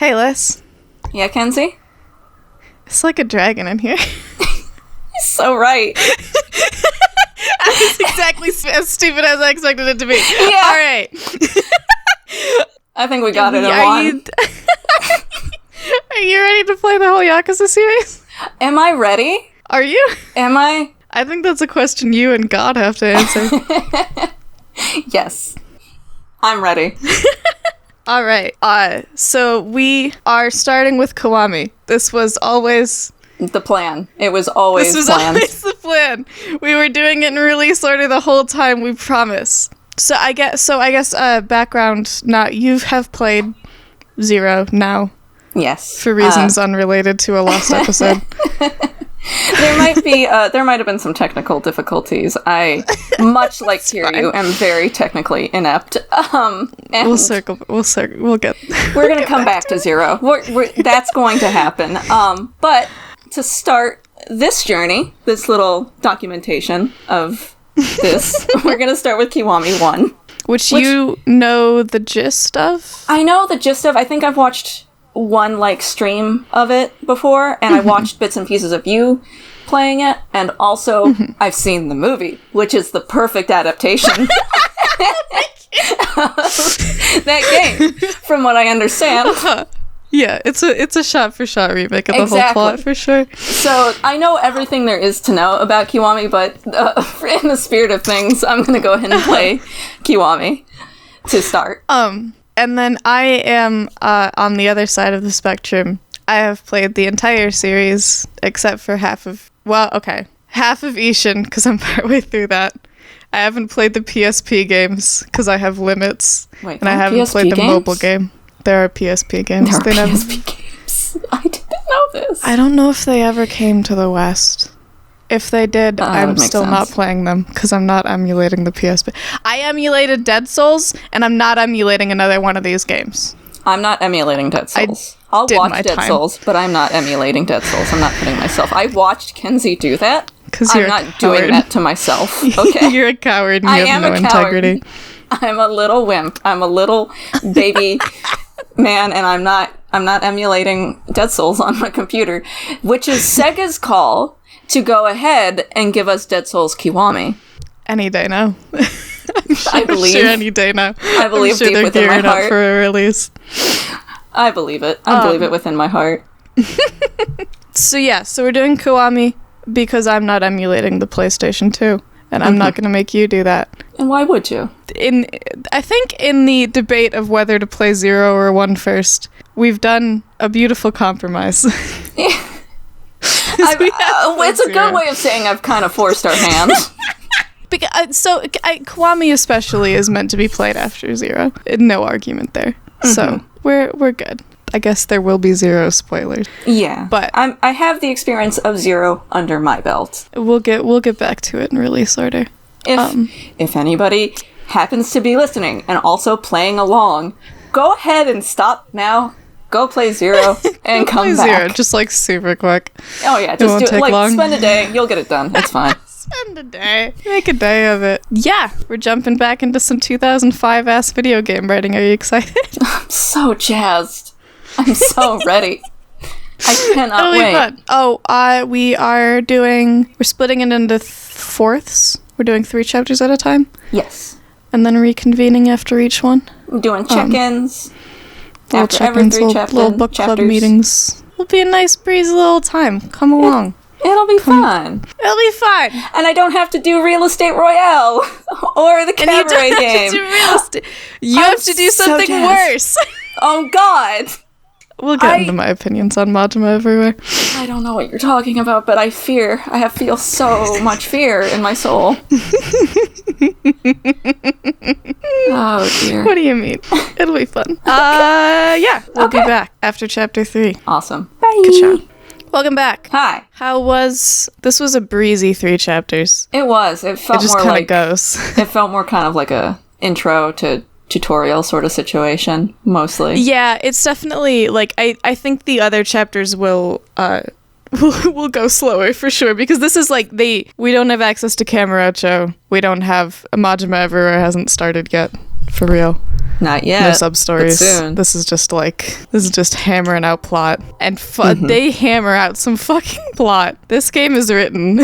Hey, Liz. Yeah, Kenzie? It's like a dragon in here. So right. It's exactly as stupid as I expected it to be. Yeah. All right. I think we got it in one. Are you ready to play the whole Yakuza series? Am I ready? Are you? Am I? I think that's a question you and God have to answer. Yes. I'm ready. All right. So we are starting with Kiwami. This was always the plan. It was always This was planned. always the plan. We were doing it in release order the whole time, we promise. So I guess background, now you have played Zero now. Yes. For reasons unrelated to a lost episode. There might have been some technical difficulties. I, much like Kiryu, am very technically inept. We'll get. We're gonna come back to Zero. That's going to happen. But to start this journey, this little documentation of this, we're gonna start with Kiwami 1. Which you know the gist of? I know the gist of. I think I've watched one stream of it before, and I watched bits and pieces of you playing it, and also I've seen the movie, which is the perfect adaptation of that game, from what I understand. Yeah, it's a shot-for-shot remake of the whole plot, for sure. So, I know everything there is to know about Kiwami, but in the spirit of things, I'm going to go ahead and play Kiwami to start. And then I am on the other side of the spectrum. I have played the entire series, except for half of Ishin, because I'm partway through that. I haven't played the PSP games, because I have limits. Wait, and I haven't PSP played the games? mobile game. There are PSP games. There are PSP games. I didn't know this. I don't know if they ever came to the West. If they did, I'm still not playing them, because I'm not emulating the PSP. I emulated Dead Souls, and I'm not emulating another one of these games. I'm not emulating Dead Souls. I'll watch Dead Souls, but I'm not emulating Dead Souls. I'm not putting myself. I watched Kenzie do that. I'm not doing that to myself. Okay, you're a coward. And you have no integrity. I'm a little wimp. I'm a little baby man, and I'm not emulating Dead Souls on my computer, which is Sega's call to go ahead and give us Dead Souls Kiwami. Any day now. I believe. Sure any day now. I believe deep within my heart. Up for a release. I believe it. I believe it within my heart. So we're doing Kiwami because I'm not emulating the PlayStation 2. And I'm not going to make you do that. And why would you? I think in the debate of whether to play 0 or 1 first, we've done a beautiful compromise. It's a good way of saying I've kind of forced our hand. Kiwami especially is meant to be played after 0. No argument there. So we're good. I guess there will be 0 spoilers. Yeah, but I have the experience of 0 under my belt. We'll get back to it in release order. If anybody happens to be listening and also playing along, go ahead and stop now. Go play 0 and come back. 0, just super quick. Oh yeah, just do it. Long. Spend a day, you'll get it done. It's fine. Spend a day. Make a day of it. Yeah, we're jumping back into some 2005-ass video game writing. Are you excited? I'm so jazzed. I'm so ready. I cannot wait. Fun. Oh, we're splitting it into fourths. We're doing 3 chapters at a time. Yes. And then reconvening after each one. We're doing check-ins. After every 3 chapters. Little book club meetings. It'll be a nice breezy little time. Come along. It'll be fun. It'll be fun. And I don't have to do Real Estate Royale or the cabaret game. You have to do something worse. Oh, God. We'll get into my opinions on Majima everywhere. I don't know what you're talking about, but I feel so much fear in my soul. Oh, dear. What do you mean? It'll be fun. We'll be back after chapter 3. Awesome. Bye. Good job. Welcome back. Hi. This was a breezy 3 chapters. It was. It felt just more like goes. It felt more kind of like a intro to tutorial sort of situation, mostly. Yeah, it's definitely I think the other chapters will go slower for sure, because this is we don't have access to Kamurocho. We don't have Majima Everywhere hasn't started yet, for real. Not yet. No sub-stories. But soon. This is just hammering out plot. And they hammer out some fucking plot. This game is written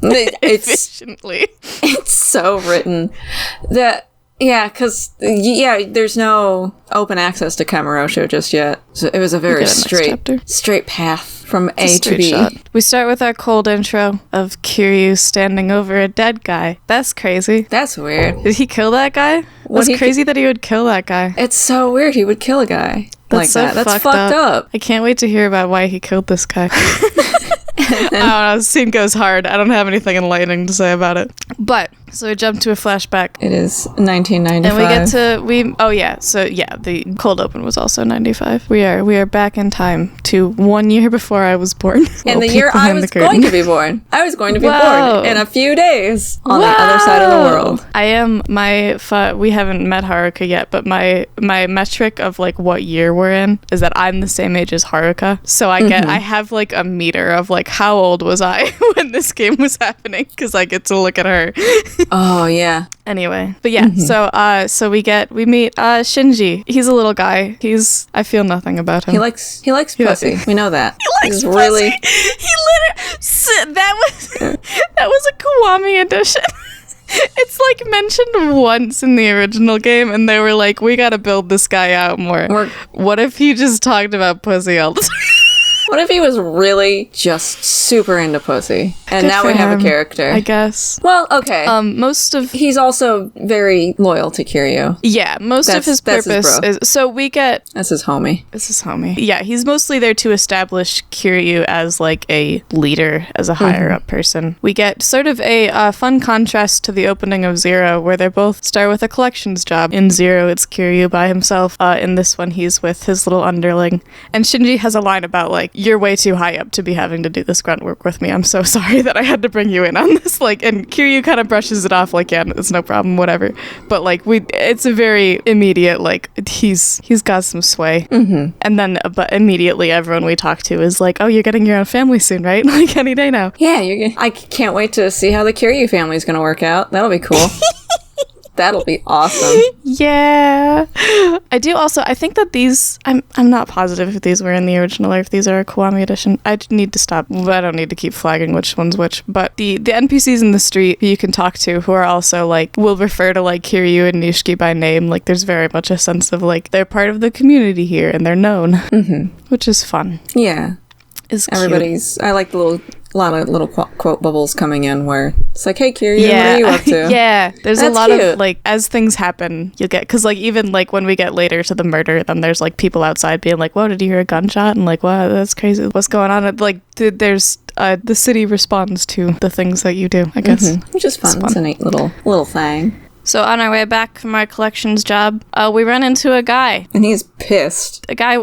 efficiently. It's so written. Because there's no open access to Kamurocho just yet. So it was a very straight path from A to B. Shot. We start with our cold intro of Kiryu standing over a dead guy. That's crazy. That's weird. Did he kill that guy? That's crazy that he would kill that guy. It's so weird he would kill a guy like that. That's fucked up. I can't wait to hear about why he killed this guy. I don't know, the scene goes hard. I don't have anything enlightening to say about it. But, so we jump to a flashback. It is 1995. And the cold open was also 95. We are back in time to 1 year before I was born. And the year I was going to be born. I was going to be born in a few days on the other side of the world. I am, we haven't met Haruka yet, but my metric of like what year we're in is that I'm the same age as Haruka. So I have like a meter of like how old was I when this game was happening, because I get to look at her. Oh yeah. Anyway, but yeah, so we meet Shinji. He's a little guy. I feel nothing about him. He likes pussy. We know that. He likes pussy. Really. He literally that was a Kiwami edition. It's like mentioned once in the original game, and they were like, we gotta build this guy out more. What if he just talked about pussy all the time? What if he was really just super into pussy? And now we have a character. I guess. Well, okay. He's also very loyal to Kiryu. Yeah, most of his purpose is... So we get... That's his homie. Yeah, he's mostly there to establish Kiryu as like a leader, as a higher-up person. We get sort of a fun contrast to the opening of Zero, where they both start with a collections job. In Zero, it's Kiryu by himself. In this one, he's with his little underling. And Shinji has a line about like, you're way too high up to be having to do this grunt work with me. I'm so sorry that I had to bring you in on this. Like, and Kiryu kind of brushes it off like, yeah, it's no problem, whatever. But like, it's a very immediate, like, he's got some sway. Mm-hmm. And then, but immediately everyone we talk to is like, oh, you're getting your own family soon, right? Like, any day now. Yeah, I can't wait to see how the Kiryu family's gonna work out. That'll be cool. That'll be awesome. Yeah. I think that these, I'm not positive if these were in the original or if these are a Kiwami edition. I need to stop. I don't need to keep flagging which one's which. But the NPCs in the street who you can talk to who are also like, will refer to like Kiryu and Nishiki by name. Like there's very much a sense of like, they're part of the community here and they're known. Mm-hmm. Which is fun. Yeah. It's Everybody's, cute. I like a lot of little quote bubbles coming in where it's like, hey, Kiryu, what are you up to? Yeah, there's That's a lot cute. of, like, as things happen, you'll get, because, like, even, like, when we get later to the murder, then there's, like, people outside being like, whoa, did you hear a gunshot? And, like, wow, that's crazy. What's going on? And, like, there's, the city responds to the things that you do, I guess. Mm-hmm. Which is fun. It's a neat little thing. So on our way back from our collections job, we run into a guy. And he's pissed. A guy...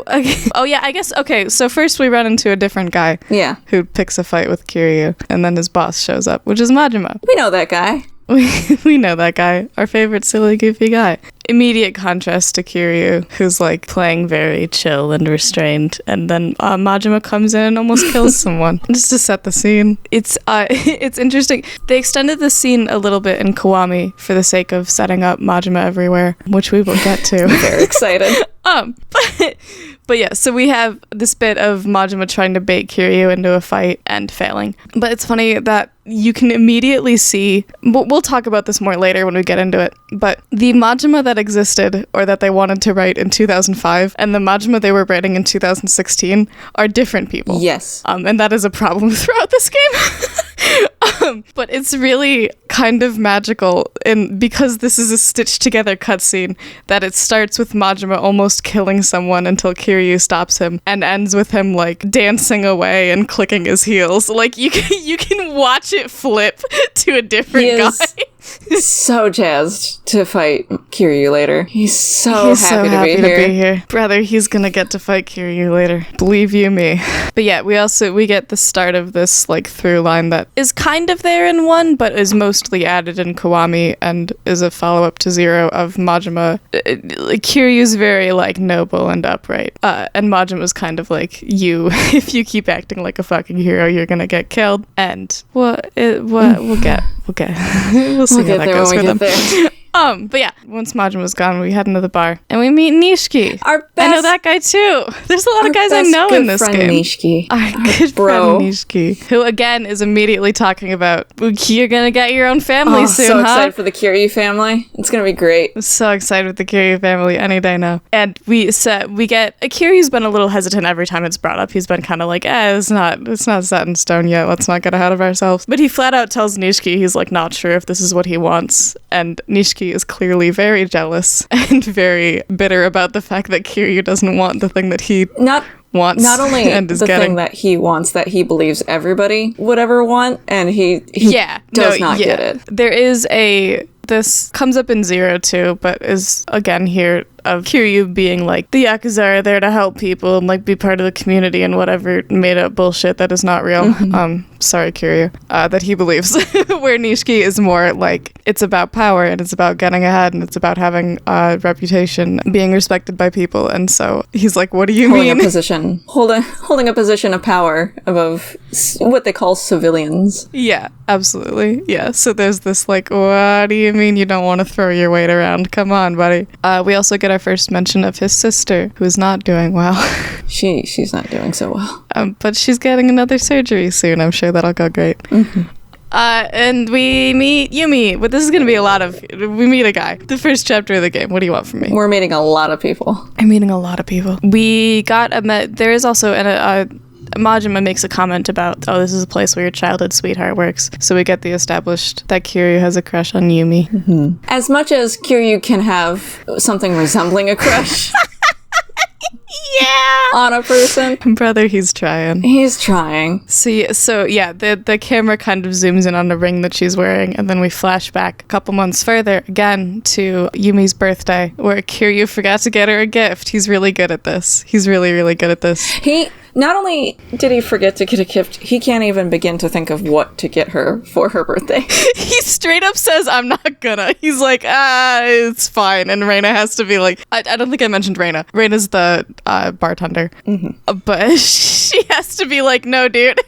Oh, yeah, I guess... Okay, so first we run into a different guy. Yeah. Who picks a fight with Kiryu, and then his boss shows up, which is Majima. We know that guy. We know that guy. Our favorite silly, goofy guy. Immediate contrast to Kiryu, who's, like, playing very chill and restrained, and then Majima comes in and almost kills someone. Just to set the scene. It's interesting. They extended the scene a little bit in Kiwami for the sake of setting up Majima everywhere, which we will get to. Very excited. But yeah, so we have this bit of Majima trying to bait Kiryu into a fight and failing. But it's funny that you can immediately see, we'll talk about this more later when we get into it, but the Majima that existed or that they wanted to write in 2005 and the Majima they were writing in 2016 are different people. Yes. And that is a problem throughout this game. But it's really kind of magical because this is a stitched together cutscene that it starts with Majima almost killing someone until Kiryu stops him and ends with him like dancing away and clicking his heels. Like you can watch it flip to a different guy. So jazzed to fight Kiryu later. He's so happy to be here. Brother, he's gonna get to fight Kiryu later. Believe you me. But yeah, we get the start of this like through line that is kind of there in 1, but is mostly added in Kiwami and is a follow-up to 0 of Majima. Kiryu's very like noble and upright. And Majima's kind of like, if you keep acting like a fucking hero, you're gonna get killed. And we'll get we'll see how that goes for them. But yeah, once Majin was gone, we head into the bar and we meet Nishiki. Our best, I know that guy too. There's a lot of guys I know in this game. Nishiki. Our good friend Nishiki, who again is immediately talking about, you're gonna get your own family soon, so excited for the Kiryu family. It's gonna be great. I'm so excited with the Kiryu family any day now. And we get Kiryu's been a little hesitant every time it's brought up. He's been kind of like, it's not set in stone yet. Let's not get ahead of ourselves. But he flat out tells Nishiki he's like not sure if this is what he wants. And Nishiki is clearly very jealous and very bitter about the fact that Kiryu doesn't want the thing that he wants. Not only and is the thing that he wants that he believes everybody would ever want, and he does not get it. There is this comes up in Zero too, but is again here of Kiryu being like, the Yakuza are there to help people and like be part of the community and whatever made up bullshit that is not real. Sorry, Kiryu. That he believes. Where Nishiki is more like, it's about power and it's about getting ahead and it's about having a reputation, being respected by people. And so he's like, what do you mean? Holding a position of power above what they call civilians. Yeah, absolutely. Yeah. So there's this like, what do you mean you don't want to throw your weight around? Come on, buddy. We also get our first mention of his sister, who is not doing well. She's not doing so well. But she's getting another surgery soon. I'm sure that'll go great. And we meet Yumi. But this is going to be we meet a guy. The first chapter of the game. What do you want from me? We're meeting a lot of people. I'm meeting a lot of people. We got there is also Majima makes a comment about, this is a place where your childhood sweetheart works. So we get the established that Kiryu has a crush on Yumi. As much as Kiryu can have something resembling a crush on a person. Brother, he's trying. He's trying. The camera kind of zooms in on the ring that she's wearing, and then we flash back a couple months further, again, to Yumi's birthday, where Kiryu forgot to get her a gift. He's really good at this. He's really, really good at this. Not only did he forget to get a gift, he can't even begin to think of what to get her for her birthday. He straight up says, I'm not gonna. He's like, it's fine. And Reina has to be like, I don't think I mentioned Reina. Reina's the bartender. But she has to be like, no, dude.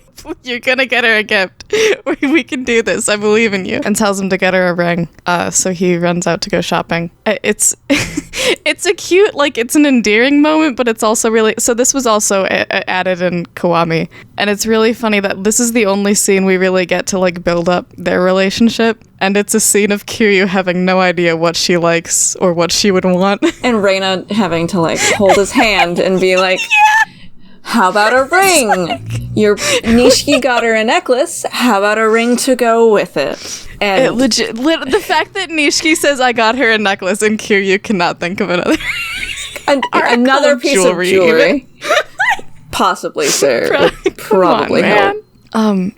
You're gonna get her a gift. We can do this. I believe in you. And tells him to get her a ring. So he runs out to go shopping. It's a cute, it's an endearing moment, but it's also really... So this was also added in Kiwami. And it's really funny that this is the only scene we really get to, build up their relationship. And it's a scene of Kiryu having no idea what she likes or what she would want. And Reina having to, hold his hand and be like... Yeah! How about a ring? Your Nishiki got her a necklace. How about a ring to go with it? And the fact that Nishiki says I got her a necklace and Kiryu cannot think of another another piece of jewelry. Possibly, sir. Probably help.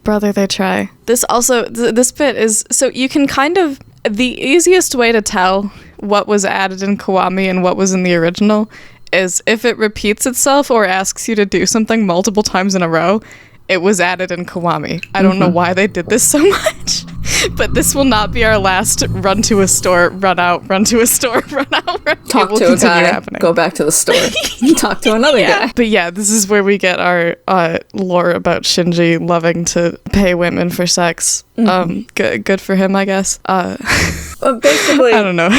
Brother, they try. This also this bit is so you can kind of the easiest way to tell what was added in Kiwami and what was in the original is if it repeats itself or asks you to do something multiple times in a row, it was added in Kiwami. I don't know why they did this so much, but this will not be our last run to a store, run out, run to a store, run out, run. Talk to a guy, happening. Go back to the store, talk to another guy. But yeah, this is where we get our lore about Shinji loving to pay women for sex. Good for him, I guess. Basically, I don't know.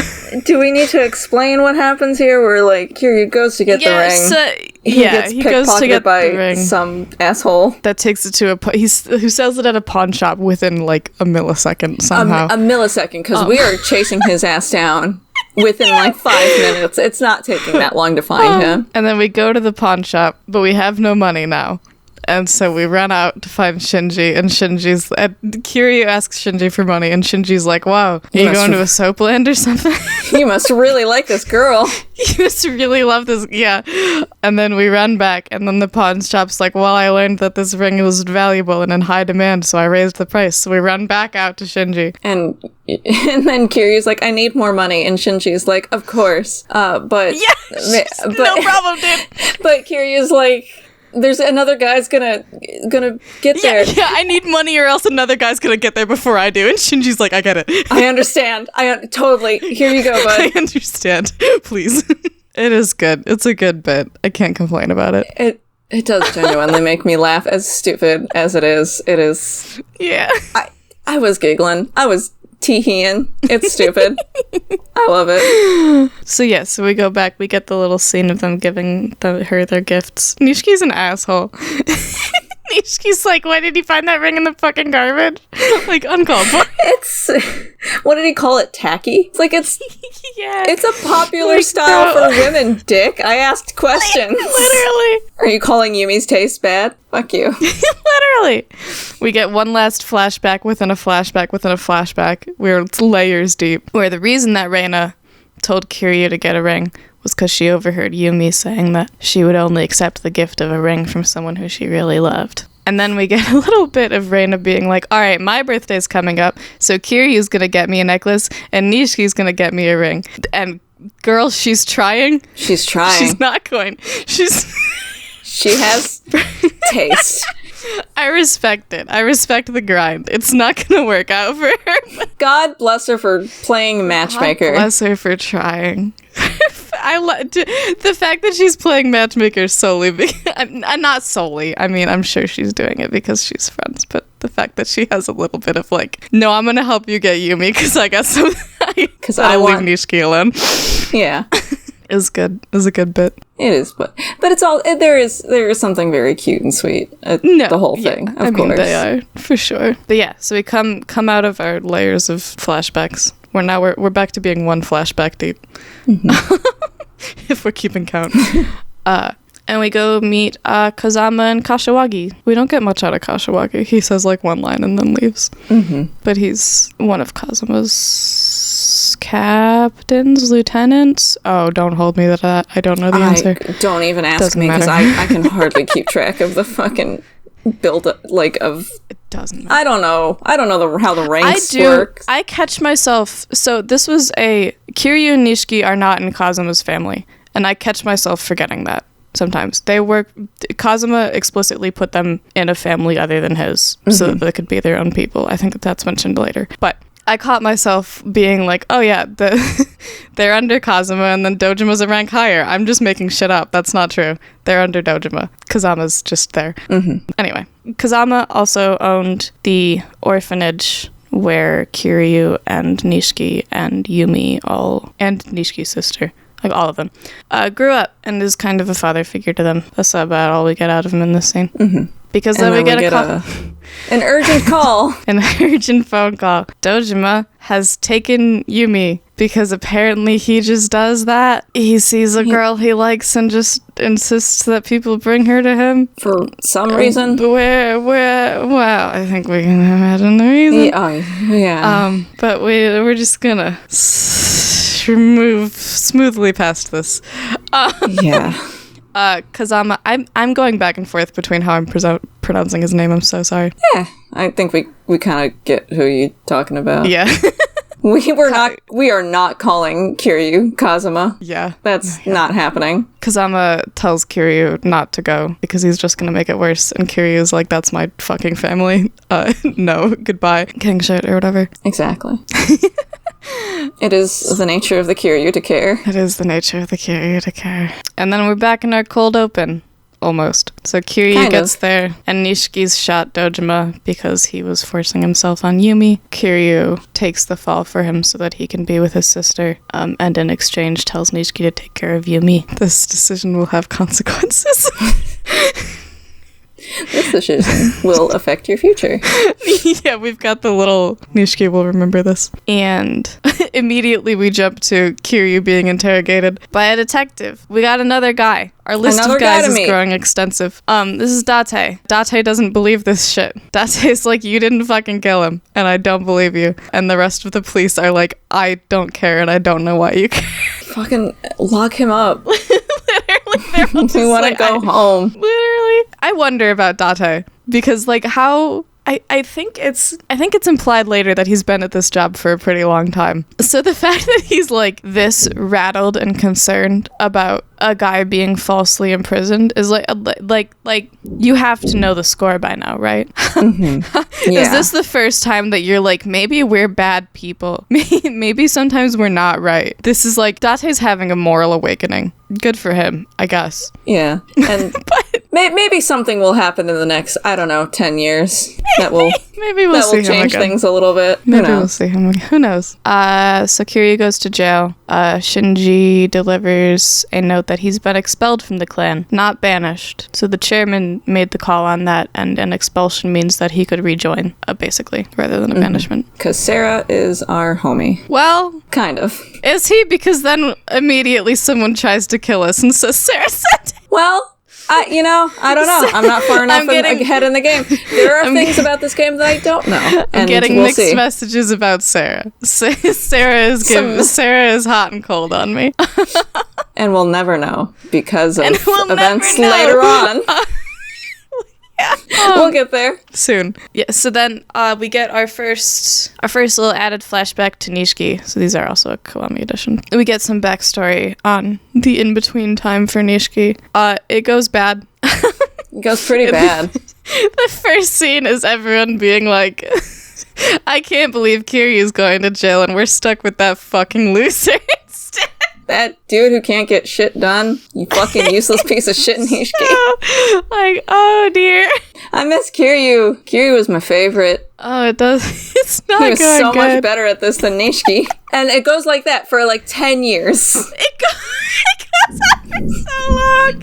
Do we need to explain what happens here? Where Kiryu goes to get the ring. He goes to get the ring. Some asshole that takes it to who sells it at a pawn shop within a millisecond somehow. A millisecond, because we are chasing his ass down within 5 minutes. It's not taking that long to find him. And then we go to the pawn shop, but we have no money now. And so we run out to find Shinji, and Kiryu asks Shinji for money, and Shinji's like, wow, are you going to a soap land or something? You must really like this girl. You must really love this, yeah. And then we run back, and then the pawn shop's like, well, I learned that this ring was valuable and in high demand, so I raised the price. So we run back out to Shinji. And then Kiryu's like, I need more money, and Shinji's like, of course. But no problem, dude. But Kiryu's like, there's another guy's gonna get there. Yeah, I need money or else another guy's gonna get there before I do. And Shinji's like, I get it. I understand. Totally. Here you go, bud. I understand. Please. It is good. It's a good bit. I can't complain about it. It does genuinely make me laugh, as stupid as it is. It is. Yeah. I was giggling. I was teeheeing. It's stupid. I love it. So yeah, so we go back, we get the little scene of them giving her their gifts. Nishki's an asshole. Nishki's like, why did he find that ring in the fucking garbage? Like, uncalled for. It's, what did he call it? Tacky? It's like, it's yeah. It's a popular like, style for women, Dick. I asked questions. Literally. Are you calling Yumi's taste bad? Fuck you. Literally. We get one last flashback within a flashback within a flashback where it's layers deep. Where the reason that Reina told Kiryu to get a ring was because she overheard Yumi saying that she would only accept the gift of a ring from someone who she really loved. And then we get a little bit of Reina being like, all right, my birthday's coming up, so Kiryu's gonna get me a necklace, and Nishiki's gonna get me a ring. And girl, she's trying. She's trying. She's not going. She has taste. I respect it. I respect the grind. It's not gonna work out for her. God bless her for playing matchmaker. God bless her for trying. The fact that she's playing matchmaker solely, not solely. I mean, I'm sure she's doing it because she's friends, but the fact that she has a little bit of like, no, I'm gonna help you get Yumi because I got some. Because I leave Nishiki alone. Yeah. Is good. Is a good bit. It is, but it's all there is something very cute and sweet at the whole thing. Yeah, of course, mean, they are for sure. But yeah, so we come out of our layers of flashbacks. We're back to being one flashback deep, if we're keeping count. And we go meet Kazama and Kashiwagi. We don't get much out of Kashiwagi. He says like one line and then leaves. But he's one of Kazama's captains, lieutenants. Oh, don't hold me to that. I don't know the answer. Don't even ask Doesn't me because matter. I can hardly keep track of the fucking build up, like of. It doesn't matter. I don't know how the ranks work. I catch myself. So this was Kiryu and Nishiki are not in Kazuma's family, and I catch myself forgetting that. Sometimes they work. Kazuma explicitly put them in a family other than his, so that they could be their own people. I think that's mentioned later. But I caught myself being like, "Oh yeah, they're under Kazuma, and then Dojima's a rank higher." I'm just making shit up. That's not true. They're under Dojima. Kazama's just there. Anyway, Kazama also owned the orphanage where Kiryu and Nishiki and Yumi and Nishiki's sister. Like all of them, grew up and is kind of a father figure to them. That's about all we get out of him in this scene. Because then we get a call. An urgent call. An urgent phone call. Dojima has taken Yumi because apparently he just does that. He sees a girl he likes and just insists that people bring her to him. For some reason. Well, I think we can imagine the reason. Yeah. But we're just gonna move smoothly past this. Yeah. Kazama, I'm going back and forth between how I'm pronouncing his name. I'm so sorry. Yeah, I think we kind of get who you're talking about. Yeah. We are not calling Kiryu Kazuma. Yeah. That's not happening. Kazama tells Kiryu not to go because he's just gonna make it worse, and Kiryu's like, that's my fucking family. No, goodbye. King shit or whatever. Exactly. It is the nature of the Kiryu to care. It is the nature of the Kiryu to care. And then we're back in our cold open. Almost. So Kiryu gets there, and Nishiki's shot Dojima because he was forcing himself on Yumi. Kiryu takes the fall for him so that he can be with his sister, and in exchange tells Nishiki to take care of Yumi. This decision will have consequences. This decision will affect your future. Yeah, we've got the little Nishiki will remember this. And immediately we jump to Kiryu being interrogated by a detective. We got another guy. Our list of guys is growing extensive. This is Date. Date doesn't believe this shit. Date's like, you didn't fucking kill him, and I don't believe you. And the rest of the police are like, I don't care, and I don't know why you care. Fucking lock him up. Literally, we want to go home. Literally. I wonder about Date, because like how... I think it's implied later that he's been at this job for a pretty long time. So the fact that he's like this rattled and concerned about a guy being falsely imprisoned is like you have to know the score by now, right? Yeah. Is this the first time that you're like, maybe we're bad people? Maybe sometimes we're not right. This is like Date's having a moral awakening. Good for him, I guess. Yeah. And Maybe something will happen in the next, I don't know, 10 years that will Maybe we'll see him change again. things a little bit. Maybe we'll see him again. Who knows? So Kiryu goes to jail. Shinji delivers a note that he's been expelled from the clan, not banished. So the chairman made the call on that, and an expulsion means that he could rejoin, basically, rather than a banishment. Because Sarah is our homie. Well, Kind of. is he? Because then immediately someone tries to kill us and says Sarah sent it. Well, I don't know. I'm not far enough ahead in the game. There are things about this game that I don't know. I'm getting mixed messages about Sarah. Sarah is hot and cold on me. And we'll never know because of we'll events never know. later on. We'll get there soon. Yeah. So then we get our first little added flashback to Nishiki. So these are also a Kiwami edition. We get some backstory on the in-between time for Nishiki. It goes bad. It goes pretty bad. The first scene is everyone being like, I can't believe Kiryu's going to jail and we're stuck with that fucking loser instead. That dude who can't get shit done, you fucking useless piece of shit, Nishiki. Like, oh dear. I miss Kiryu. Kiryu was my favorite. Oh, it does. It's not He was going so good. much better at this than Nishiki. And it goes like that for like 10 years. It goes on for so long.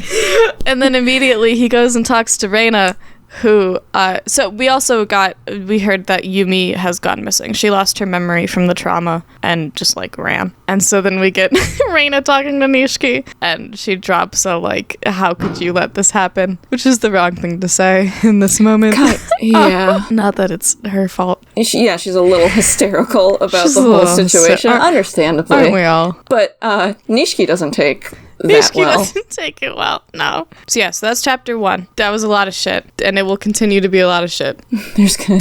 And then immediately he goes and talks to Reina, who, so we heard that Yumi has gone missing. She lost her memory from the trauma and just, like, ran. And so then we get Reina talking to Nishiki, and she drops a, like, how could you let this happen? Which is the wrong thing to say in this moment. God, yeah. Not that it's her fault. She's a little hysterical about She's the a whole little situation, understandably. Aren't we all? But Nishiki doesn't take that Nishiki well. doesn't take it well, no. So yeah, so that's chapter 1. That was a lot of shit, and it will continue to be a lot of shit. There's gonna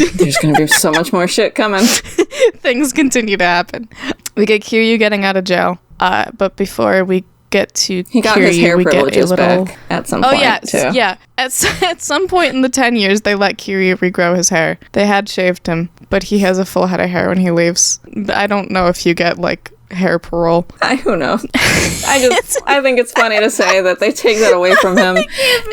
be so much more shit coming. Things continue to happen. We get Kiryu getting out of jail, but before we get to He got Kiryu, his hair we get privileges a little... back at some point, too. Yeah. At some point in the 10 years, they let Kiryu regrow his hair. They had shaved him, but he has a full head of hair when he leaves. I don't know if you get, like, hair parole. Who knows? I think it's funny to say that they take that away from him.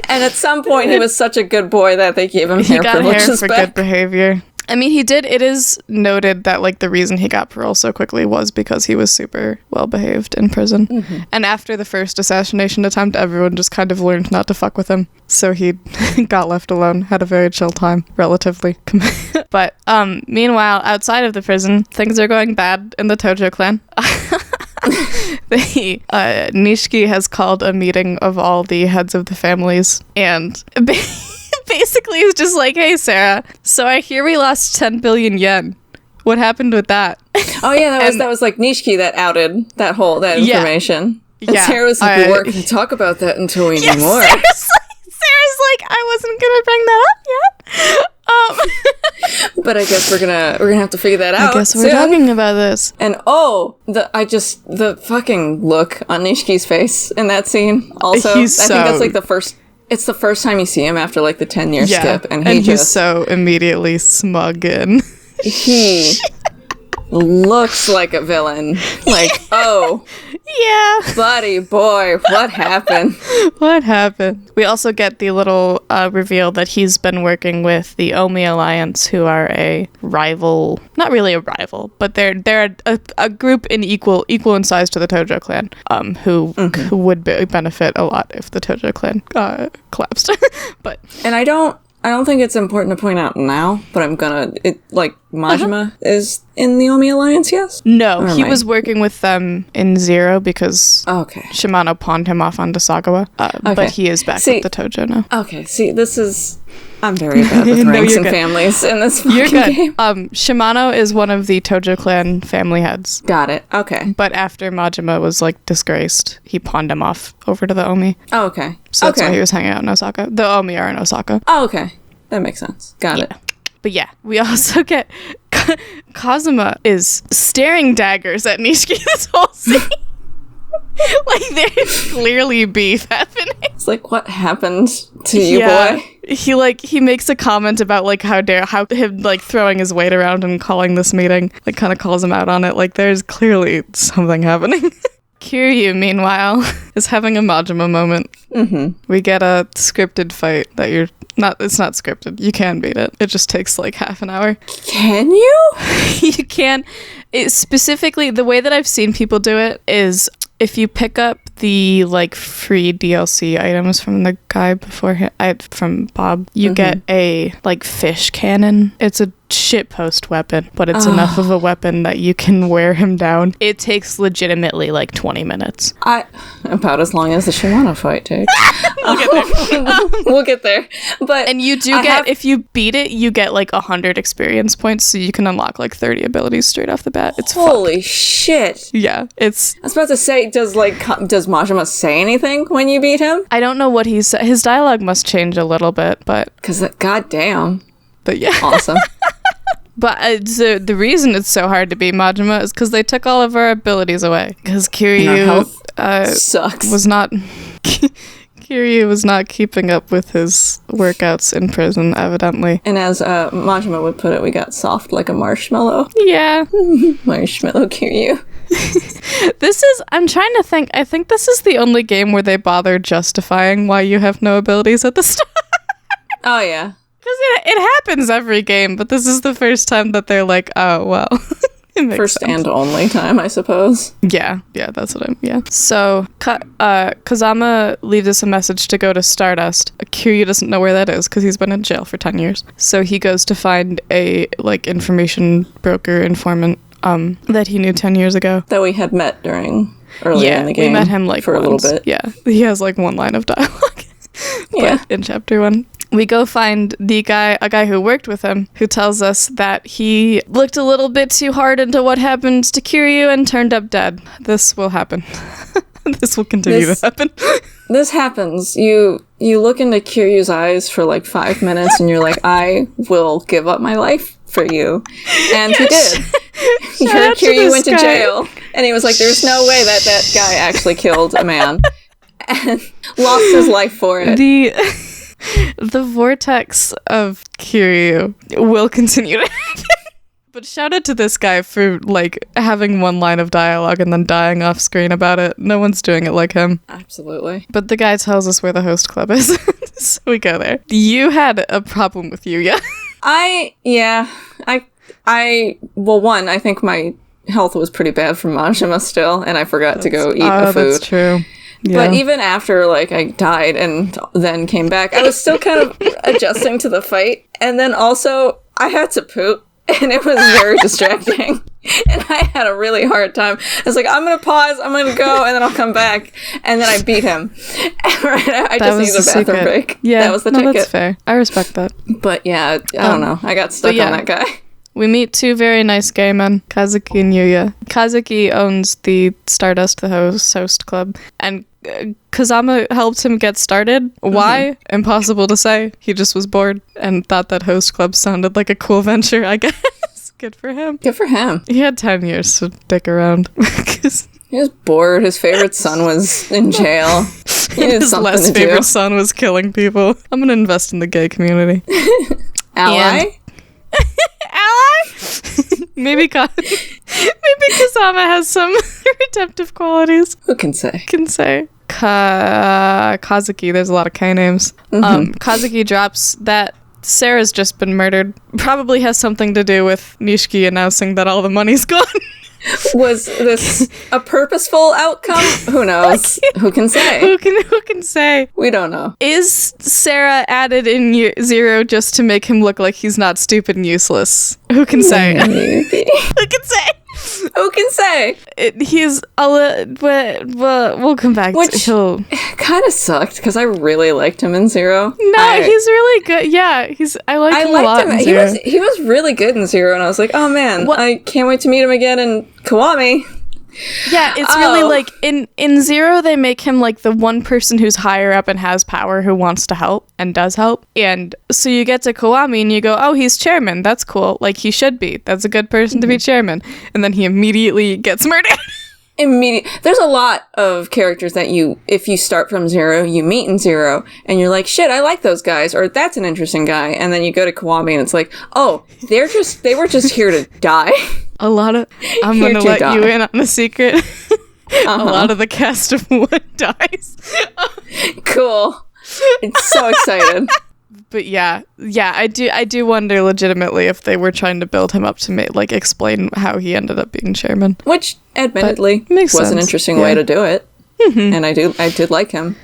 And at some point, he was such a good boy that they gave him hair privileges hair for back. good behavior. I mean, he did. It is noted that, like, the reason he got parole so quickly was because he was super well behaved in prison. Mm-hmm. And after the first assassination attempt, everyone just kind of learned not to fuck with him. So he got left alone, had a very chill time, relatively. But meanwhile, outside of the prison, things are going bad in the Tojo clan. Nishiki has called a meeting of all the heads of the families, and basically is just like, hey, Sarah, so I hear we lost 10 billion yen. What happened with that? Oh, yeah, that was like Nishiki that outed that information. And yeah. Sarah was like, we weren't going to talk about that until we knew more. Sarah's like, I wasn't going to bring that up yet. But I guess we're gonna have to figure that out. I guess we're soon. talking about this. And the fucking look on Nishiki's face in that scene. Also, I think that's like it's the first time you see him after like the 10-year skip, and he's so immediately smug and he looks like a villain. Like, oh, yeah, buddy boy, what happened? What happened? We also get the little reveal that he's been working with the Omi Alliance, who are a rival, not really a rival, but they're a group in equal in size to the Tojo clan, who would benefit a lot if the Tojo clan collapsed. And I don't think it's important to point out now, but Majima is in the Omi Alliance, yes? No, he was working with them in Zero because Shimano pawned him off onto Sagawa, but he is back with the Tojo now. Okay, I'm very bad with ranks and families in this fucking game. Shimano is one of the Tojo clan family heads. Got it, okay. But after Majima was, like, disgraced, he pawned him off over to the Omi. Oh, okay. So that's why he was hanging out in Osaka. The Omi are in Osaka. Oh, okay. That makes sense. Got it. But yeah, we also get Kazuma is staring daggers at Nishiki this whole scene. Like, there's clearly beef happening. It's like, what happened to you, boy? He makes a comment about, like, how him, like, throwing his weight around and calling this meeting, like, kind of calls him out on it. Like, there's clearly something happening. Kiryu, meanwhile, is having a Majima moment. Mm-hmm. We get a scripted fight that it's not scripted. You can beat it. It just takes like half an hour. Can you? You can. Specifically, the way that I've seen people do it is if you pick up the like free DLC items from the guy beforehand, from Bob, you get a like fish cannon. It's a shitpost weapon, but it's enough of a weapon that you can wear him down. It takes legitimately like 20 minutes. About as long as the Shimano fight takes. We'll get there. But and you do if you beat it, you get like 100 experience points, so you can unlock like 30 abilities straight off the bat. It's holy shit. Yeah, it's. I was about to say, does Majima say anything when you beat him? I don't know what he said. His dialogue must change a little bit, but because goddamn. But yeah, awesome. But the reason it's so hard to beat Majima is because they took all of our abilities away. Because Kiryu sucks. Kiryu was not keeping up with his workouts in prison, evidently. And as Majima would put it, we got soft like a marshmallow. Yeah. Marshmallow Kiryu. I'm trying to think. I think this is the only game where they bother justifying why you have no abilities at the start. Oh, yeah. Because it happens every game, but this is the first time that they're like, oh, well. First sense. And only time, I suppose. Yeah, that's what So, Kazama leaves us a message to go to Stardust. Kiryu doesn't know where that is because he's been in jail for 10 years. So he goes to find a, like, information broker informant that he knew 10 years ago. That we had met earlier in the game. We met him, like, for once. A little bit. Yeah, he has, like, one line of dialogue. Yeah. In chapter 1. We go find a guy who worked with him, who tells us that he looked a little bit too hard into what happened to Kiryu and turned up dead. This will happen. This will continue to happen. This happens. You look into Kiryu's eyes for like 5 minutes and you're like, I will give up my life for you. And he did. Kiryu went to jail. And he was like, there's no way that guy actually killed a man. And lost his life for it. The vortex of Kiryu will continue to happen. But shout out to this guy for, like, having one line of dialogue and then dying off screen about it. No one's doing it like him. Absolutely. But the guy tells us where the host club is. So we go there. You had a problem with Yuya. One, I think my health was pretty bad from Majima still, and I forgot to go eat a food. That's true. Yeah. But even after, like, I died and then came back, I was still kind of adjusting to the fight. And then also, I had to poop, and it was very distracting. And I had a really hard time. I was like, I'm going to pause, I'm going to go, and then I'll come back. And then I beat him. I just needed a bathroom break. Yeah, that was the ticket. That's fair. I respect that. But yeah, I don't know. I got stuck on that guy. We meet two very nice gay men, Kazuki and Yuya. Kazuki owns the Stardust, the host club, and Kazama helped him get started. Why? Impossible to say. He just was bored and thought that host club sounded like a cool venture, I guess. Good for him. Good for him. He had 10 years to dick around. He was bored. His favorite son was in jail. His less favorite son was killing people. I'm going to invest in the gay community. Ally? Ally? Maybe Kazama has some redemptive qualities. Who can say? Kazuki, there's a lot of K names. Kazuki drops that Sarah's just been murdered. Probably has something to do with Nishiki announcing that all the money's gone. Was this a purposeful outcome? Who knows? Who can say? Who can say? We don't know. Is Sarah added in Zero just to make him look like he's not stupid and useless? Who can say? Maybe. Who can say? Who can say? But we'll come back to it. Kind of sucked because I really liked him in Zero. No, he's really good. Yeah, I liked him a lot. In Zero. He was really good in Zero, and I was like, oh man, I can't wait to meet him again in Kiwami. Yeah, it's really like in Zero they make him like the one person who's higher up and has power who wants to help and does help. And so you get to Kiwami and you go, oh, he's chairman. That's cool. Like he should be. That's a good person to be chairman. And then he immediately gets murdered. There's a lot of characters that if you start from Zero, you meet in Zero, and you're like, shit, I like those guys, or that's an interesting guy, and then you go to Kiwami and it's like, oh, they were just here to die. I'm gonna let you in on a secret. a lot of the cast of One dies. Cool. I'm so excited. But yeah, I do wonder legitimately if they were trying to build him up to explain how he ended up being chairman. Which, admittedly, was an interesting way to do it. Mm-hmm. And I did like him.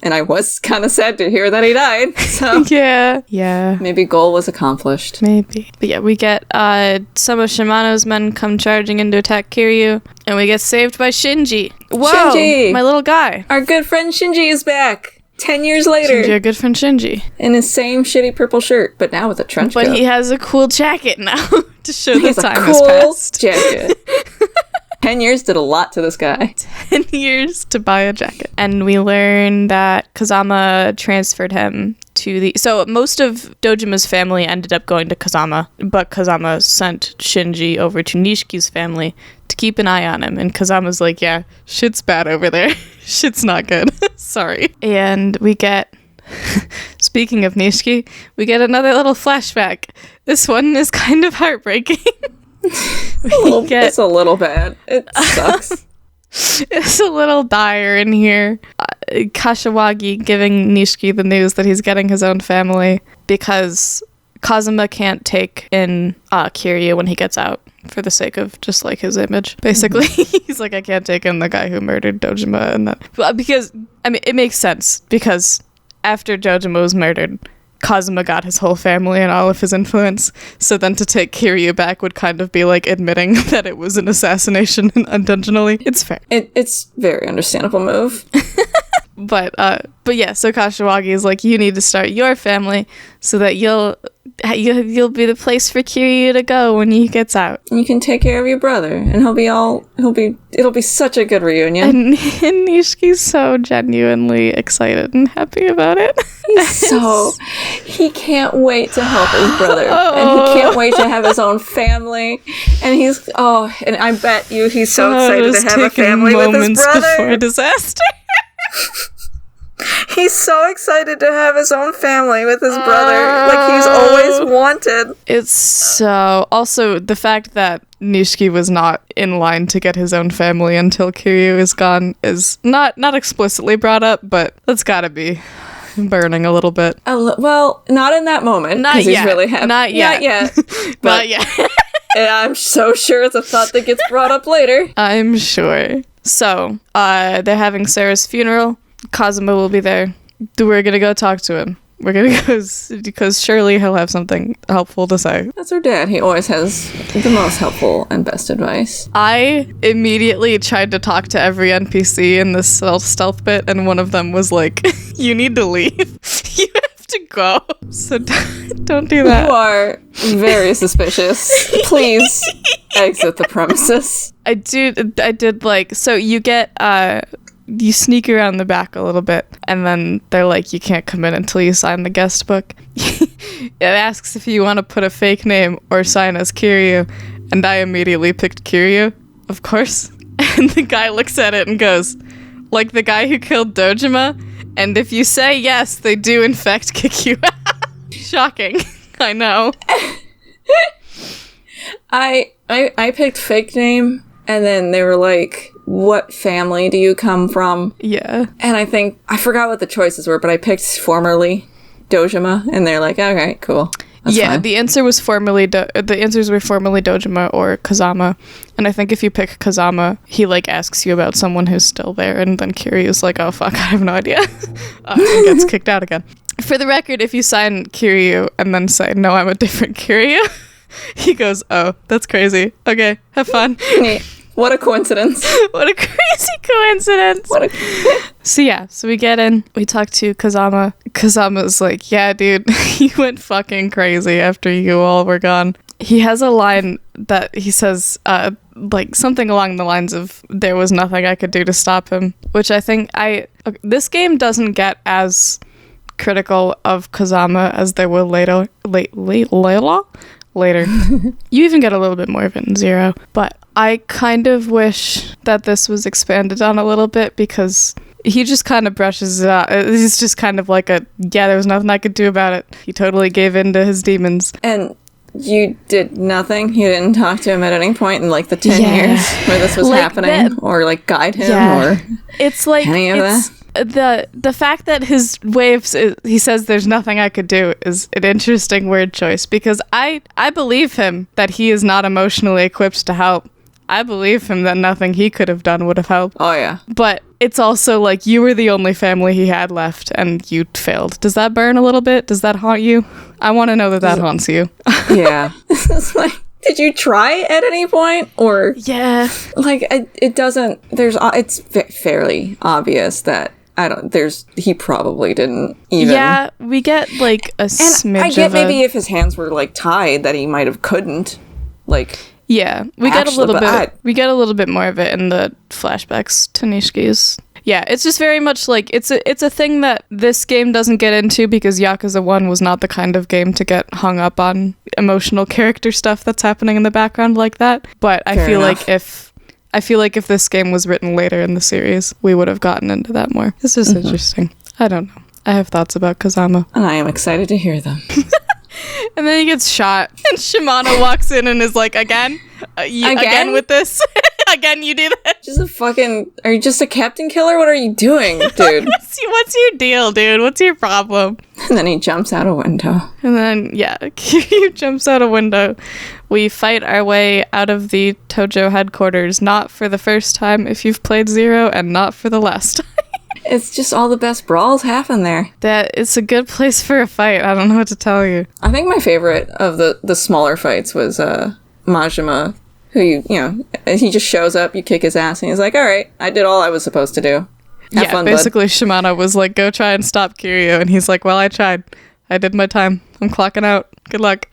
And I was kind of sad to hear that he died. So yeah. Maybe goal was accomplished. Maybe. But yeah, we get some of Shimano's men come charging in to attack Kiryu, and we get saved by Shinji. Whoa, Shinji! My little guy. Our good friend Shinji is back. 10 years later. Shinji, our good friend Shinji. In his same shitty purple shirt, but now with a trench coat. But he has a cool jacket now to show the time has passed. Jacket. 10 years did a lot to this guy. 10 years to buy a jacket. And we learn that Kazama transferred him to the... So most of Dojima's family ended up going to Kazama, but Kazama sent Shinji over to Nishiki's family to keep an eye on him. And Kazama's like, yeah, shit's bad over there. Shit's not good. Sorry. And we get... Speaking of Nishiki, we get another little flashback. This one is kind of heartbreaking. It's a little bad. It sucks. It's a little dire in here. Kashiwagi giving Nishiki the news that he's getting his own family because Kazuma can't take in Kiryu when he gets out for the sake of just his image. Basically, he's like, I can't take in the guy who murdered Dojima, and that because it makes sense because after Dojima was murdered, Kazuma got his whole family and all of his influence, so then to take Kiryu back would kind of be like admitting that it was an assassination unintentionally. It's fair. It's a very understandable move. But yeah, so Kashiwagi is like, you need to start your family so that you'll be the place for Kiryu to go when he gets out. You can take care of your brother, and it'll be such a good reunion. And Nishiki's so genuinely excited and happy about it. He can't wait to help his brother, and he can't wait to have his own family. And and I bet you he's so excited to have a family with his brother. Before disaster. He's so excited to have his own family with his brother, like he's always wanted. It's so... Also, the fact that Nishiki was not in line to get his own family until Kiryu is gone is not explicitly brought up, but that's gotta be burning a little bit. Well, not in that moment, because he's really happy. Not yet. Not yet. And I'm so sure it's a thought that gets brought up later. I'm sure. So, they're having Sarah's funeral. Kazuma will be there. We're gonna go talk to him. We're gonna go because surely he'll have something helpful to say. That's her dad. He always has the most helpful and best advice. I immediately tried to talk to every NPC in this stealth bit, and one of them was like, you need to leave. You have to go. So don't do that. You are very suspicious. Please exit the premises. I did so you get you sneak around the back a little bit, and then they're like, you can't come in until you sign the guest book. It asks if you want to put a fake name or sign as Kiryu, and I immediately picked Kiryu, of course. And the guy looks at it and goes, like the guy who killed Dojima, and if you say yes, they do in fact kick you out. Shocking. I know. I picked fake name, and then they were like, what family do you come from? Yeah. And I forgot what the choices were, but I picked formerly Dojima, and they're like, okay, cool. That's fine. The answer was the answers were formerly Dojima or Kazama. And I think if you pick Kazama, he asks you about someone who's still there, and then Kiryu's like, oh fuck, I have no idea. And gets kicked out again. For the record, if you sign Kiryu and then say, no, I'm a different Kiryu, he goes, oh, that's crazy. Okay, have fun. What a coincidence. What a crazy coincidence. So we get in, we talk to Kazama. Kazama's like, yeah, dude, he went fucking crazy after you all were gone. He has a line that he says, something along the lines of, there was nothing I could do to stop him, which I think this game doesn't get as critical of Kazama as there will later. You even get a little bit more of it in Zero, but I kind of wish that this was expanded on a little bit, because he just kind of brushes it out. He's just kind of like there was nothing I could do about it. He totally gave in to his demons. And You did nothing? You didn't talk to him at any point in, like, the 10 years where this was happening? Or, like, guide him? Or it's like, any of that? The fact that his way of, he says there's nothing I could do is an interesting word choice, because I believe him that he is not emotionally equipped to help. I believe him that nothing he could have done would have helped. Oh, yeah. But it's also like, you were the only family he had left, and you failed. Does that burn a little bit? Does that haunt you? I want to know that haunts you. Yeah. It's like, did you try at any point? Or... Yeah. Like, it doesn't... It's fairly obvious that he probably didn't even... Yeah, we get, like, a smidge I get maybe if his hands were, like, tied, that he might have couldn't, like... Yeah, we get a little bit more of it in the flashbacks to Nishki's. Yeah, it's just very much like, it's a thing that this game doesn't get into, because Yakuza 1 was not the kind of game to get hung up on emotional character stuff that's happening in the background like that. But I feel like if this game was written later in the series, we would have gotten into that more. This is interesting. I don't know. I have thoughts about Kazama. And I am excited to hear them. And then he gets shot, and Shimano walks in and is like, again with this? Again, you do that? Are you just a captain killer? What are you doing, dude? What's your deal, dude? What's your problem? And then he jumps out a window. And then, Kiryu jumps out a window. We fight our way out of the Tojo headquarters, not for the first time if you've played Zero, and not for the last time. It's just all the best brawls happen there. That it's a good place for a fight. I don't know what to tell you. I think my favorite of the smaller fights was Majima, who he just shows up, you kick his ass, and he's like, all right, I did all I was supposed to do. Have fun, basically, bud. Shimano was like, go try and stop Kiryu, and he's like, well, I tried. I did my time. I'm clocking out. Good luck.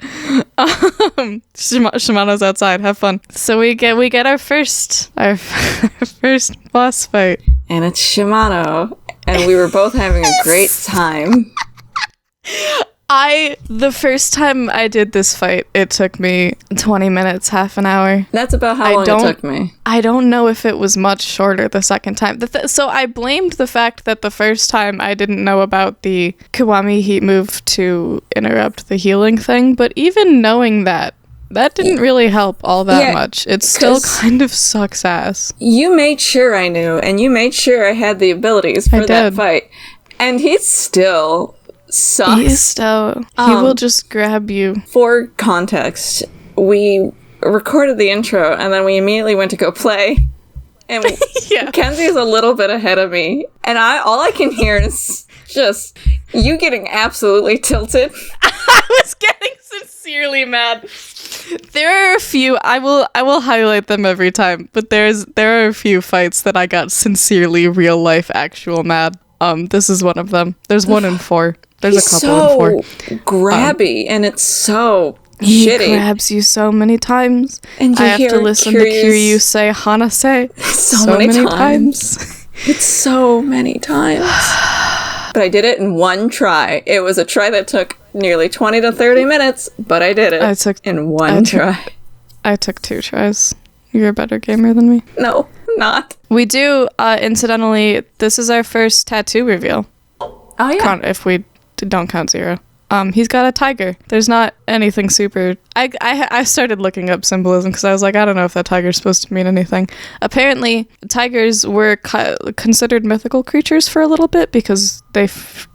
Shimano's outside. Have fun. So we get our first boss fight. And it's Shimano. And we were both having a great time. The first time I did this fight, it took me 20 minutes, half an hour. That's about how long it took me. I don't know if it was much shorter the second time. So I blamed the fact that the first time I didn't know about the Kiwami heat move to interrupt the healing thing, but even knowing that didn't really help all that much. It still kind of sucks ass. You made sure I knew, and you made sure I had the abilities for that fight. And he still sucks. He will just grab you. For context, we recorded the intro, and then we immediately went to go play. And Kenzie's a little bit ahead of me, and all I can hear is just you getting absolutely tilted. I was getting sincerely mad. There are a few, I will highlight them every time, but there are a few fights that I got sincerely real life actual mad. This is one of them. There's one in 4. There's a couple in 4. Grabby, and it's so he shitty. He grabs you so many times. And I have to listen to Kiryu say Hanase so many times. It's so many times. But I did it in one try. It was a try that took nearly 20 to 30 minutes, but I did it in one try. I took 2 tries. You're a better gamer than me. No, not. We do, incidentally, this is our first tattoo reveal. Oh, yeah. If we don't count Zero. He's got a tiger. There's not anything super... I started looking up symbolism because I was like, I don't know if that tiger's supposed to mean anything. Apparently, tigers were considered mythical creatures for a little bit because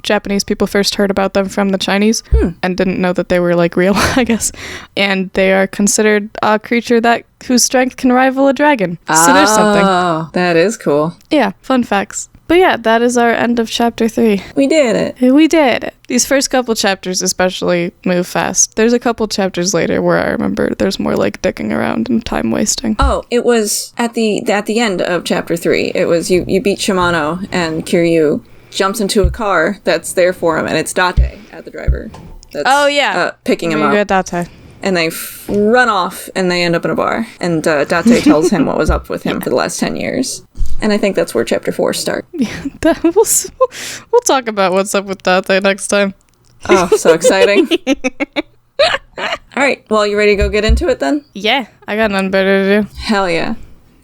Japanese people first heard about them from the Chinese and didn't know that they were, like, real, I guess. And they are considered a creature whose strength can rival a dragon. So there's something. Oh, that is cool. Yeah, fun facts. But yeah, that is our end of chapter 3. We did it. We did it. These first couple chapters especially move fast. There's a couple chapters later where I remember there's more like dicking around and time wasting. Oh, it was at the end of chapter 3. It was you beat Shimano and jumps into a car that's there for him, and it's Date at the driver. That's, picking him up. Date. And they run off, and they end up in a bar. And Date tells him what was up with him for the last 10 years. And I think that's where chapter 4 starts. Yeah, we'll talk about what's up with Date next time. Oh, so exciting. All right, well, you ready to go get into it then? Yeah, I got nothing better to do. Hell yeah.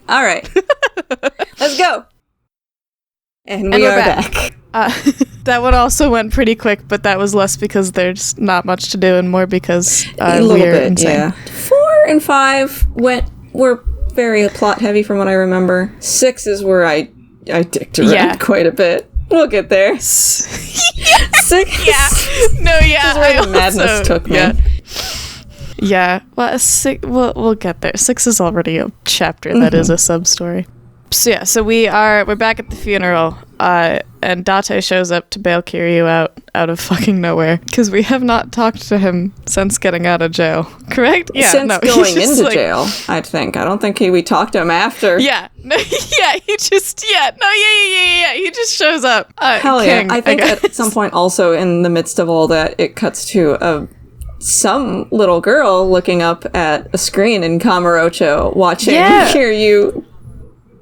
All right. Let's go. And we are back. That one also went pretty quick, but that was less because there's not much to do and more because a little we're bit, insane. yeah. 4 and 5 were very plot heavy from what I remember. 6 is where I dicked around quite a bit. We'll get there. 6. Yeah. No, yeah. This is where the madness took me. Yeah. Well, 6. We'll get there. 6 is already a chapter that is a sub story. So yeah, so we're back at the funeral, and Date shows up to bail Kiryu out of fucking nowhere, because we have not talked to him since getting out of jail, correct? Yeah, since going into jail, I think. I don't think we talked to him after. Yeah, no, yeah, he just shows up. Hell King, yeah, I think at some point also in the midst of all that, it cuts to some little girl looking up at a screen in Kamurocho, watching Kiryu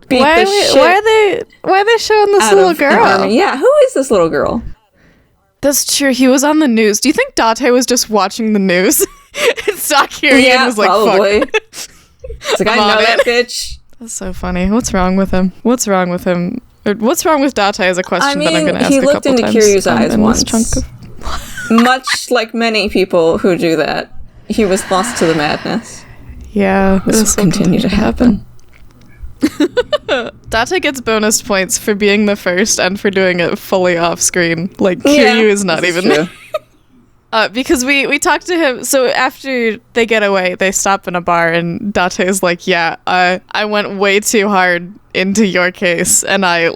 beat the shit. Why are they showing this little girl? Yeah, who is this little girl? That's true. He was on the news. Do you think Date was just watching the news and saw Kiryu and was like, probably. "Fuck"? It's like, I know that bitch. That's so funny. What's wrong with him? What's wrong with him? Or what's wrong with Date is a question that I'm going to ask a couple times. He looked into Kiryu's eyes once. Much like many people who do that, he was lost to the madness. Yeah, this will continue to happen. Date gets bonus points for being the first and for doing it fully off screen. Like, Kiryu is not even there. Because we talked to him, so after they get away, they stop in a bar, and Date is like, I went way too hard into your case, and I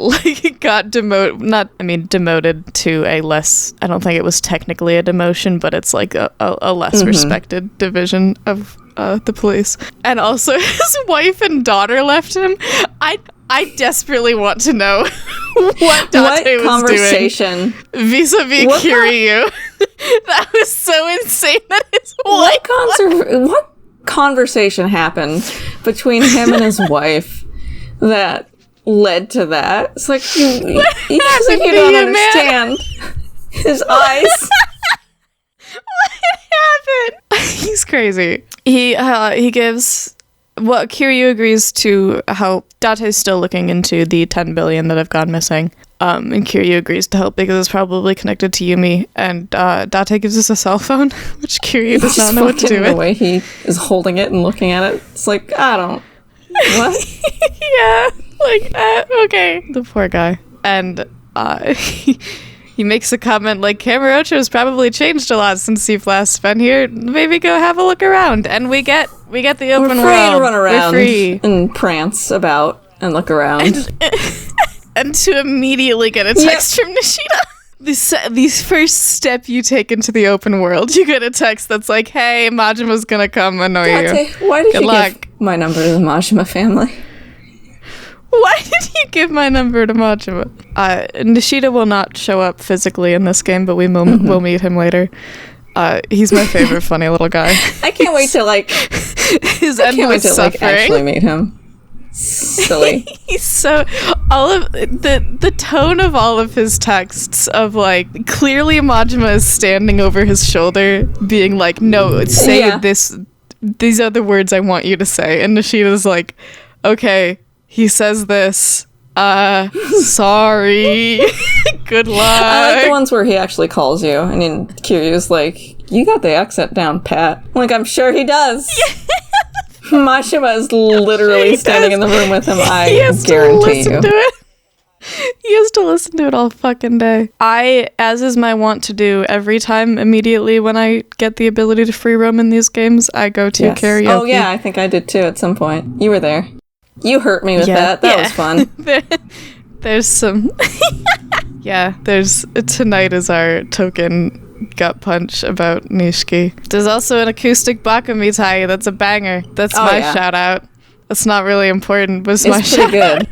got demoted to a less, I don't think it was technically a demotion, but it's like a less respected division of the police. And also his wife and daughter left him. I desperately want to know what Date was doing vis-a-vis Kiryu. That was so insane that his wife... What conversation happened between him and his wife that led to that? It's like, you don't understand his eyes. What happened? He's crazy. He gives... Well, Kiryu agrees to help. Date's still looking into the 10 billion that have gone missing. And Kiryu agrees to help because it's probably connected to Yumi. And Date gives us a cell phone, which Kiryu does not know what to do with. The way he is holding it and looking at it, it's like, I don't... What? Yeah, okay. The poor guy. And he makes a comment like, Kamurocho's probably changed a lot since you've last been here. Maybe go have a look around. And we get the open world. We're free to run around and prance about and look around. And to immediately get a text from Nishida. The first step you take into the open world, you get a text that's like, hey, Majima's gonna come annoy you. Why did you give my number to the Majima family? Why did you give my number to Majima? Nishida will not show up physically in this game, but we will meet him later. He's my favorite funny little guy. I can't wait to his endless suffering. Actually meet him. Silly. He's so all of the tone of all of his texts of clearly Majima is standing over his shoulder, being like, "No, say this. These are the words I want you to say." And Nishida's like, "Okay." He says this. Sorry. Good luck. I like the ones where he actually calls you. I mean, Kiryu's like, you got the accent down, Pat. I'm sure he does. Majima is literally standing in the room with him. I guarantee you. He has to listen to it all fucking day. As is my wont to do every time, immediately when I get the ability to free roam in these games, I go to karaoke. Oh yeah, I think I did too at some point. You were there. You hurt me with that. That was fun. There's some... Tonight is our token gut punch about Nishiki. There's also an acoustic Bakumitai that's a banger. That's my shout out. That's not really important, but it's my shout out.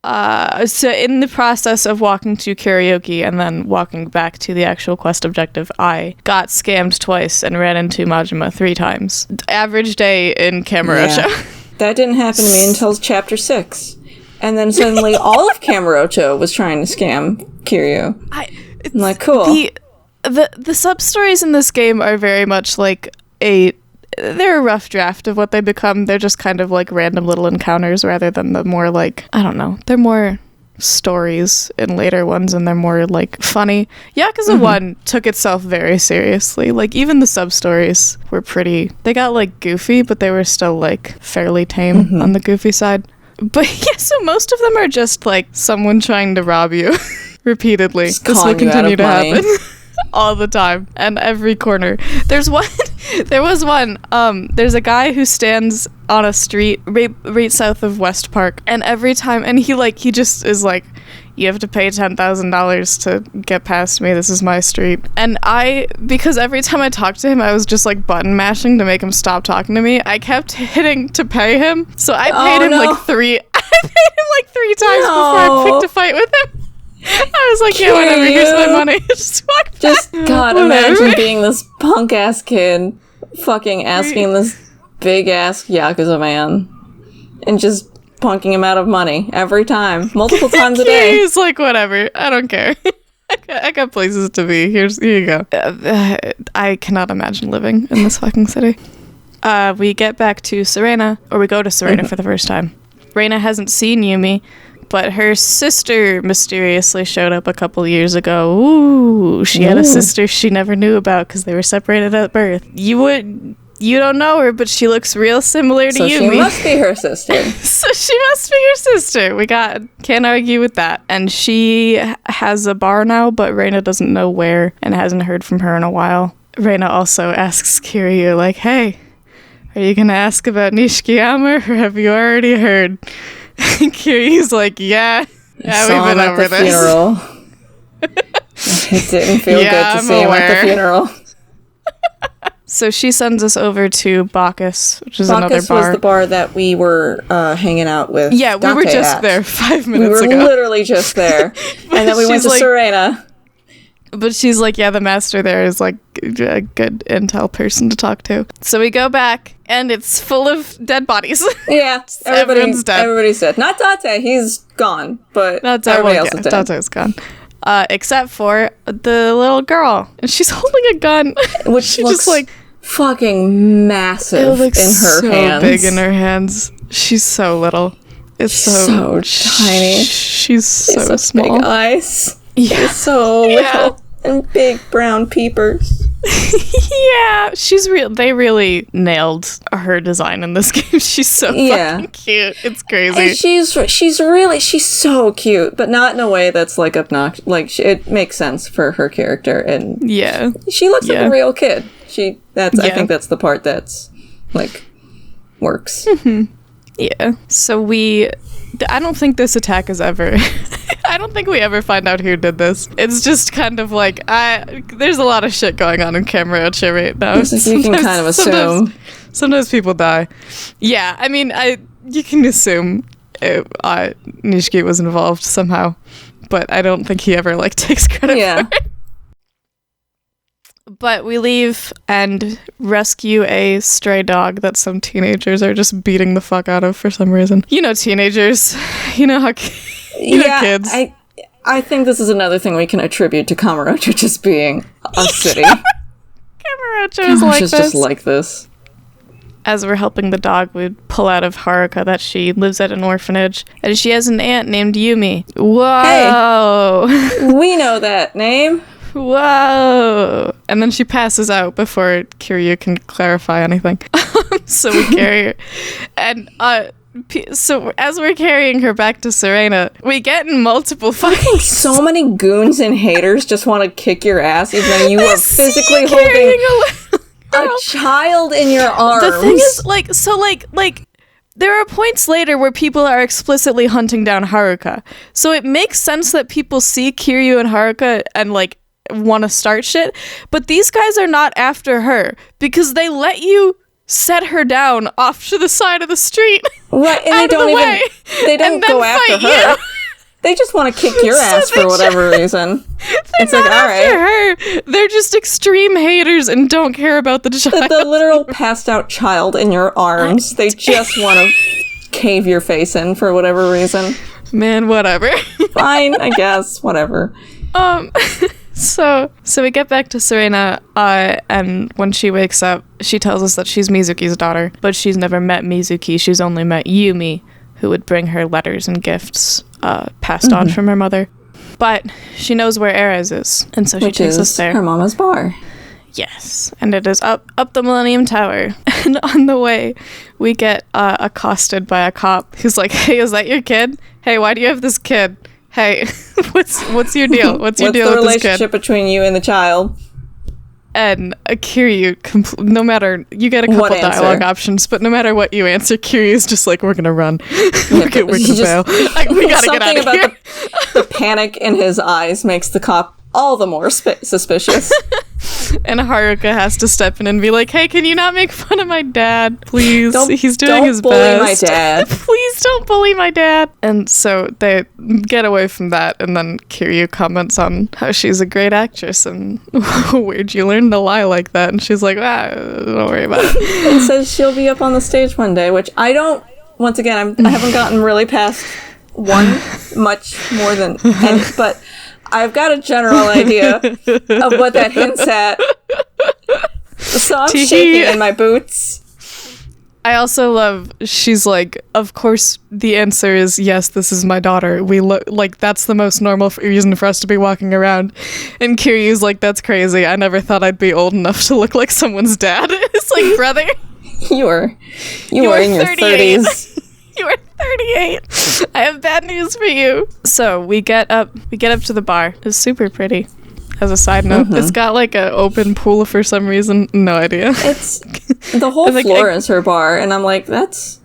Good. So in the process of walking to karaoke and then walking back to the actual quest objective, I got scammed twice and ran into Majima 3 times. Average day in Kamurocho. Yeah. That didn't happen to me until chapter 6. And then suddenly all of Kamurocho was trying to scam Kiryu. I'm like, cool. The sub-stories in this game are very much they're a rough draft of what they become. They're just kind of random little encounters rather than the more I don't know. They're more stories in later ones, and they're more like funny. Yakuza 1 took itself very seriously. Like, even the sub-stories were pretty, they got like goofy, but they were still like fairly tame on the goofy side. But yeah, so most of them are just like someone trying to rob you repeatedly. This will continue to happen all the time and every corner. There was one, there's a guy who stands on a street right south of West Park, and every time, and he just is like, you have to pay $10,000 to get past me. This is my street. And because every time I talked to him, I was just like button mashing to make him stop talking to me. I kept hitting to pay him. So I paid him like three times before I picked a fight with him. I was like, yeah, whatever, here's my money. Just God, imagine being this punk ass kid fucking asking this big ass Yakuza man and just punking him out of money every time, multiple times a day. He's like, whatever, I don't care. I got places to be. Here you go. I cannot imagine living in this fucking city. We get back to Serena, or we go to Serena for the first time. Reina hasn't seen Yumi, but her sister mysteriously showed up a couple years ago. Ooh, she had a sister she never knew about because they were separated at birth. You don't know her, but she looks real similar to Yumi. So she must be her sister. So she must be your sister. Can't argue with that. And she has a bar now, but Reina doesn't know where and hasn't heard from her in a while. Reina also asks Kiryu, like, hey, are you going to ask about Nishikiyama, or have you already heard? Kiryu's like, yeah, we've been over this. Funeral. It didn't feel good to see him at the funeral. So she sends us over to Bacchus, which is another bar. Bacchus was the bar that we were hanging out with. Yeah, we were just there 5 minutes ago. We were literally just there. And then we went to Serena. But she's like, yeah, the master there is like a good intel person to talk to. So we go back, and it's full of dead bodies. Yeah, everyone's dead. Everybody's dead. Not Date, he's gone, but everybody else is dead. Date's gone. Except for the little girl. And she's holding a gun. Which looks just like fucking massive in her hands. Big in her hands. She's so little. It's so tiny. She's so small. Big eyes. Yeah. She's so little. And big brown peepers. Yeah, they really nailed her design in this game. She's so fucking cute. It's crazy. And she's so cute, but not in a way that's like obnoxious. Like it makes sense for her character, and she looks like a real kid. I think that's the part that's like works. Yeah. So I don't think this attack is ever. I don't think we ever find out who did this. It's just kind of like, there's a lot of shit going on in Kamurocho right now. You can kind of assume. Sometimes people die. Yeah, I mean, you can assume Nishiki was involved somehow, but I don't think he ever takes credit for it. But we leave and rescue a stray dog that some teenagers are just beating the fuck out of for some reason. You know teenagers. You know how... kids. I think this is another thing we can attribute to Kamurocho just being a city. Kamurocho is like this. Just like this. As we're helping the dog, we pull out of Haruka that she lives at an orphanage, and she has an aunt named Yumi. Whoa! Hey, we know that name. Whoa! And then she passes out before Kiryu can clarify anything. So we carry her. And, so as we're carrying her back to Serena, we get in multiple fights. So many goons and haters just want to kick your ass, even though you are physically holding a child in your arms. The thing is, there are points later where people are explicitly hunting down Haruka. So it makes sense that people see Kiryu and Haruka and, want to start shit. But these guys are not after her because they let you set her down off to the side of the street. Right, and they don't go after her. You. They just want to kick your ass for whatever reason. It's not after her. They're just extreme haters and don't care about the child. The literal passed out child in your arms. They just want to cave your face in for whatever reason. Man, whatever. Fine, I guess. Whatever. So we get back to Serena, and when she wakes up, she tells us that she's Mizuki's daughter, but she's never met Mizuki. She's only met Yumi, who would bring her letters and gifts passed on from her mother. But she knows where Erez is, and so she takes us there. Her mama's bar. Yes, and it is up the Millennium Tower. And on the way, we get accosted by a cop who's like, "Hey, is that your kid? Hey, why do you have this kid? Hey, what's your deal? What's your deal with this kid?" What's the relationship between you and the child? And Kiryu, no matter, you get a couple dialogue options, but no matter what you answer, Kiryu's just like, "We're gonna run. We're gonna bail. We gotta get out of here." The panic in his eyes makes the cop all the more suspicious. And Haruka has to step in and be like, "Hey, can you not make fun of my dad, please? He's doing his best. Don't bully my dad. Please don't bully my dad." And so they get away from that, and then Kiryu comments on how she's a great actress, and where'd you learn to lie like that? And she's like, don't worry about it. And says she'll be up on the stage one day, which I don't, once again, I haven't gotten really past one much more than any, but I've got a general idea of what that hints at. So I'm shaking in my boots. I also love, she's like, "Of course the answer is yes, this is my daughter. We look like that's the most normal reason for us to be walking around." And Kiryu's like, "That's crazy. I never thought I'd be old enough to look like someone's dad." It's like, brother. You are in your 30s. You are 38. I have bad news for you. So we get up to the bar. It's super pretty. As a side note, it's got like an open pool for some reason. No idea. It's the whole floor is her bar, and I'm like, that's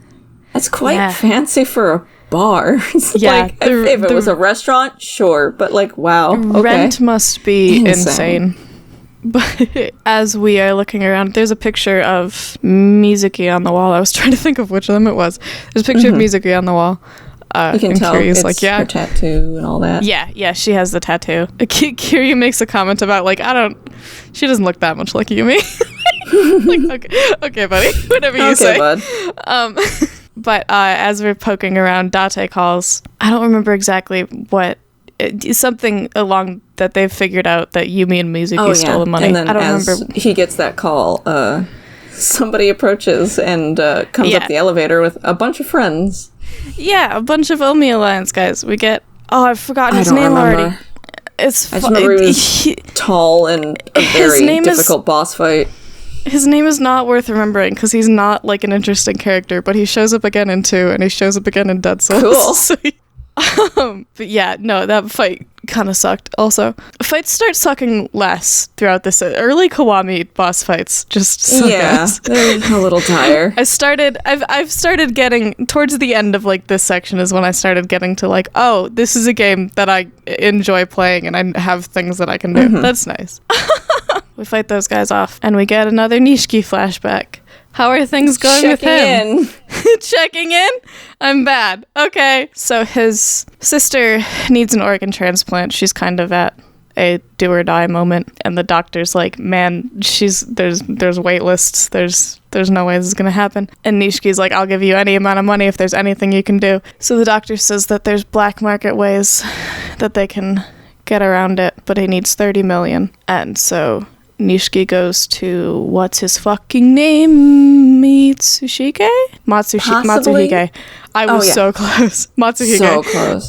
quite fancy for a bar. It's like, if it was a restaurant, sure, but like, wow, okay. Rent must be insane. But as we are looking around, there's a picture of Mizuki on the wall. I was trying to think of which of them it was. There's a picture of Mizuki on the wall. You can tell Kiryu's it's her tattoo and all that. Yeah, she has the tattoo. Kiryu makes a comment about, like, she doesn't look that much like Yumi. Like, okay, buddy, whatever you say. Bud. But as we're poking around, Date calls. I don't remember exactly what. Something along that they've figured out that Yumi and Mizuki stole the money. And then I don't remember. He gets that call, somebody approaches and comes up the elevator with a bunch of friends. Yeah, a bunch of Omi Alliance guys. We get... Oh, I've forgotten his name already. I just remember he was tall and a very difficult boss fight. His name is not worth remembering because he's not like an interesting character, but he shows up again in 2 and he shows up again in Dead Souls. Cool. So but yeah, no, that fight kind of sucked. Also, fights start sucking less throughout this. Early Kiwami boss fights just suck ass. They're a little tired. I've started getting towards the end of like this section is when I started getting to like, oh, this is a game that I enjoy playing and I have things that I can do. That's nice. We fight those guys off and we get another Nishiki flashback. How are things going with him? Checking in? I'm bad. Okay. So his sister needs an organ transplant. She's kind of at a do or die moment. And the doctor's like, man, there's wait lists. There's no way this is going to happen. And Nishiki's like, I'll give you any amount of money if there's anything you can do. So the doctor says that there's black market ways that they can get around it, but he needs 30 million. And so Nishiki goes to, what's his fucking name? Mitsushige? Matsuhige. I was so close. Matsuhige. So close.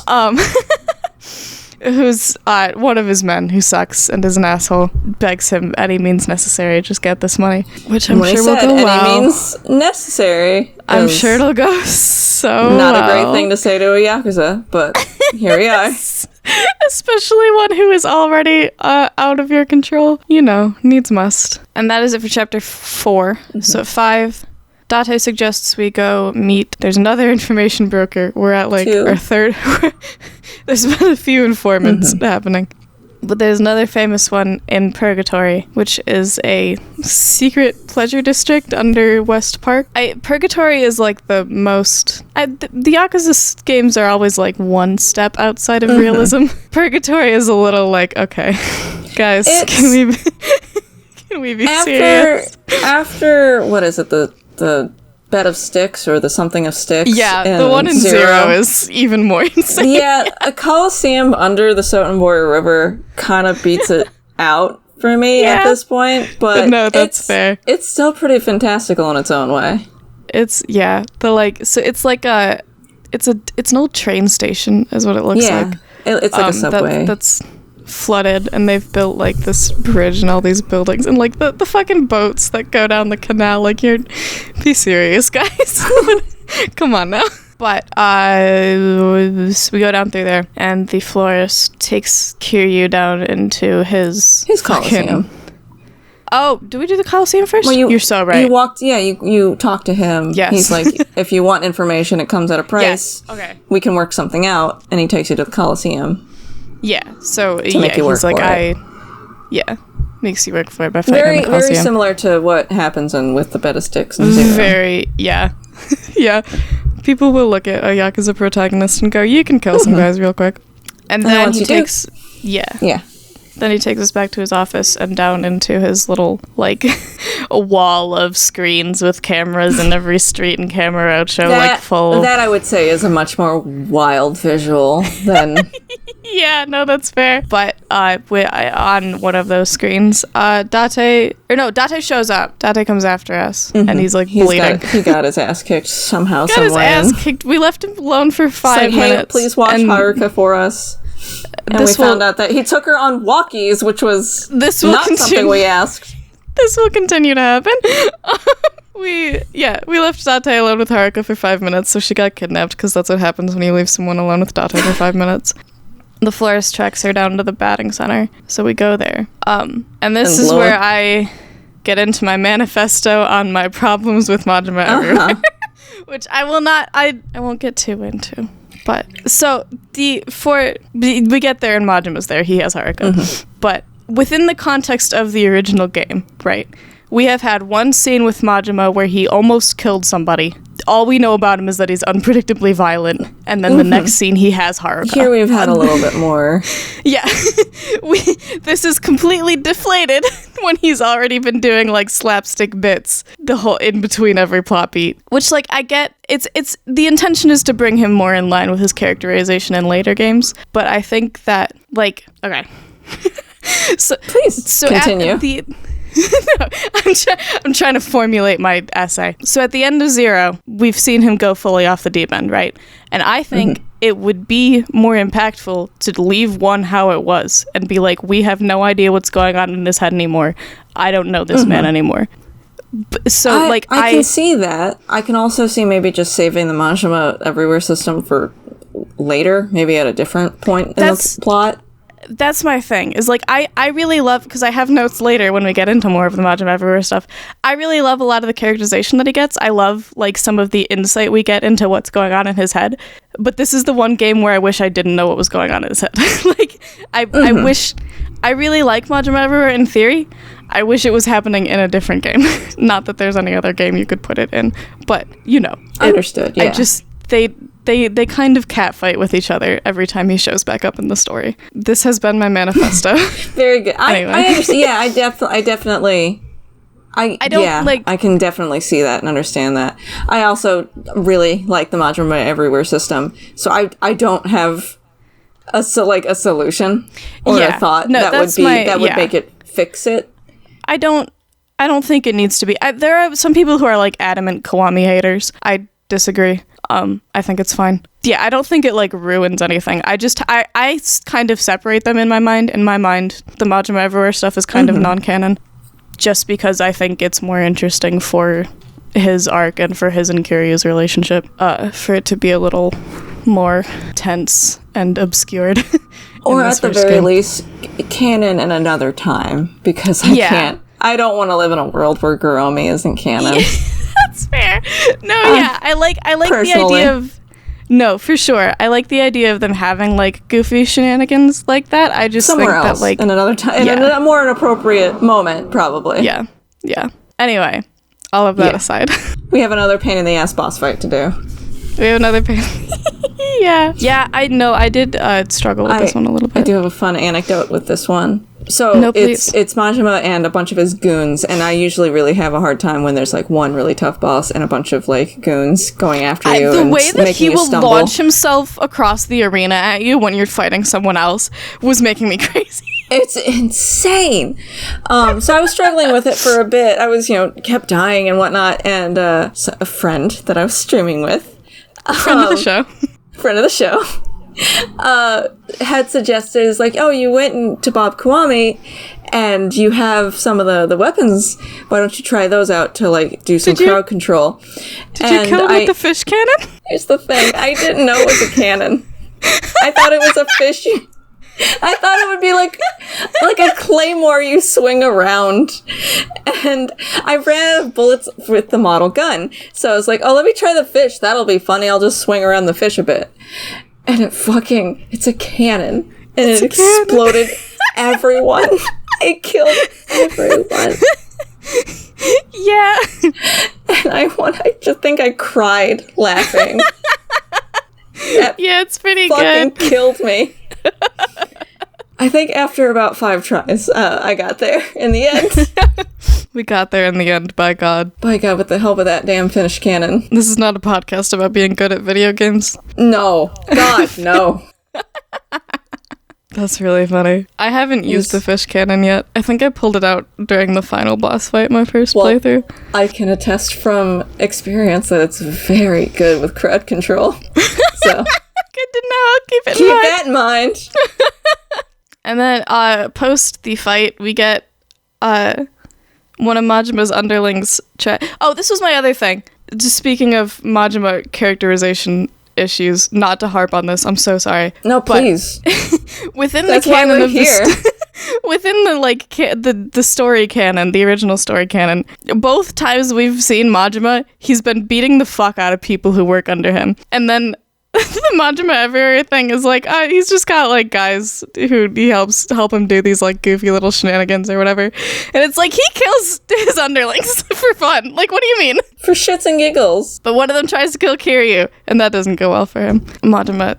Who's one of his men who sucks and is an asshole, begs him any means necessary, just get this money. Which I'm sure will go well. Any means necessary. I'm sure it'll go so not a great thing to say to a Yakuza, but here we are. Especially one who is already out of your control. You know, needs must. And that is it for chapter 4. So at 5, Date suggests we go meet. There's another information broker. We're at like 2. our 3rd. There's been a few informants happening. But there's another famous one in Purgatory, which is a secret pleasure district under West Park. Purgatory is like the most... the Yakuza games are always like one step outside of realism. Purgatory is a little like, okay, guys, can we be serious? After, what is it, the bed of sticks or the something of sticks? Yeah, the one in Zero is even more insane. Yeah, a Coliseum under the Sotenbori River kind of beats it out for me at this point, but no, that's fair. It's still pretty fantastical in its own way. It's, so it's like an old train station is what it looks like. It's like a subway. That's flooded, and they've built like this bridge and all these buildings and like the fucking boats that go down the canal. Like, be serious, guys. Come on now. But we go down through there, and the florist takes Kiryu down into his Coliseum. Oh, do we do the Coliseum first? Well, you're so right. You talk to him. Yes. He's like, if you want information, it comes at a price. Yes. Okay. We can work something out, and he takes you to the Coliseum. Yeah. So make you work he's like, for it. Makes you work for it by fighting in the Coliseum. Very similar to what happens with the bed of sticks and Zero. Yeah. People will look at a Yakuza protagonist and go, you can kill some guys real quick. And then he takes... Yeah. Then he takes us back to his office and down into his little, like, a wall of screens with cameras in every street and camera roadshow, full... That, I would say, is a much more wild visual than... Yeah, no, that's fair. But on one of those screens, Date shows up. Date comes after us, and he's, like, bleeding. He got his ass kicked somehow, Got his ass kicked. We left him alone for 5 minutes. Hey, please watch Haruka for us. And we found out that he took her on walkies, which was something we asked. This will continue to happen. We left Date alone with Haruka for 5 minutes, so she got kidnapped, because that's what happens when you leave someone alone with Date for 5 minutes. The florist tracks her down to the batting center, so we go there. And this is where I get into my manifesto on my problems with Majima everywhere, which I won't get too into. But so we get there and Majima's there. He has Haruka, but within the context of the original game, right? We have had one scene with Majima where he almost killed somebody. All we know about him is that he's unpredictably violent, and then the next scene he has Haruka. Here we've had a little bit more. Yeah. This is completely deflated when he's already been doing like slapstick bits the whole in between every plot beat. Which, like, I get it's the intention is to bring him more in line with his characterization in later games, but I think that, like, okay. So please continue. No, I'm trying to formulate my essay. So at the end of Zero, we've seen him go fully off the deep end, right? And I think it would be more impactful to leave one how it was and be like, we have no idea what's going on in his head anymore. I don't know this man anymore. So I can see that. I can also see maybe just saving the Majima Everywhere system for later, maybe at a different point in the plot. That's my thing, is like, I really love, because I have notes later when we get into more of the Majima Everywhere stuff, I really love a lot of the characterization that he gets. I love, like, some of the insight we get into what's going on in his head, but this is the one game where I wish I didn't know what was going on in his head. Like, I wish, I really like Majima Everywhere in theory. I wish it was happening in a different game. Not that there's any other game you could put it in, but, you know. Understood, yeah. They kind of catfight with each other every time he shows back up in the story. This has been my manifesto. Very good. Anyway. I understand. Yeah, I definitely. I can definitely see that and understand that. I also really like the Majima Everywhere system, so I don't have a solution or a thought that would make it fix it. I don't think it needs to be. There are some people who are like adamant Kiwami haters. I disagree. I think it's fine. Yeah, I don't think it like ruins anything. I kind of separate them in my mind. In my mind, the Majima Everywhere stuff is kind of non-canon, just because I think it's more interesting for his arc and for his and Kiryu's relationship, for it to be a little more tense and obscured. Or at the very least, canon in another time, because I don't want to live in a world where Guromi isn't canon. That's fair. No, I like personally. The idea of... No, for sure. I like the idea of them having, like, goofy shenanigans like that. I just somewhere think else, that, like... in another time, in a more inappropriate moment, probably. Yeah. Anyway, all of that aside. We have another pain in the ass boss fight to do. We have another pain. Yeah, I know. I did struggle with this one a little bit. I do have a fun anecdote with this one. So it's Majima and a bunch of his goons, and I usually really have a hard time when there's like one really tough boss and a bunch of like goons going after you. The way that he will launch himself across the arena at you when you're fighting someone else was making me crazy. It's insane. So I was struggling with it for a bit. I was, kept dying and whatnot, and a friend that I was streaming with Friend of the show. Friend of the show. Had suggested, is like, oh, you went to Bob Kiwami and you have some of the weapons. Why don't you try those out to, like, do some crowd control? Did you kill him with the fish cannon? Here's the thing. I didn't know it was a cannon. I thought it was a fish. I thought it would be like a claymore you swing around. And I ran out of bullets with the model gun. So I was like, oh, let me try the fish. That'll be funny. I'll just swing around the fish a bit. And it's a cannon. And it exploded everyone. It killed everyone. Yeah. And I just think I cried laughing. Yeah, it's pretty fucking good. Killed me. I think after about 5 tries, I got there in the end. We got there in the end, by God. By God, with the help of that damn finished cannon. This is not a podcast about being good at video games. No. God, no. That's really funny. I haven't used the fish cannon yet. I think I pulled it out during the final boss fight my first playthrough. I can attest from experience that it's very good with crowd control. So good to know. I'll keep it in mind. Keep that in mind. And then post the fight, we get one of Majima's underlings. Oh, this was my other thing. Just speaking of Majima characterization issues, not to harp on this, I'm so sorry. No, please. Within the canon of within the story canon, the original story canon, both times we've seen Majima, he's been beating the fuck out of people who work under him. And then the Majima everywhere thing is like, he's just got like guys who he help him do these like goofy little shenanigans or whatever. And it's like he kills his underlings for fun. Like, what do you mean? For shits and giggles. But one of them tries to kill Kiryu, and that doesn't go well for him. Majima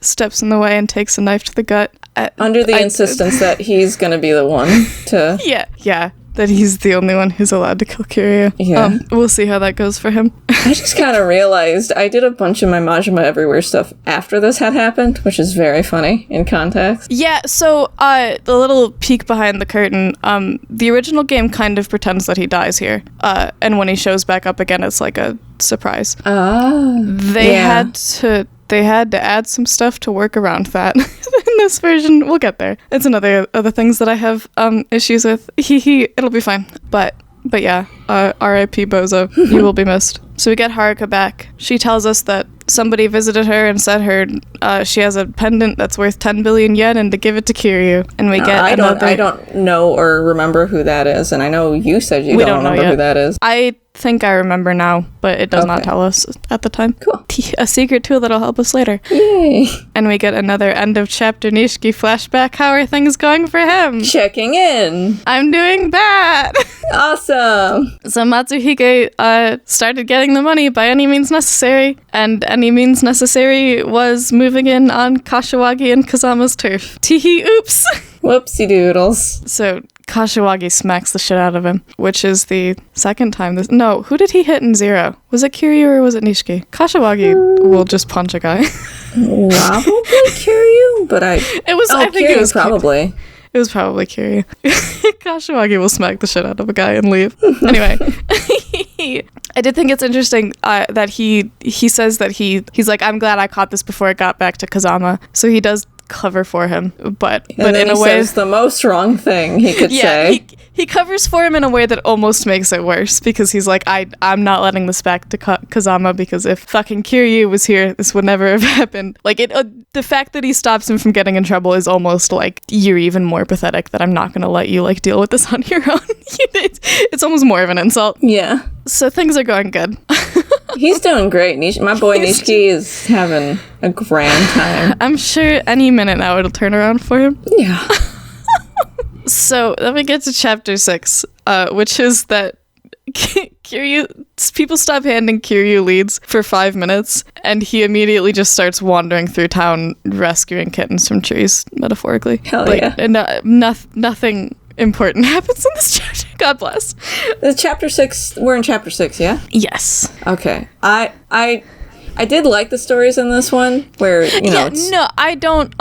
steps in the way and takes a knife to the gut. Under the insistence that he's gonna be the one to... Yeah. That he's the only one who's allowed to kill Kiryu. Yeah. We'll see how that goes for him. I just kind of realized I did a bunch of my Majima Everywhere stuff after this had happened, which is very funny in context. Yeah, so the little peek behind the curtain, the original game kind of pretends that he dies here. And when he shows back up again, it's like a surprise. They had to add some stuff to work around that. In this version, we'll get there. It's other things that I have issues with. It'll be fine. But yeah, R.I.P. Bozo, you will be missed. So we get Haruka back. She tells us that somebody visited her and said she has a pendant that's worth 10 billion yen and to give it to Kiryu. And we get I don't know or remember who that is, and I know you said you don't remember who that is. I think I remember now, but it does not tell us at the time. Cool. A secret tool that'll help us later. Yay. And we get another end of chapter Nishiki flashback. How are things going for him? Checking in. I'm doing bad. Awesome. So Matsuhige started getting the money by any means necessary, and any means necessary was moving in on Kashiwagi and Kazama's turf. Teehee, oops. Whoopsie doodles. So Kashiwagi smacks the shit out of him, which is the second time No, who did he hit in Zero? Was it Kiryu or was it Nishiki? Kashiwagi will just punch a guy. Probably Kiryu, but I think Kiryu, it was probably. It was probably Kiryu. Kashiwagi will smack the shit out of a guy and leave. Anyway, I did think it's interesting that he says that he's like, I'm glad I caught this before it got back to Kazama. So he does cover for him, but in a way, says the most wrong thing he could say. He covers for him in a way that almost makes it worse, because he's like, I'm not letting this back to Kazama, because if fucking Kiryu was here, this would never have happened. Like, the fact that he stops him from getting in trouble is almost like, you're even more pathetic, that I'm not gonna let you like deal with this on your own. It's almost more of an insult. Yeah. So things are going good. He's doing great. My boy Nishiki is having a grand time. I'm sure any minute now it'll turn around for him. Yeah. So then we get to chapter 6, which is that Kiryu, people stop handing Kiryu leads for 5 minutes, and he immediately just starts wandering through town rescuing kittens from trees, metaphorically. Hell yeah. And nothing important happens in this chapter. God bless. Chapter 6, we're in chapter 6, yeah? Yes. Okay. I did like the stories in this one, where, you know, no, I don't,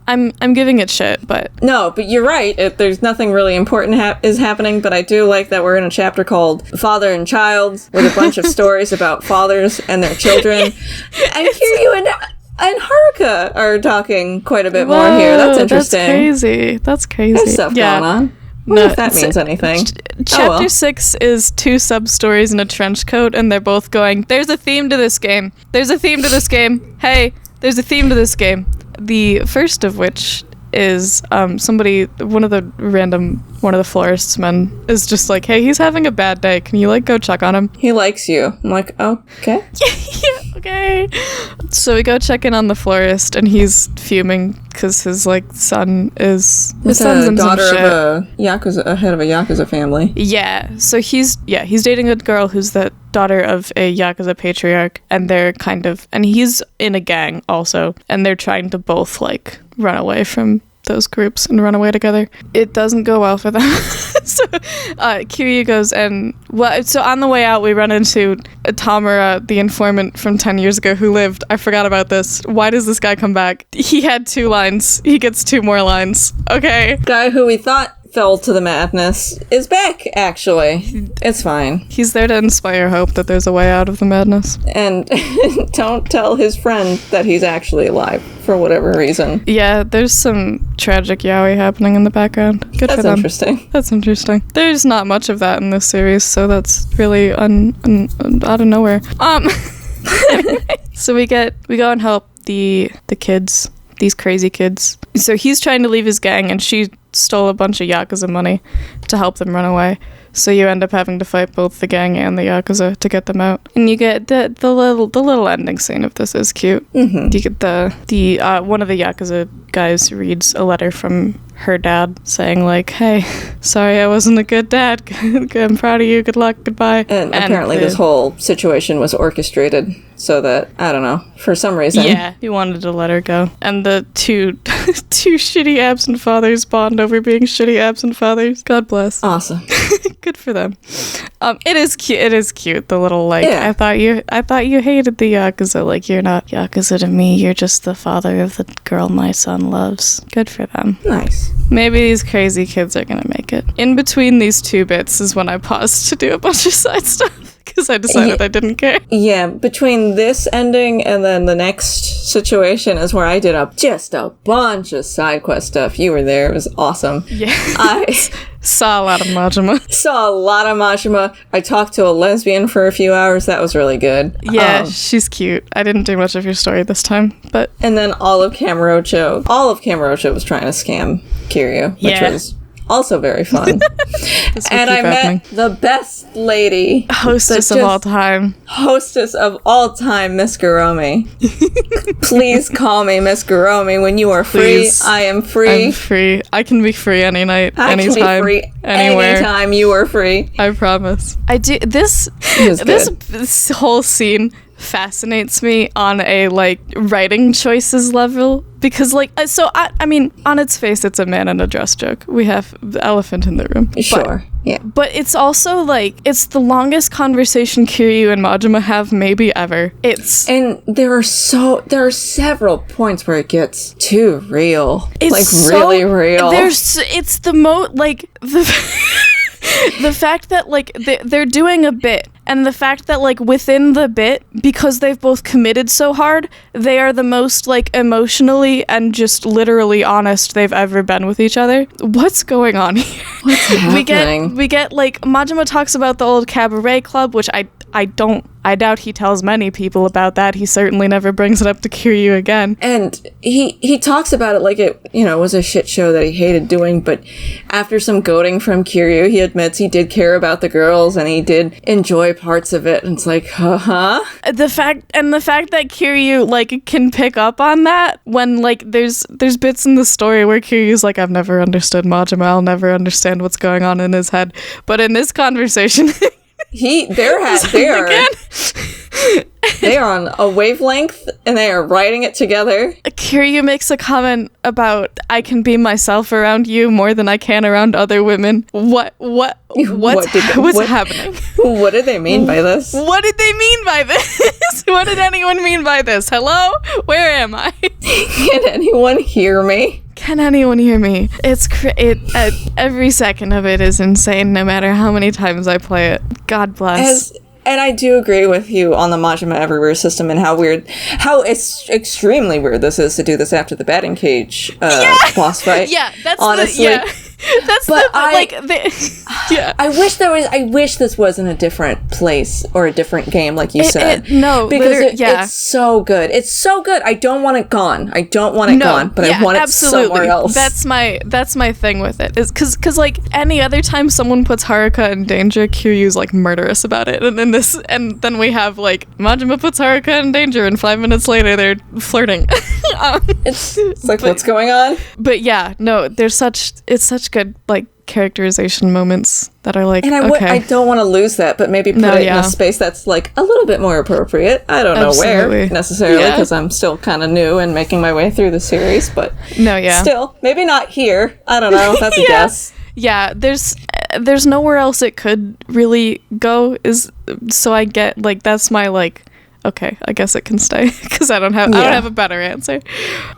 I'm giving it shit, but No, but you're right. There's nothing really important is happening, but I do like that we're in a chapter called Father and Child, with a bunch of stories about fathers and their children. And Kiryu and Haruka are talking quite a bit more here. That's interesting. That's crazy. There's stuff going on. I wonder if that means anything. Chapter 6 is 2 sub-stories in a trench coat, and they're both going, there's a theme to this game. There's a theme to this game. Hey, there's a theme to this game. The first of which is one of the florist's men is just like, hey, he's having a bad day. Can you, like, go check on him? He likes you. I'm like, okay. Yeah, okay. So we go check in on the florist, and he's fuming because his, like, son is... His son's in daughter some shit. of a head of a Yakuza family. Yeah, so he's dating a girl who's the daughter of a Yakuza patriarch, and and he's in a gang also, and they're trying to both, like, run away from those groups and run away together. It doesn't go well for them. So Kiryu goes so on the way out we run into Tamura, the informant from 10 years ago who lived. I forgot about this. Why does this guy come back? He had 2 lines. He gets 2 more lines. Okay. Guy who we thought fell to the madness is back, actually. It's fine. He's there to inspire hope that there's a way out of the madness. And don't tell his friend that he's actually alive, for whatever reason. Yeah, there's some tragic yaoi happening in the background. Good for them. That's interesting. That's interesting. There's not much of that in this series, so that's really out of nowhere. So we go and help the kids, these crazy kids. So he's trying to leave his gang, and she stole a bunch of Yakuza money to help them run away. So you end up having to fight both the gang and the Yakuza to get them out. And you get the little ending scene of this is cute. Mm-hmm. You get the one of the Yakuza guys reads a letter from her dad saying, like, hey, sorry I wasn't a good dad. I'm proud of you. Good luck. Goodbye. And apparently this whole situation was orchestrated so that, I don't know, for some reason. Yeah, he wanted to let her go. And the two shitty absent fathers bond over being shitty absent fathers. God bless. Awesome. Good for them. It is cute. It is cute. The little, like, yeah. I thought you hated the Yakuza. Like, you're not Yakuza to me. You're just the father of the girl my son loves. Good for them. Nice. Maybe these crazy kids are gonna make it. In between these 2 bits is when I paused to do a bunch of side stuff because I decided I didn't care. Yeah, between this ending and then the next situation is where I did just a bunch of side quest stuff. You were there. It was awesome. Yeah. I saw a lot of Majima. I talked to a lesbian for a few hours. That was really good. Yeah, she's cute. I didn't do much of your story this time, but... And then all of Kamurocho was trying to scam Kiryu, which was also very fun. And I met the best lady. Hostess of all time, Miss Garomi. Please call me Miss Garomi when you are free. I am free. I'm free. I can be free any night, anytime, can be free anywhere. Anytime you are free. I promise. I do. This whole scene fascinates me on a, like, writing choices level because, like, so I mean, on its face it's a man in a dress joke. We have the elephant in the room. Sure. Yeah. But it's also, like, it's the longest conversation Kiryu and Majima have maybe ever. And there are several points where it gets too real. It's like, really real. It's the like, the fact that, like, they're doing a bit, and the fact that, like, within the bit, because they've both committed so hard, they are the most, like, emotionally and just literally honest they've ever been with each other. What's going on here? What's happening? We get, like, Majima talks about the old cabaret club, which I doubt he tells many people about that. He certainly never brings it up to Kiryu again. And he talks about it like it, was a shit show that he hated doing, but after some goading from Kiryu, he admits he did care about the girls and he did enjoy parts of it. And it's like, The fact that Kiryu, like, can pick up on that when, like, there's bits in the story where Kiryu's like, I've never understood Majima, I'll never understand what's going on in his head. But in this conversation... They are on a wavelength, and they are writing it together. Kiryu makes a comment about, I can be myself around you more than I can around other women. What's happening? What did they mean by this? What did they mean by this? What did anyone mean by this? Hello? Where am I? Can anyone hear me? Can anyone hear me? It's every second of it is insane, no matter how many times I play it. God bless. And I do agree with you on the Majima Everywhere system and how it's extremely weird this is to do this after the batting cage boss fight. Yeah, that's honestly. I wish this was in a different place or a different game, like you said. It's so good. It's so good. I don't want it gone. I want it somewhere else. That's my thing with it. Is because like any other time someone puts Haruka in danger, Kiryu's like murderous about it, and then we have like Majima puts Haruka in danger, and 5 minutes later they're flirting. It's like, what's going on? But yeah, no, it's such good like characterization moments that are like, and I don't want to lose that, but maybe put it in a space that's like a little bit more appropriate. I don't know where necessarily, because I'm still kind of new and making my way through the series, but still, maybe not here. I don't know. That's a guess. Yeah, there's nowhere else it could really go. So I get like that's my like. Okay, I guess it can stay because I don't have a better answer,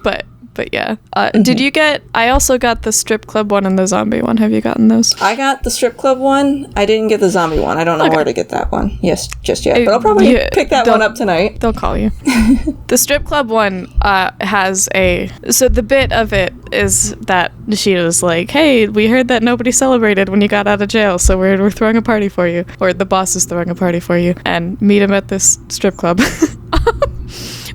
but yeah. Did you get? I also got the strip club one and the zombie one. Have you gotten those? I got the strip club one. I didn't get the zombie one. I don't know where to get that one. Yes, just yet. But I'll probably pick that one up tonight. They'll call you. The strip club one has so the bit of it is that she was like, "Hey, we heard that nobody celebrated when you got out of jail, so we're throwing a party for you, or the boss is throwing a party for you, and meet him at this strip club."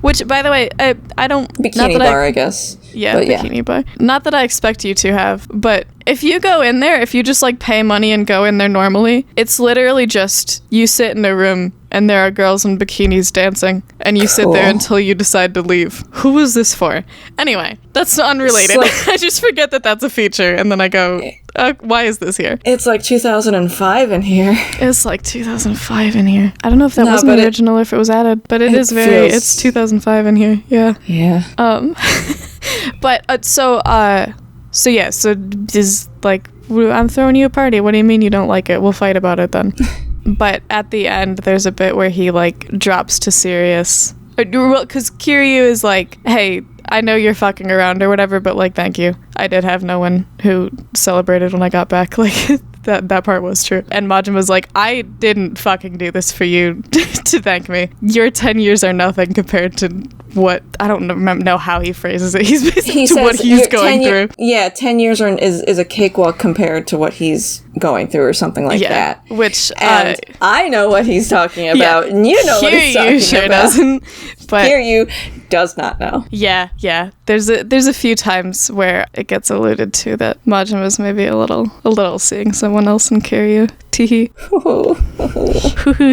Which, by the way, I don't... Bikini bar, I guess. Yeah, bikini bar. Not that I expect you to have, but if you go in there, if you just, like, pay money and go in there normally, it's literally just you sit in a room and there are girls in bikinis dancing, and you sit there until you decide to leave. Who is this for? Anyway, that's unrelated. I just forget that that's a feature, and then I go... why is this here? It's like 2005 in here. It's like 2005 in here. I don't know if that was original or if it was added, but it's 2005 in here. Yeah. Yeah. But so is like, I'm throwing you a party. What do you mean you don't like it? We'll fight about it then. But at the end, there's a bit where he like drops to serious. Because Kiryu is like, hey, I know you're fucking around or whatever, but like, thank you. I did have no one who celebrated when I got back. Like, that part was true. And Majin was like, I didn't fucking do this for you to thank me. Your 10 years are nothing compared to what, I don't know how he phrases it. He says what he's going through. 10 years is a cakewalk compared to what he's going through or something like that. Which, and I know what he's talking about, and you know what he's talking about. Doesn't, but Kiryu does not know. Yeah. There's a few times where it gets alluded to that Majin was maybe a little seeing someone else in Kiryu. Teehee.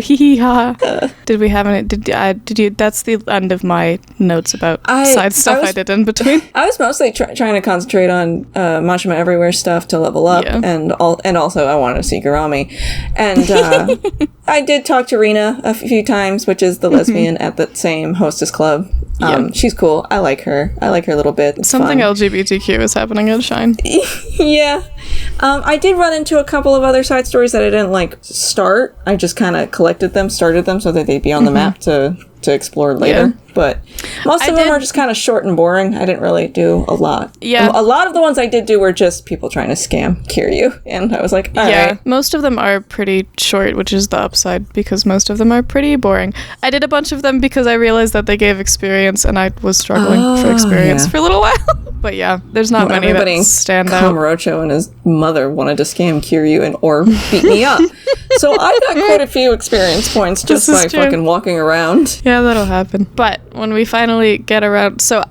Hee ha. Did we have any? Did you? That's the end of my notes about side stuff I did in between. I was mostly trying to concentrate on Majima Everywhere stuff to level up, and also I wanted to see Kiwami, and I did talk to Rina a few times, which is the lesbian at the same hostess club. She's cool. I like her. I like her a little bit. It's something fun. LGBTQ is happening at Shine. Yeah. I did run into a couple of other side stories that I didn't like start. I just kind of started them so that they'd be on the map to explore later. Yeah. But most of them are just kind of short and boring. I didn't really do a lot. Yeah. A lot of the ones I did do were just people trying to scam Kiryu. And I was like, all right. Most of them are pretty short, which is the upside, because most of them are pretty boring. I did a bunch of them because I realized that they gave experience, and I was struggling for experience for a little while. But yeah, there's not many that stand out. Kamurocho and his mother wanted to scam Kiryu or beat me up. So I got quite a few experience points just by fucking walking around. Yeah, that'll happen. But when we finally get around to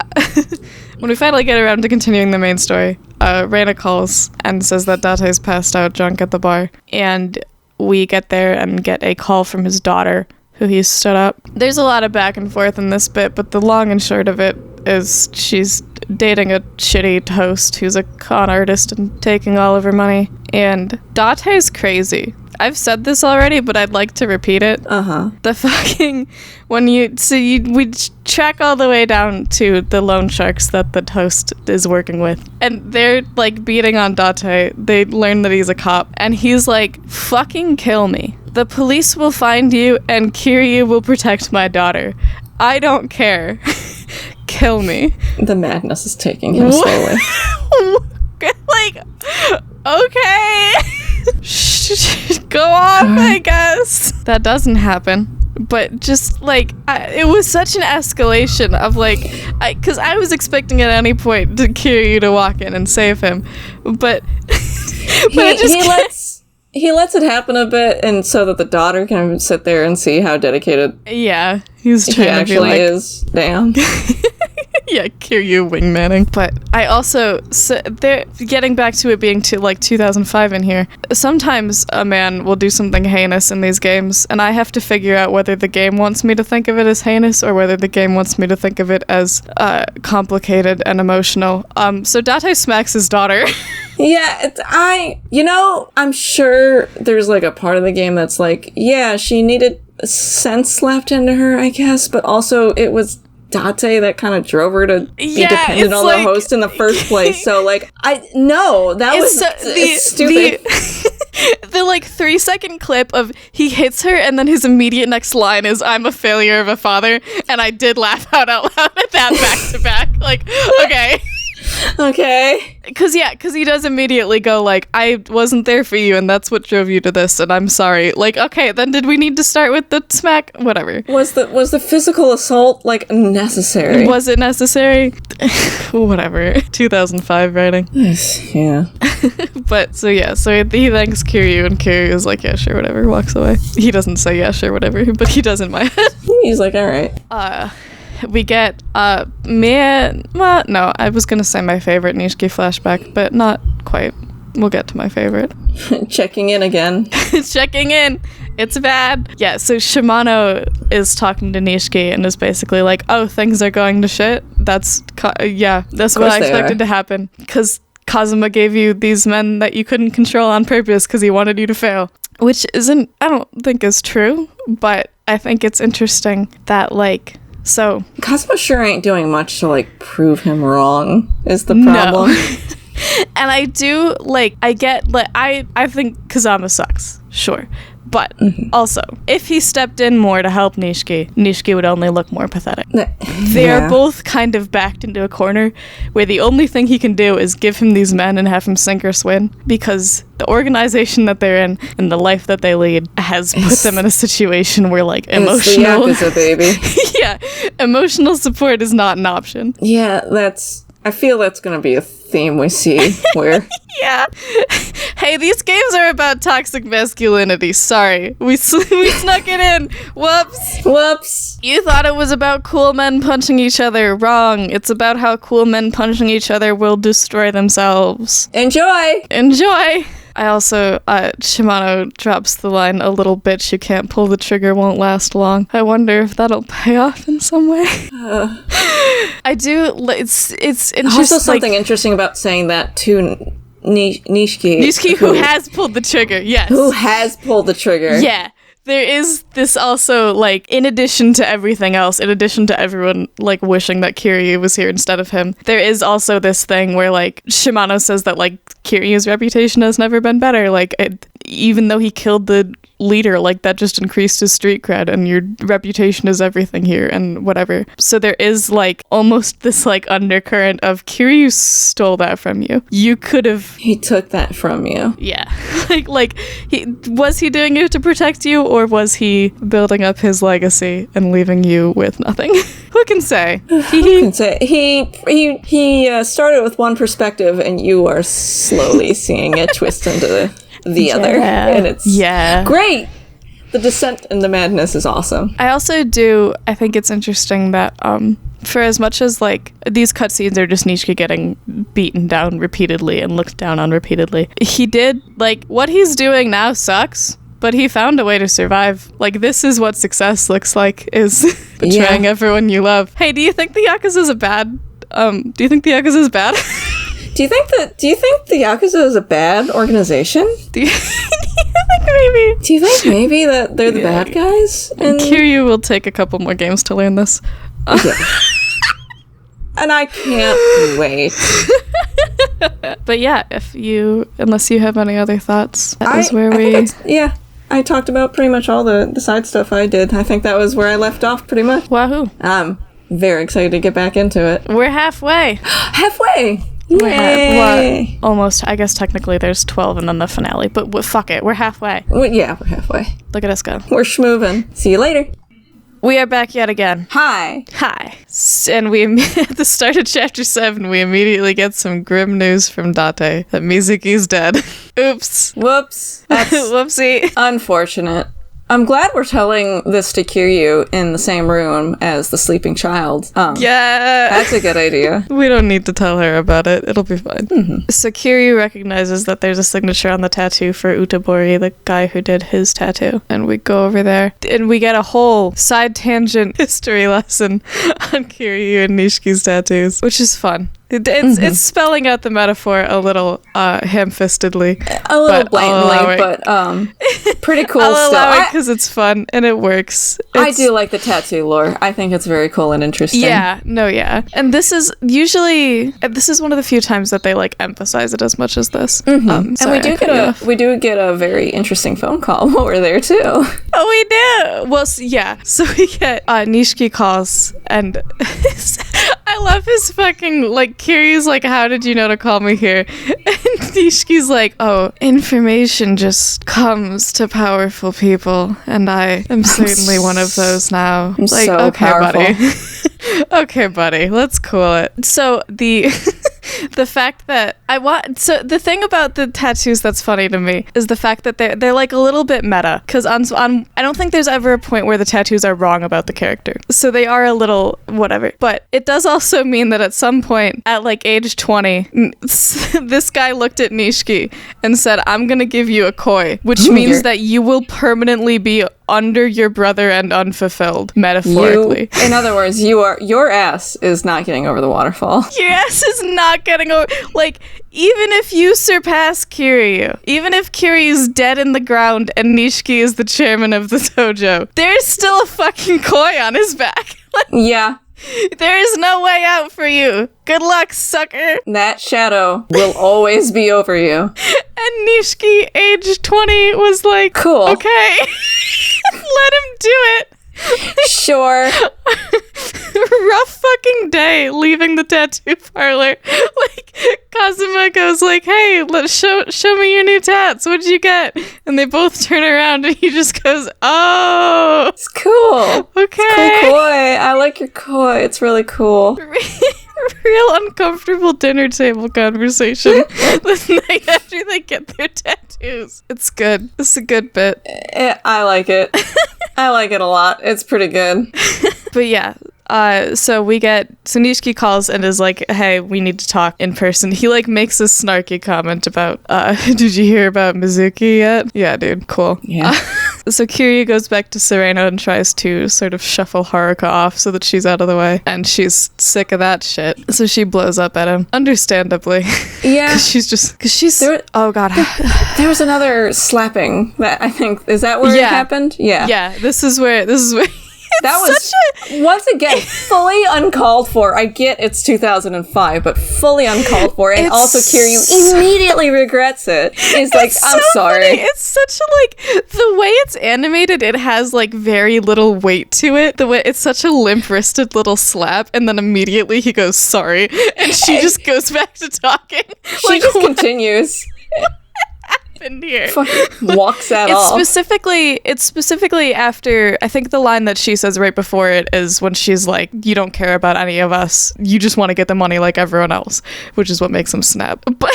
continuing the main story, Reina calls and says that Date's passed out drunk at the bar, and we get there and get a call from his daughter, who he's stood up. There's a lot of back and forth in this bit, but the long and short of it is she's dating a shitty host who's a con artist and taking all of her money. And Date's crazy. I've said this already, but I'd like to repeat it. The fucking we track all the way down to the loan sharks that the host is working with, and they're like beating on Date. They learn that he's a cop, and he's like, fucking kill me. The police will find you, and Kiryu will protect my daughter. I don't care. Kill me. The madness is taking him slowly. Like, okay. Go off, I guess. That doesn't happen. But just, like, it was such an escalation of, like, because I was expecting at any point to Kiryu to walk in and save him. But he lets it happen a bit, and so that the daughter can sit there and see how dedicated he's trying he actually is. Damn. Yeah, Kiryu wingmanning. But I also, they're getting back to it being like 2005 in here. Sometimes a man will do something heinous in these games, and I have to figure out whether the game wants me to think of it as heinous or whether the game wants me to think of it as complicated and emotional. So Date smacks his daughter. Yeah, I'm sure there's like a part of the game that's like, yeah, she needed sense slapped into her, I guess, but also it was Date that kind of drove her to be dependent on the host in the first place. So, like, that was stupid. The like 3-second clip of he hits her and then his immediate next line is, I'm a failure of a father, and I did laugh out loud at that back to back. Like, okay. Okay. Because he does immediately go like, I wasn't there for you and that's what drove you to this and I'm sorry. Like, okay, then did we need to start with the smack? Whatever. Was the physical assault, like, necessary? Was it necessary? Whatever. 2005 writing. Yeah. But, so he thanks Kiryu, and Kiryu is like, yeah, sure, whatever, walks away. He doesn't say yeah, sure, whatever, but he does in my head. He's like, alright. We get, I was gonna say my favorite Nishiki flashback, but not quite. We'll get to my favorite. Checking in again. Checking in. It's bad. Yeah, so Shimano is talking to Nishiki and is basically like, oh, things are going to shit? That's what I expected to happen. Because Kazuma gave you these men that you couldn't control on purpose because he wanted you to fail. Which I don't think is true, but I think it's interesting that, like, so Kazuma sure ain't doing much to, like, prove him wrong, is the problem. No. And I do, like, I get, like, I think Kazama sucks, sure. But also, if he stepped in more to help Nishiki would only look more pathetic. They are both kind of backed into a corner where the only thing he can do is give him these men and have him sink or swim, because the organization that they're in and the life that they lead has put them in a situation where, like, emotional... It's the Yakuza, baby. Yeah, emotional support is not an option. Yeah, I feel that's going to be a theme we see where... Yeah. Hey, these games are about toxic masculinity. Sorry. We snuck it in. Whoops. You thought it was about cool men punching each other. Wrong. It's about how cool men punching each other will destroy themselves. Enjoy. I also, Shimano drops the line, a little bitch you can't pull the trigger won't last long. I wonder if that'll pay off in some way. I do, it's interesting. Also something interesting about saying that to Nishiki. Nishiki, who has pulled the trigger, yes. Who has pulled the trigger. Yeah. There is this also, like, in addition to everything else, in addition to everyone, like, wishing that Kiryu was here instead of him, there is also this thing where, like, Shimano says that, like, Kiryu's reputation has never been better. Like, even though he killed the leader, like, that just increased his street cred, and your reputation is everything here, and whatever. So there is, like, almost this, like, undercurrent of Kiryu stole that from you. You could have... He took that from you. Yeah. Was he doing it to protect you, or was he building up his legacy and leaving you with nothing? Who can say? Who can say? He started with one perspective, and you are slowly seeing it twist into the other, and it's great. The descent in the madness is awesome. I think it's interesting that for as much as, like, these cutscenes are just Nishiki getting beaten down repeatedly and looked down on repeatedly, he did, like, what he's doing now sucks, but he found a way to survive. Like, this is what success looks like, is betraying everyone you love. Hey, do you think the Yakuza is bad? Do you think the Yakuza is bad? Do you think the Yakuza is a bad organization? Do you think Do you think maybe that they're the bad guys? And Kiryu will take a couple more games to learn this. Yeah. And I can't wait. But yeah, unless you have any other thoughts, that is where I talked about pretty much all the side stuff I did. I think that was where I left off pretty much. Wahoo. I'm very excited to get back into it. We're halfway. Halfway! Yay! Almost. I guess technically there's 12 and then the finale, but fuck it. We're halfway. Well, yeah, we're halfway. Look at us go. We're schmoving. See you later. We are back yet again. Hi. And at the start of chapter 7, we immediately get some grim news from Date that Mizuki's dead. Oops. Whoops. That's whoopsie. Unfortunate. I'm glad we're telling this to Kiryu in the same room as the sleeping child. Yeah. That's a good idea. We don't need to tell her about it. It'll be fine. Mm-hmm. So Kiryu recognizes that there's a signature on the tattoo for Utabori, the guy who did his tattoo. And we go over there. And we get a whole side tangent history lesson on Kiryu and Nishiki's tattoos, which is fun. It's spelling out the metaphor a little ham-fistedly. A little blatantly, but pretty cool I'll still. allow it because it's fun and it works. I do like the tattoo lore. I think it's very cool and interesting. Yeah. And this is one of the few times that they like emphasize it as much as this. Mm-hmm. And we do get a very interesting phone call while we're there too. Oh, we do. Well, yeah. So we get Nishiki calls and I love his fucking like. Kiryu's like, how did you know to call me here? And Nishiki's like, oh, information just comes to powerful people, and I am certainly one of those now. I'm like, so okay, powerful. Buddy. Okay, buddy, let's cool it. So the fact that the thing about the tattoos that's funny to me is the fact that they're like a little bit meta, because on I don't think there's ever a point where the tattoos are wrong about the character, so they are a little whatever, but it does also mean that at some point at like age 20 this guy looked at Nishiki and said, I'm gonna give you a koi, which means that you will permanently be under your brother and unfulfilled, metaphorically. In other words, your ass is not getting over the waterfall. Your ass is not getting over. Like, even if you surpass Kiryu, even if Kiryu's dead in the ground and Nishiki is the chairman of the dojo, there's still a fucking koi on his back. Like, yeah. There is no way out for you. Good luck, sucker. That shadow will always be over you. And Nishiki, age 20, was like, cool. Okay. Let him do it. Sure. Rough fucking day leaving the tattoo parlor. Like, Kazuma goes like, hey, show me your new tats. What'd you get? And they both turn around and he just goes, oh. It's cool. Okay. It's cool koi. I like your koi. It's really cool. Real uncomfortable dinner table conversation the night after they get their tattoos. It's good. It's a good bit. I like it. I like it a lot. It's pretty good. But yeah, so Nishiki calls and is like, hey, we need to talk in person. He like makes a snarky comment about, did you hear about Mizuki yet? Yeah, dude, cool. Yeah. So Kiryu goes back to Sereno and tries to sort of shuffle Haruka off so that she's out of the way. And she's sick of that shit. So she blows up at him. Understandably. Yeah. Oh god. There was another slapping that I think, is that where it happened? Yeah. Yeah, this is where that was once again fully uncalled for. I get it's 2005, but fully uncalled for, and also Kiryu immediately regrets it. He's like, "I'm sorry." Funny. It's such a the way it's animated. It has like very little weight to it. The way it's such a limp-wristed little slap, and then immediately he goes sorry, and she just goes back to talking. She just continues. Here. Walks that off. It's specifically after, I think the line that she says right before it is when she's like, you don't care about any of us, you just want to get the money like everyone else, which is what makes them snap. But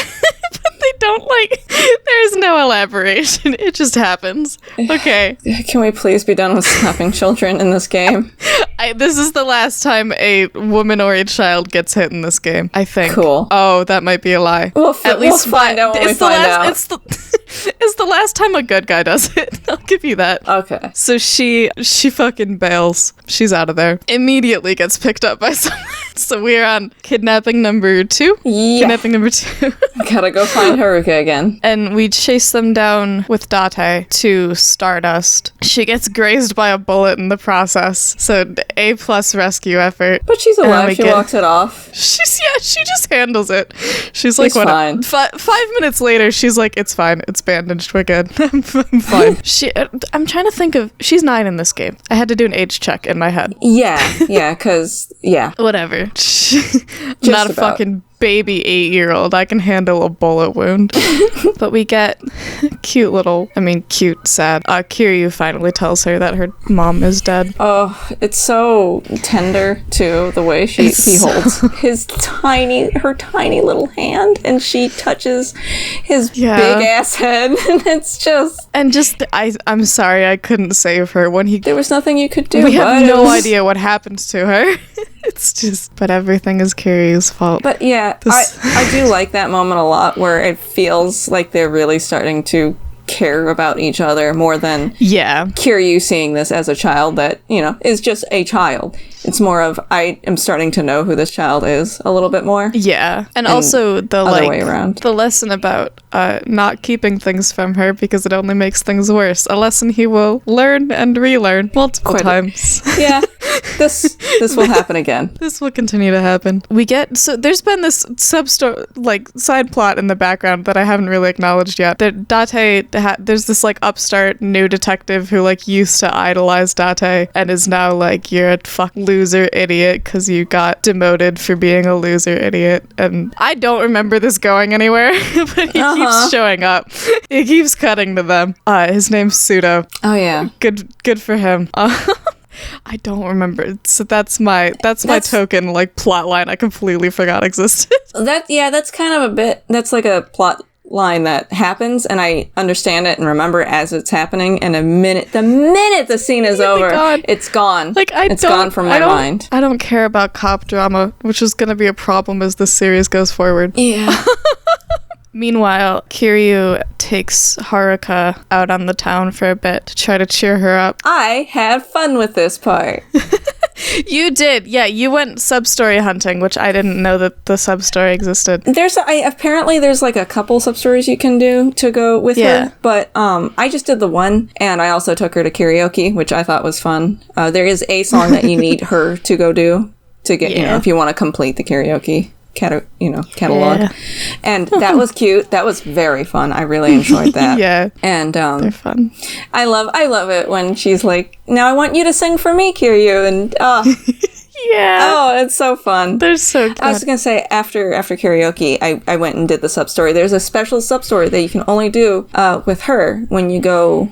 they don't there's no elaboration, it just happens. Okay. Can we please be done with slapping children in this game? This is the last time a woman or a child gets hit in this game, I think. Cool. Oh, that might be a lie. We'll find out when we find out. It's the last time a good guy does it. I'll give you that. Okay. So she fucking bails. She's out of there. Immediately gets picked up by someone. So we're on kidnapping number 2. Yeah. Kidnapping number 2. Gotta go find Haruka again. And we chase them down with Date to Stardust. She gets grazed by a bullet in the process. So A+ rescue effort. But she's alive. She walks it off. She just handles it. She's like, what? Fine. 5 minutes later, she's like, it's fine. It's bandaged. We're good. I'm fine. I'm trying to think of. She's 9 in this game. I had to do an age check in my head. Yeah, because whatever. Not a fucking baby 8-year-old. I can handle a bullet wound. But we get cute, sad. Kiryu finally tells her that her mom is dead. Oh, it's so tender too, the way he holds her tiny little hand, and she touches his big ass head, and I'm sorry I couldn't save her when there was nothing you could do. We have no idea what happened to her. But everything is Kiryu's fault. But yeah, I do like that moment a lot, where it feels like they're really starting to care about each other more than Kiryu seeing this as a child that, is just a child. It's more of, I am starting to know who this child is a little bit more. Yeah. And also the way around. The lesson about not keeping things from her because it only makes things worse. A lesson he will learn and relearn multiple times. Yeah. This will happen again. This will continue to happen. There's been this side plot in the background that I haven't really acknowledged yet. That Date, there's this upstart new detective who used to idolize Date and is now you're a loser idiot because you got demoted for being a loser idiot. And I don't remember this going anywhere, but he keeps showing up. He keeps cutting to them. His name's Pseudo. Oh yeah. Good for him. I don't remember. So that's my token plot line I completely forgot existed. That's kind of that's like a plot line that happens, and I understand it and remember as it's happening, and the minute the scene is over, it's gone. It's gone from my mind. I don't care about cop drama, which is going to be a problem as this series goes forward. Yeah. Meanwhile, Kiryu takes Haruka out on the town for a bit to try to cheer her up. I had fun with this part. You did. Yeah, you went sub-story hunting, which I didn't know that the sub-story existed. Apparently there's a couple sub-stories you can do to go with her, but I just did the one, and I also took her to karaoke, which I thought was fun. There is a song that you need her to go do to get, if you want to complete the karaoke catalog. And that was cute. That was very fun. I really enjoyed that. Yeah. And they're fun. I love it when she's like, now I want you to sing for me, Kiryu, and yeah. Oh, it's so fun. They're so good. I was going to say, after karaoke, I went and did the sub-story. There's a special sub-story that you can only do with her when you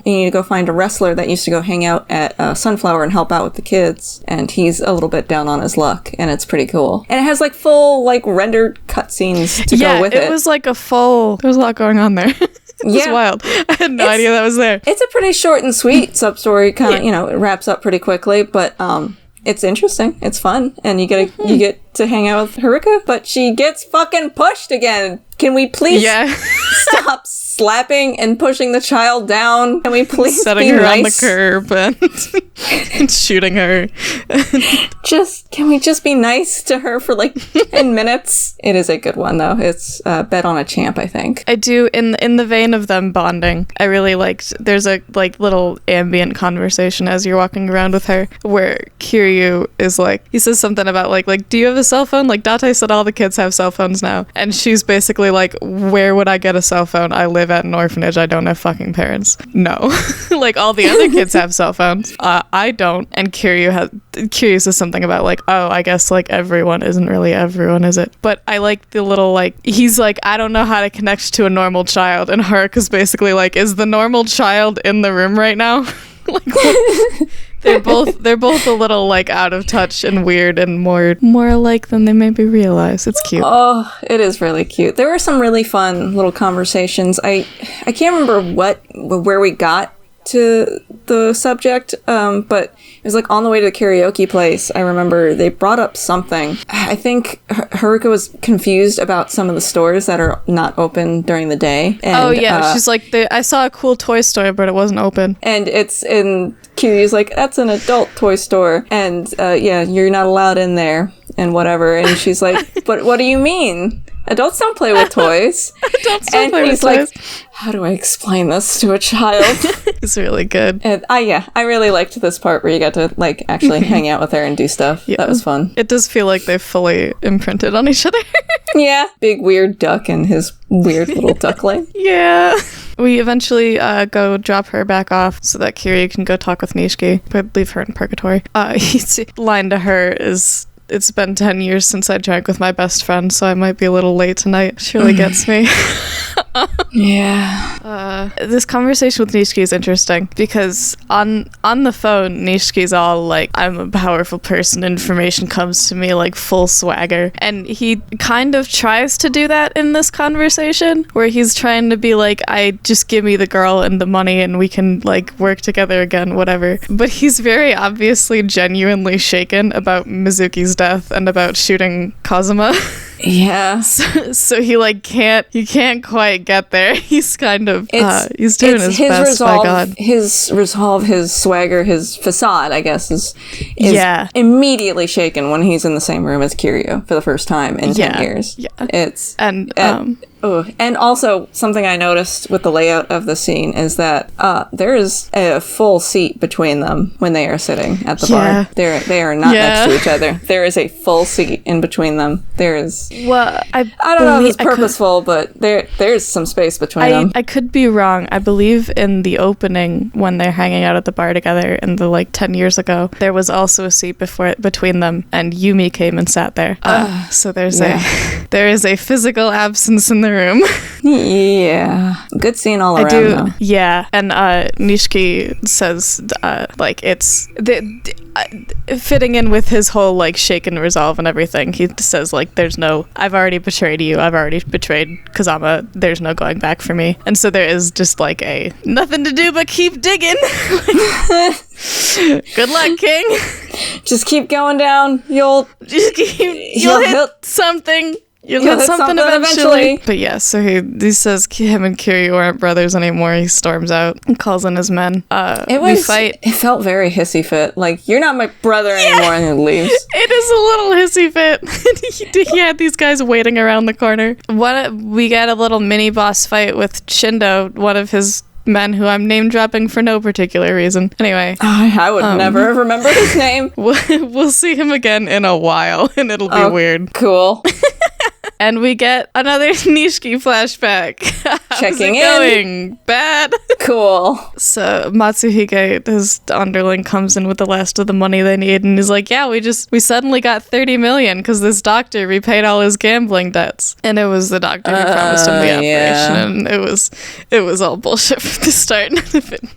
need to go find a wrestler that used to go hang out at Sunflower and help out with the kids. And he's a little bit down on his luck, and it's pretty cool. And it has full rendered cutscenes to go with it. Yeah, it was there's a lot going on there. It was wild. I had no idea that was there. It's a pretty short and sweet sub-story, kind of, it wraps up pretty quickly, but it's interesting. It's fun. And you get to hang out with Haruka, but she gets fucking pushed again. Can we please stop slapping and pushing the child down? Can we please setting her on the curb and shooting her? Can we just be nice to her for 10 minutes? It is a good one though. It's Bet on a Champ, I think. I do, in the vein of them bonding, I really liked, there's a little ambient conversation as you're walking around with her where Kiryu is he says something about do you have a cell phone? Date said all the kids have cell phones now, and she's basically where would I get a cell phone? I live at an orphanage. I don't have fucking parents. No. All the other kids have cell phones. I don't. And Kiryu says something about oh, I guess everyone isn't really everyone, is it? But I like the little he's I don't know how to connect to a normal child, and Haruka's basically is the normal child in the room right now? They're both a little out of touch and weird and more alike than they maybe realize. It's cute. Oh, it is really cute. There were some really fun little conversations. I can't remember where we got to the subject, but it was on the way to the karaoke place. I remember they brought up something. I think Haruka was confused about some of the stores that are not open during the day. And, she's I saw a cool toy store, but it wasn't open. And it's in Kiryu's that's an adult toy store, and you're not allowed in there. and whatever. And she's like, but what do you mean? Adults don't play with toys. Adults don't play with toys. And he's like, how do I explain this to a child? It's really good. And I really liked this part where you got to like actually hang out with her and do stuff. Yeah. That was fun. It does feel like they've fully imprinted on each other. Yeah. Big weird duck and his weird little duckling. Yeah. We eventually go drop her back off so that Kiryu can go talk with Nishiki, but leave her in purgatory. His line to her is, "It's been 10 years since I drank with my best friend, so I might be a little late tonight." She really gets me. Yeah. This conversation with Nishiki is interesting because on the phone, Nishiki's all like, "I'm a powerful person, information comes to me," like full swagger. And he kind of tries to do that in this conversation where he's trying to be like, "I just give me the girl and the money and we can like work together again, whatever." But he's very obviously genuinely shaken about Mizuki's death and about shooting Kazuma. Yeah. So he like can't quite get there. He's kind of he's doing his best, resolve, by God. His resolve, his swagger, his facade, I guess, is yeah, immediately shaken when he's in the same room as Kiryu for the first time in 10 years. Yeah. It's and also something I noticed with the layout of the scene is that there is a full seat between them when they are sitting at the bar. They are not next to each other. There is a full seat in between them. There is. Well, I don't know if it's purposeful, but there's some space between them. I could be wrong. I believe in the opening when they're hanging out at the bar together in the like 10 years ago, there was also a seat between them, and Yumi came and sat there. So there is a physical absence in the room. Yeah, good scene all around. Though. Yeah, and Nishiki says like it's fitting in with his whole like shaken resolve and everything. He says like, I've already betrayed you, I've already betrayed Kazama, there's no going back for me. And so there is just like a nothing to do but keep digging. Good luck, King. Just keep going down. You'll hit something. You'll hit something eventually. But yeah, so he says him and Kiryu aren't brothers anymore. He storms out and calls in his men. We fight. It felt very hissy fit. Like, you're not my brother anymore, and he leaves. It is a little hissy fit. He had these guys waiting around the corner. We get a little mini boss fight with Shindo, one of his men who I'm name dropping for no particular reason. Anyway, I would never remember his name. We'll see him again in a while, and it'll be weird. Cool. And we get another Nishiki flashback. Checking in. Bad. Cool. So Matsuhige, his underling, comes in with the last of the money they need, and he's like, "Yeah, we suddenly got 30 million because this doctor repaid all his gambling debts." And it was the doctor who promised him the operation, and it was all bullshit from the start.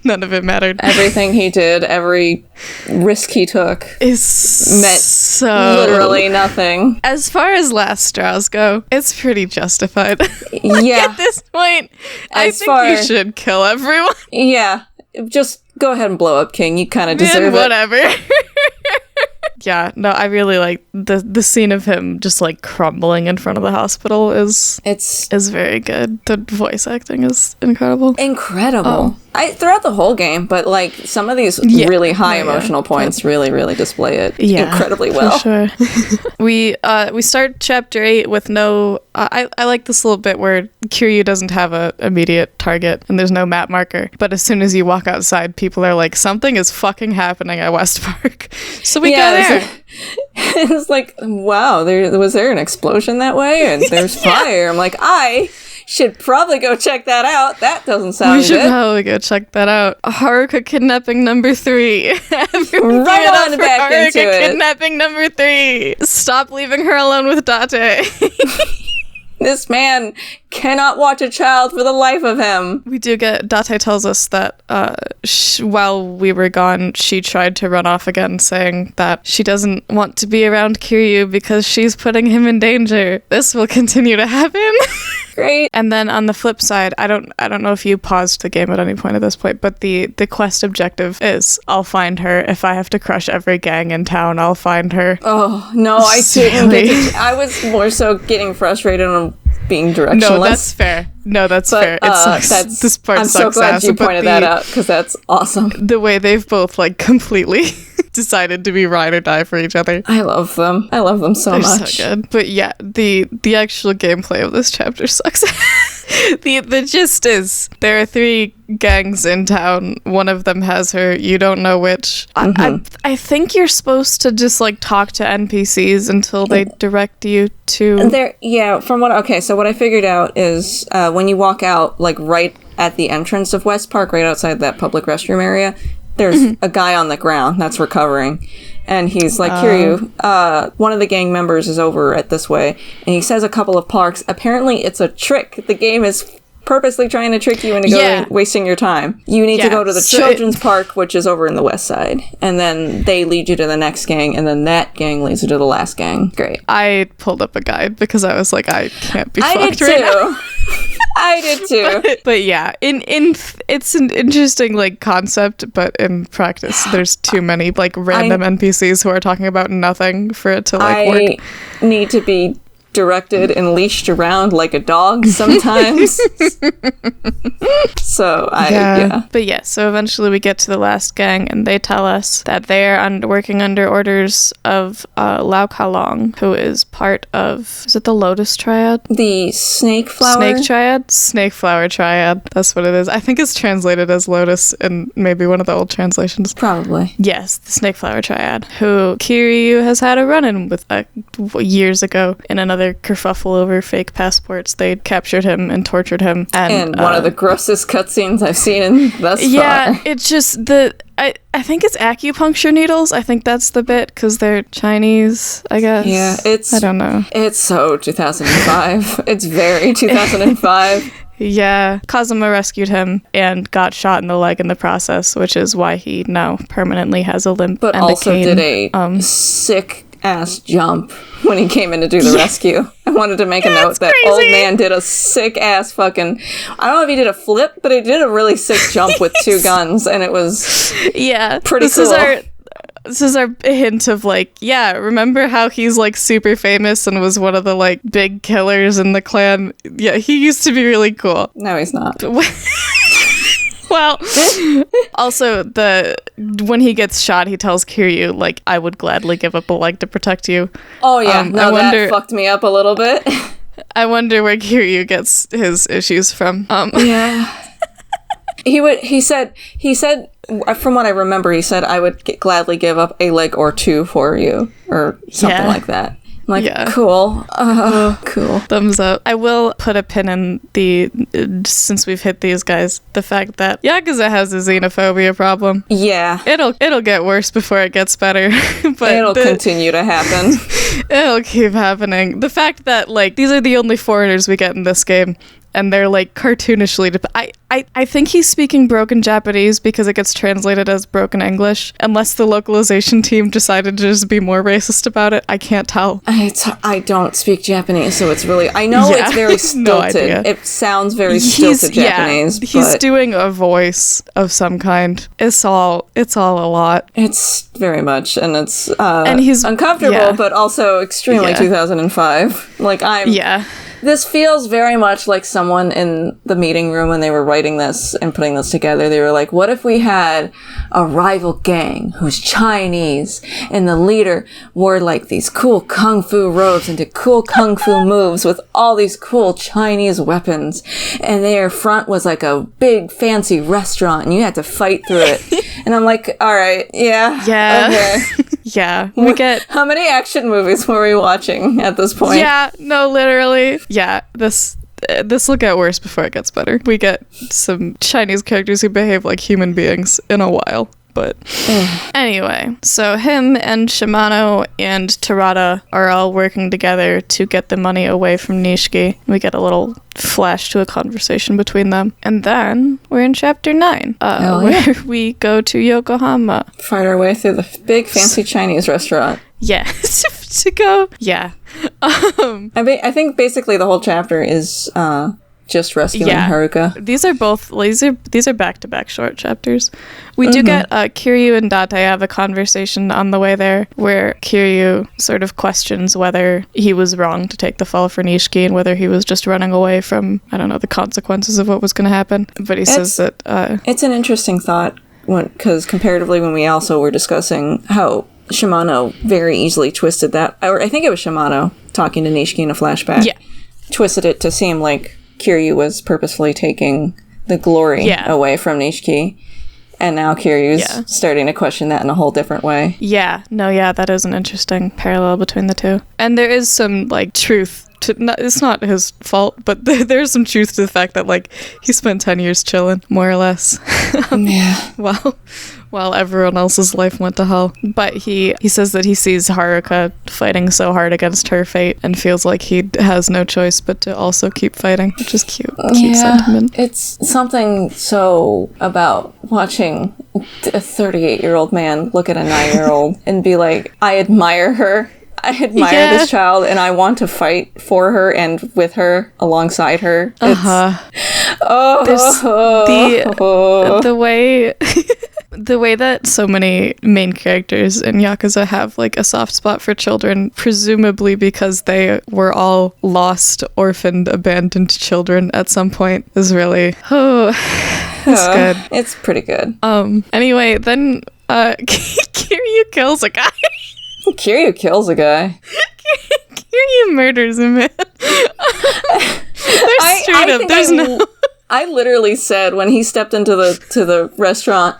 None of it mattered. Everything he did, every risk he took, meant literally nothing. As far as last straws go, it's pretty justified. Yeah. At this point, I think you should kill everyone. Yeah. Just go ahead and blow up King. You kind of deserve it. Whatever. Yeah, no, I really like the scene of him just like crumbling in front of the hospital is very good. The voice acting is incredible. Throughout the whole game, but like some of these really high emotional points really, really display it incredibly well. For sure. We start chapter 8 with no. I like this little bit where Kiryu doesn't have a immediate target and there's no map marker, but as soon as you walk outside, people are like, something is fucking happening at West Park. So we go there. It's like, wow, was there an explosion that way? And there's fire. I'm like, I should probably go check that out. That doesn't sound good. We should probably go check that out. Haruka kidnapping number 3. Right on back into it. Kidnapping number 3. Stop leaving her alone with Date. This man cannot watch a child for the life of him. We do get, Date tells us that while we were gone, she tried to run off again, saying that she doesn't want to be around Kiryu because she's putting him in danger. This will continue to happen. Great. And then on the flip side, I don't know if you paused the game at any point at this point, but the quest objective is, I'll find her. If I have to crush every gang in town, I'll find her. Oh, no, I didn't get to, I was more so getting frustrated on being directionless. No, that's fair. Fair. It sucks. This part I'm sucks. so glad you pointed that out, because that's awesome. The way they've both like completely decided to be ride or die for each other. I love them. I love them so They're much. so good. But yeah, the actual gameplay of this chapter sucks. The gist is there are 3 gangs in town. One of them has her. You don't know which. I think you're supposed to just like talk to NPCs until they direct you to. So what I figured out is when you walk out, like right at the entrance of West Park, right outside that public restroom area, there's a guy on the ground that's recovering. And he's like, Kiryu, one of the gang members is over at this way. And he says a couple of parks. Apparently, it's a trick. The game is purposely trying to trick you into going, wasting your time. You need to go to the children's park, which is over in the west side. And then they lead you to the next gang. And then that gang leads you to the last gang. Great. I pulled up a guide because I was like, I can't be fucked right now. I did too. But yeah, it's an interesting like concept, but in practice, there's too many like random NPCs who are talking about nothing for it to like work. I need to be directed and leashed around like a dog sometimes. But yeah, so eventually we get to the last gang and they tell us that they're working under orders of Lao Kalong, who is part of, is it the Lotus Triad? The Snake Flower Triad. That's what it is. I think it's translated as Lotus in maybe one of the old translations. Probably. Yes, the Snake Flower Triad, who Kiryu has had a run-in with years ago in another kerfuffle over fake passports. They captured him and tortured him. And one of the grossest cutscenes I've seen thus far. Yeah, it's just I think it's acupuncture needles. I think that's the bit, because they're Chinese, I guess. Yeah, I don't know. It's so 2005. It's very 2005. Yeah, Kazuma rescued him and got shot in the leg in the process, which is why he now permanently has a limp and also a cane. Did a sick ass jump when he came in to do the rescue. I wanted to make a note that old man did a sick ass fucking, I don't know if he did a flip, but he did a really sick jump with 2 guns, and it was pretty cool. This is our hint of like, remember how he's like super famous and was one of the like big killers in the clan? Yeah, he used to be really cool. No, he's not. Well, also when he gets shot, he tells Kiryu, like, I would gladly give up a leg to protect you. Oh yeah, that fucked me up a little bit. I wonder where Kiryu gets his issues from. Yeah. He said, from what I remember, he said, I would gladly give up a leg or 2 for you, or something like that. I'm like, cool. Cool. Thumbs up. I will put a pin in since we've hit these guys, the fact that Yakuza has a xenophobia problem. Yeah. It'll get worse before it gets better. But it'll continue to happen. It'll keep happening. The fact that, like, these are the only foreigners we get in this game, and they're like cartoonishly I think he's speaking broken Japanese because it gets translated as broken English, unless the localization team decided to just be more racist about it. I can't tell. I don't speak Japanese, so it's really, I know it's very stilted. No idea. It sounds very stilted Japanese. He's doing a voice of some kind. It's all a lot. It's very much, and it's and he's uncomfortable, but also extremely 2005. Like This feels very much like someone in the meeting room when they were writing this and putting this together. They were like, what if we had a rival gang who's Chinese and the leader wore like these cool kung fu robes and did cool kung fu moves with all these cool Chinese weapons, and their front was like a big fancy restaurant and you had to fight through it. And I'm like, all right, okay. Yeah, we get... How many action movies were we watching at this point? Yeah, no, literally. Yeah, this will get worse before it gets better. We get some Chinese characters who behave like human beings in a while. But anyway, so him and Shimano and Terada are all working together to get the money away from Nishiki. We get a little flash to a conversation between them. And then we're in chapter 9, where we go to Yokohama. Fight our way through the big fancy Chinese restaurant. Yeah, to go. Yeah. I think basically the whole chapter is just rescuing Haruka. These are back-to-back short chapters. We do get Kiryu and Date have a conversation on the way there where Kiryu sort of questions whether he was wrong to take the fall for Nishiki and whether he was just running away from, I don't know, the consequences of what was going to happen. But he says that... it's an interesting thought. because comparatively when we also were discussing how Shimano very easily twisted that, or I think it was Shimano talking to Nishiki in a flashback. Yeah. Twisted it to seem like Kiryu was purposefully taking the glory away from Nishiki. And now Kiryu's starting to question that in a whole different way. Yeah. No, yeah, that is an interesting parallel between the two. And there is some, like, truth to... it's not his fault, but there's some truth to the fact that, like, he spent 10 years chilling, more or less. Yeah. While everyone else's life went to hell. But he says that he sees Haruka fighting so hard against her fate and feels like he has no choice but to also keep fighting, which is cute. Cute sentiment. It's something so about watching a 38-year-old man look at a 9-year-old and be like, I admire her. I admire this child and I want to fight for her and with her, alongside her. The way... The way that so many main characters in Yakuza have, like, a soft spot for children, presumably because they were all lost, orphaned, abandoned children at some point, is really... it's good. It's pretty good. Anyway, then, Kiryu kills a guy. Kiryu kills a guy. Kiryu murders a man. There's straight up, there's no... I literally said when he stepped into the restaurant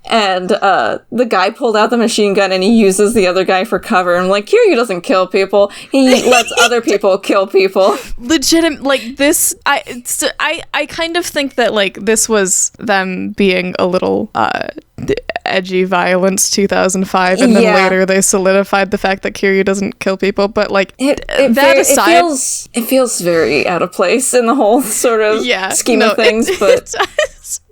and the guy pulled out the machine gun and he uses the other guy for cover. I'm like, Kiryu doesn't kill people. He lets other people kill people. Legitimate, like this. I kind of think that like this was them being a little edgy violence 2005, and then later they solidified the fact that Kiryu doesn't kill people. But like it feels very out of place in the whole sort of scheme of things.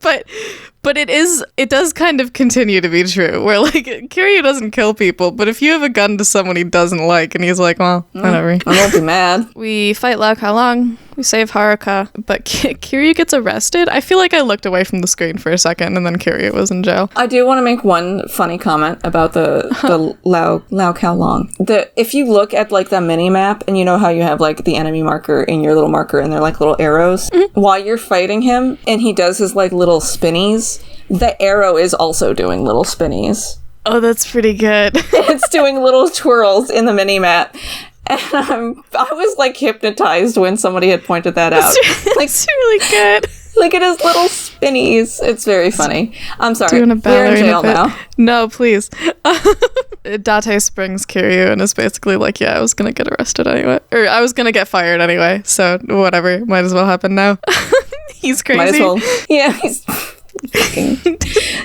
But it does kind of continue to be true, where, like, Kiryu doesn't kill people, but if you have a gun to someone he doesn't like, and he's like, well, whatever. I won't be mad. We fight Lau Ka-Long, we save Haruka, but Kiryu gets arrested? I feel like I looked away from the screen for a second, and then Kiryu was in jail. I do want to make one funny comment about the Lau Ka-Long. If you look at, like, the mini-map, and you know how you have, like, the enemy marker in your little marker, and they're, like, little arrows? Mm-hmm. While you're fighting him, and he does his, like, little spinnies, the arrow is also doing little spinnies. Oh, that's pretty good. It's doing little twirls in the mini-map. And I was, like, hypnotized when somebody had pointed that out. That's really good. Look at his little spinnies. It's very funny. I'm sorry. Doing a We're in jail now. No, please. Date springs Kiryu and is basically like, yeah, I was going to get arrested anyway. Or I was going to get fired anyway. So whatever. Might as well happen now. He's crazy. Might as well. Yeah, he's...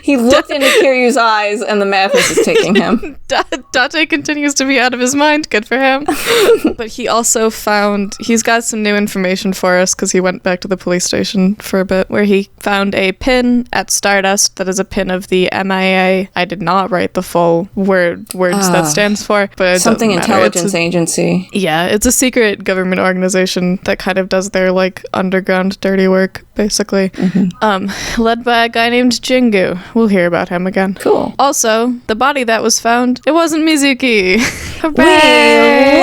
He looked into Kiryu's eyes and the madness is taking him. Date continues to be out of his mind. Good for him. But he also he's got some new information for us because he went back to the police station for a bit, where he found a pin at Stardust that is a pin of the MIA. I did not write the full words that stands for, but something intelligence agency. Yeah, it's a secret government organization that kind of does their like underground dirty work, basically. Mm-hmm. Led by a guy named Jingu. We'll hear about him again. Cool. Also, the body that was found, it wasn't Mizuki. Hooray!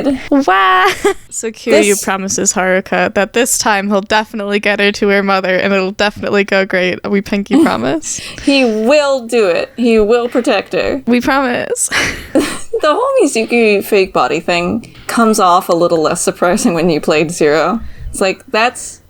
We lied! Wow! So Kiryu promises Haruka that this time he'll definitely get her to her mother and it'll definitely go great. We pinky promise. He will do it. He will protect her. We promise. The whole Mizuki fake body thing comes off a little less surprising when you played Zero. It's like, that's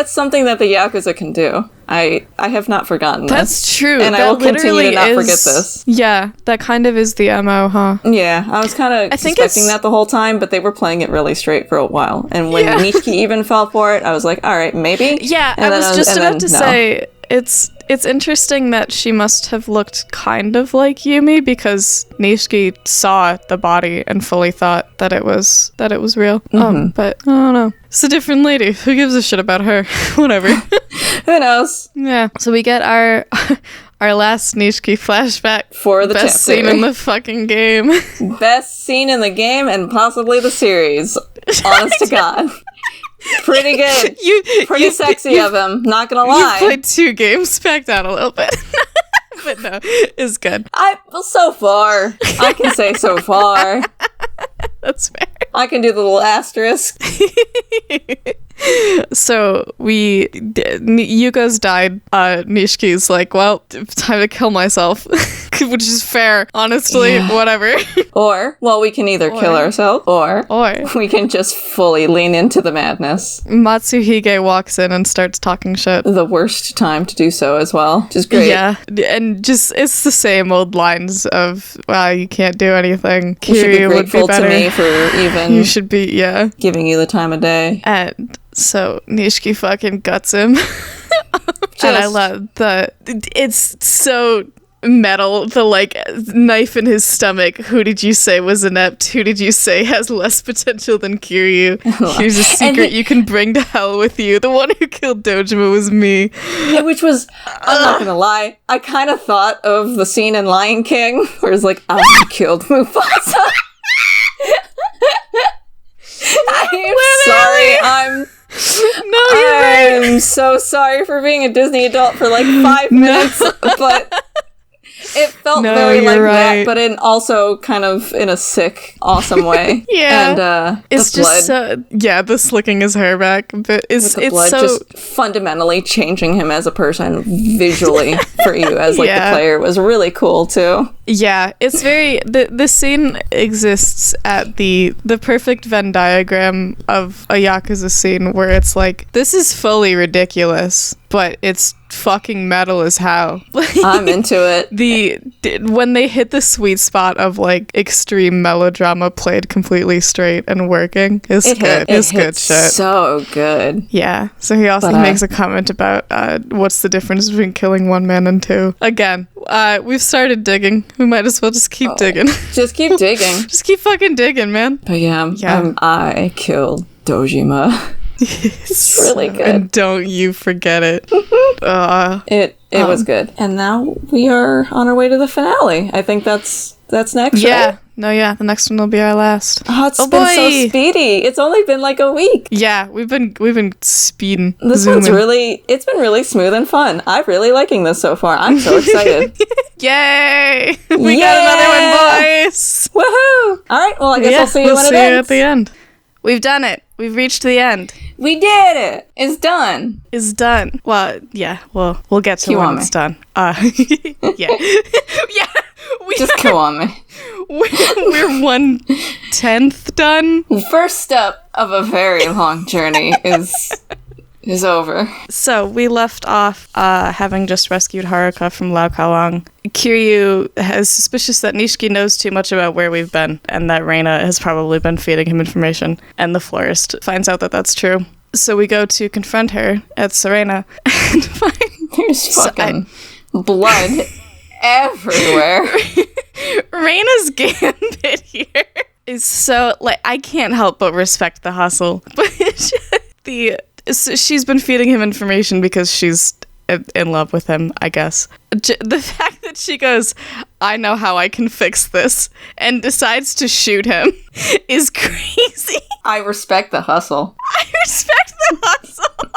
something that the Yakuza can do. I have not forgotten this. That's true. And I will continue to not forget this. Yeah, that kind of is the MO, huh? Yeah, I was kind of suspecting that the whole time, but they were playing it really straight for a while. And when Nishiki even fell for it, I was like, all right, maybe. Yeah, I was just about to say, it's interesting that she must have looked kind of like Yumi because Nishiki saw the body and fully thought that it was real. Mm-hmm. But I don't know. It's a different lady. Who gives a shit about her? Whatever. Who knows? Yeah. So we get our last Nishiki flashback for the best scene in the fucking game. Best scene in the game and possibly the series. Honest to God. Pretty good. Pretty sexy of him, not gonna lie. You played 2 games, backed out a little bit. But no, it's good. So far. I can say so far. That's fair. I can do the little asterisk. So Yuko's died. Nishiki's like, well, time to kill myself. Which is fair, honestly, whatever. Or, well, we can either kill ourselves, or we can just fully lean into the madness. Matsuhige walks in and starts talking shit. The worst time to do so as well, which is great. Yeah, and just, it's the same old lines of, wow, you can't do anything. You should be Kiryu would be grateful better. to me for even You should be, giving you the time of day. And so Nishiki fucking guts him. And I love it's so metal, the like knife in his stomach. Who did you say was inept? Who did you say has less potential than Kiryu? Here's a secret you can bring to hell with you. The one who killed Dojima was me. Which was, I'm not gonna lie, I kind of thought of the scene in Lion King where it's like, I killed Mufasa. I'm so sorry for being a Disney adult for like 5 minutes, but it felt very like that, but in also kind of in a sick, awesome way. And it's the just blood, the slicking his hair back, but it's blood so just fundamentally changing him as a person visually for you as like the player was really cool too. Yeah, it's very the scene exists at the perfect Venn diagram of a Yakuza scene where it's like, this is fully ridiculous, but it's fucking metal as how. I'm into it. When they hit the sweet spot of like extreme melodrama played completely straight and working, it's good. It's good shit. So good. Yeah. So he also makes a comment about what's the difference between killing one man and two. Again, we've started digging. We might as well just keep digging. Just keep digging. Just keep fucking digging, man. But I killed Dojima. It's really good. And don't you forget it. It was good. And now we are on our way to the finale. I think that's next, right? The next one will be our last. Oh, it's been so speedy. It's only been like a week. Yeah, we've been speeding. This one's it's been really smooth and fun. I'm really liking this so far. I'm so excited. Yay! We got another one, boys! Woohoo! All right, well, I guess I'll see you when it ends. We'll see you at the end. We've done it. We've reached the end. We did it. It's done. It's done. Well, yeah. Well, we'll get to when it's done. Yeah. Yeah. Just Kiwami. We're 1/10 done. The first step of a very long journey is over. So we left off having just rescued Haruka from Lao Kalang. Kiryu is suspicious that Nishiki knows too much about where we've been, and that Reina has probably been feeding him information, and the florist finds out that that's true. So we go to confront her at Serena, and there's fucking blood everywhere. Reina's gambit here is so, like, I can't help but respect the hustle. But she's been feeding him information because she's in love with him, I guess. The fact that she goes, I know how I can fix this, and decides to shoot him is crazy. I respect the hustle. I respect the hustle.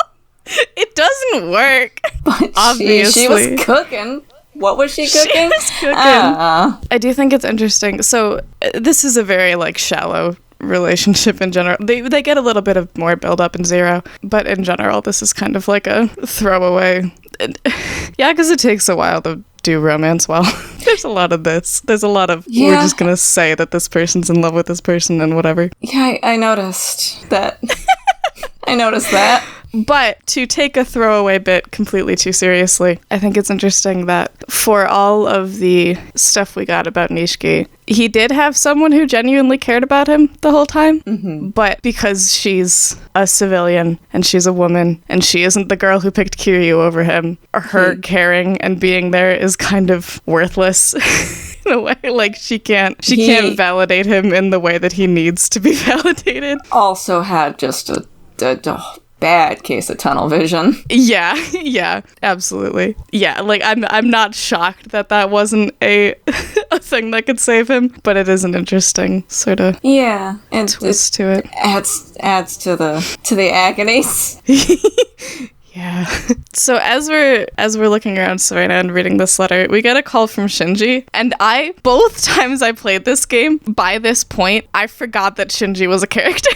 It doesn't work. But obviously. She was cooking. What was she cooking? She was cooking. I do think it's interesting. So this is a very, like, shallow relationship in general. They get a little bit of more build up in Zero, but in general this is kind of like a throwaway. Yeah, because it takes a while to do romance well. There's a lot of this. There's a lot of we're just gonna say that this person's in love with this person and whatever. Yeah, I noticed that. I noticed that. But to take a throwaway bit completely too seriously, I think it's interesting that for all of the stuff we got about Nishiki, he did have someone who genuinely cared about him the whole time. Mm-hmm. But because she's a civilian and she's a woman and she isn't the girl who picked Kiryu over him, her caring and being there is kind of worthless. In a way, like she can't validate him in the way that he needs to be validated. Also had just a bad case of tunnel vision. Yeah, absolutely. Yeah, like I'm not shocked that wasn't a thing that could save him, but it is an interesting sort of and twist to it. Adds to the agonies. Yeah. So as we're looking around Serena and reading this letter, we get a call from Shinji, and both times I played this game, by this point, I forgot that Shinji was a character.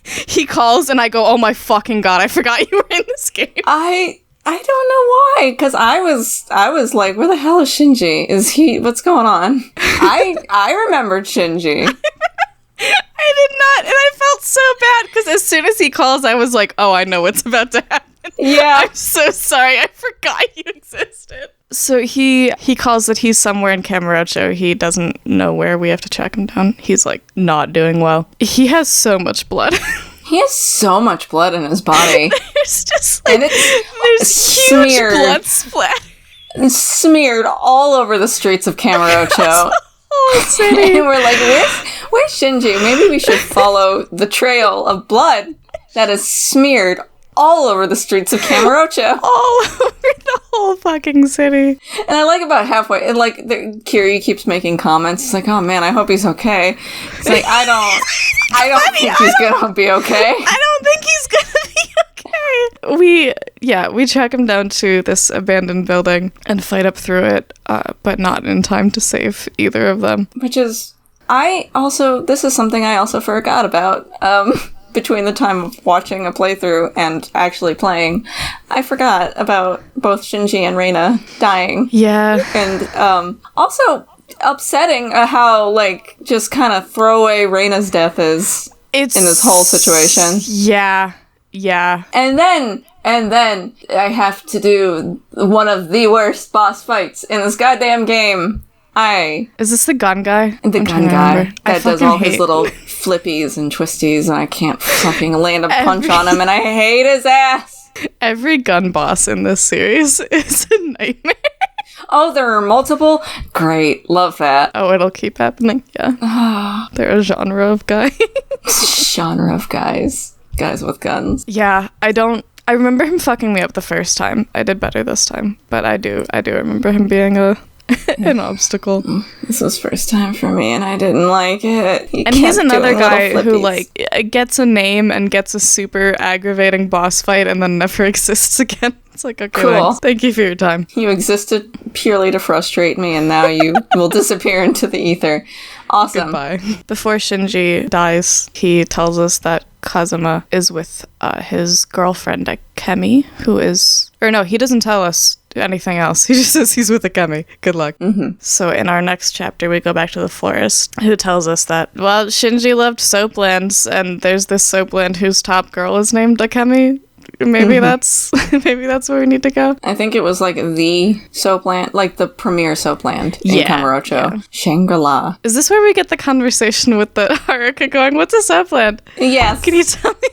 he calls and I go, oh my fucking god, I forgot you were in this game. I don't know why, because I was like, where the hell is Shinji? What's going on? I remembered Shinji. I did not, and I felt so bad, because as soon as he calls, I was like, oh, I know what's about to happen. Yeah. I'm so sorry, I forgot you existed. So he calls that he's somewhere in Kamurocho. He doesn't know where. We have to track him down. He's, like, not doing well. He has so much blood. He has so much blood in his body. There's just, like, there's huge blood splatter. Smeared all over the streets of Kamurocho. Whole city. And we're like, where's Shinji? Maybe we should follow the trail of blood that is smeared all over the streets of Kamurocho. All over the whole fucking city. And I like about halfway, and like, Kiryu keeps making comments. It's like, oh man, I hope he's okay. It's like, I don't think he's gonna be okay. I don't think he's gonna be okay. We track him down to this abandoned building and fight up through it, but not in time to save either of them. Which is, this is something I also forgot about, between the time of watching a playthrough and actually playing. I forgot about both Shinji and Reina dying. Yeah. And, also upsetting how, like, just kind of throwaway Reina's death is in this whole situation. Yeah. And then I have to do one of the worst boss fights in this goddamn game. Is this the gun guy? The gun guy that does all his little flippies and twisties, and I can't fucking land a punch on him, and I hate his ass. Every gun boss in this series is a nightmare. Oh, there are multiple? Great. Love that. Oh, it'll keep happening. Yeah. They're a genre of guy. Genre of guys. Guys with guns. Yeah, I remember him fucking me up the first time. I did better this time, but I do remember him being an obstacle. This was first time for me, and I didn't like it. He's another guy who, like, gets a name and gets a super aggravating boss fight and then never exists again. It's like, okay, cool. Thanks. Thank you for your time. You existed purely to frustrate me, and now you will disappear into the ether. Awesome. Goodbye. Before Shinji dies, he tells us that Kazuma is with his girlfriend, Akemi, who is... Or no, he doesn't tell us anything else. He just says he's with Akemi. Good luck. Mm-hmm. So in our next chapter, we go back to the florist, who tells us that, well, Shinji loved soaplands, and there's this soapland whose top girl is named Akemi. Maybe that's where we need to go. I think it was like the soapland, like the premier soapland in Kamurocho. Yeah. Shangri-La. Is this where we get the conversation with the Haruka going, what's a soapland? Yes. Can you tell me?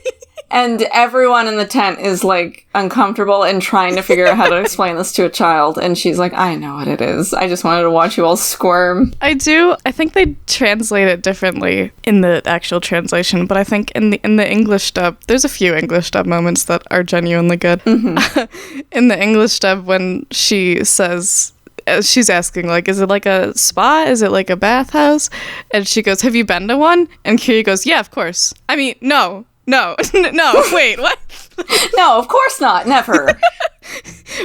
And everyone in the tent is, like, uncomfortable and trying to figure out how to explain this to a child. And she's like, I know what it is. I just wanted to watch you all squirm. I do. I think they translate it differently in the actual translation. But I think in the English dub, there's a few English dub moments that are genuinely good. Mm-hmm. In the English dub, when she says... She's asking, like, is it like a spa? Is it like a bathhouse? And she goes, have you been to one? And Kiryu goes, yeah, of course. I mean, no, wait, what? No, of course not, never.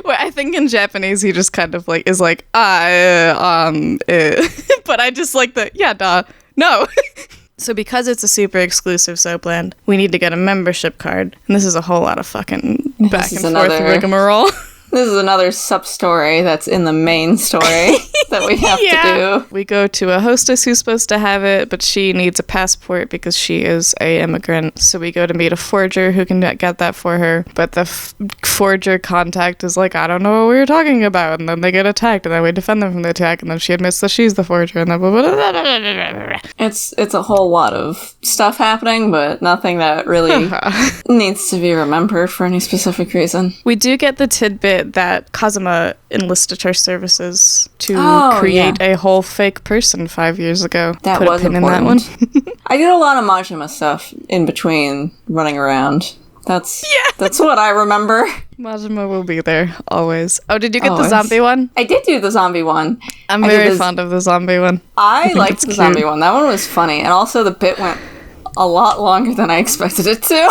Well, I think in Japanese he just kind of like is like, but I just like the, yeah, duh, no. So because it's a super exclusive soapland, we need to get a membership card. And this is a whole lot of fucking back and forth rigmarole. This is another sub-story that's in the main story that we have to do. We go to a hostess who's supposed to have it, but she needs a passport because she is a immigrant. So we go to meet a forger who can get that for her. But the forger contact is like, I don't know what we were talking about. And then they get attacked, and then we defend them from the attack, and then she admits that she's the forger, and then blah, blah, blah, blah, blah. It's a whole lot of stuff happening, but nothing that really needs to be remembered for any specific reason. We do get the tidbit that Kazuma enlisted her services to create a whole fake person 5 years ago. That Put was a pin important. in that one. I did a lot of Majima stuff in between running around. That's what I remember. Majima will be there, always. Oh, did you get the zombie one? I did do the zombie one. I'm very fond of the zombie one. I liked the zombie one. That one was funny. And also the bit went a lot longer than I expected it to. Yeah!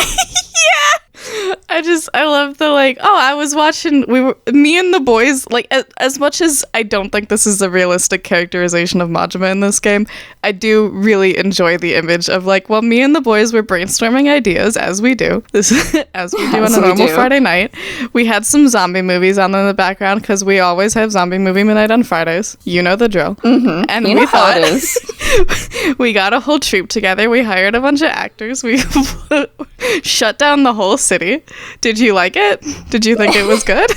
I love the, like, oh, I was watching, me and the boys, like, as much as I don't think this is a realistic characterization of Majima in this game, I do really enjoy the image of, like, well, me and the boys were brainstorming ideas, as we do. As we do on a normal Friday night. We had some zombie movies on in the background, because we always have zombie movie night on Fridays. You know the drill. Mm-hmm. And you we know thought, how it is. we got a whole troupe together. We hired a bunch of actors. We shut down the whole city. Did you like it? Did you think it was good?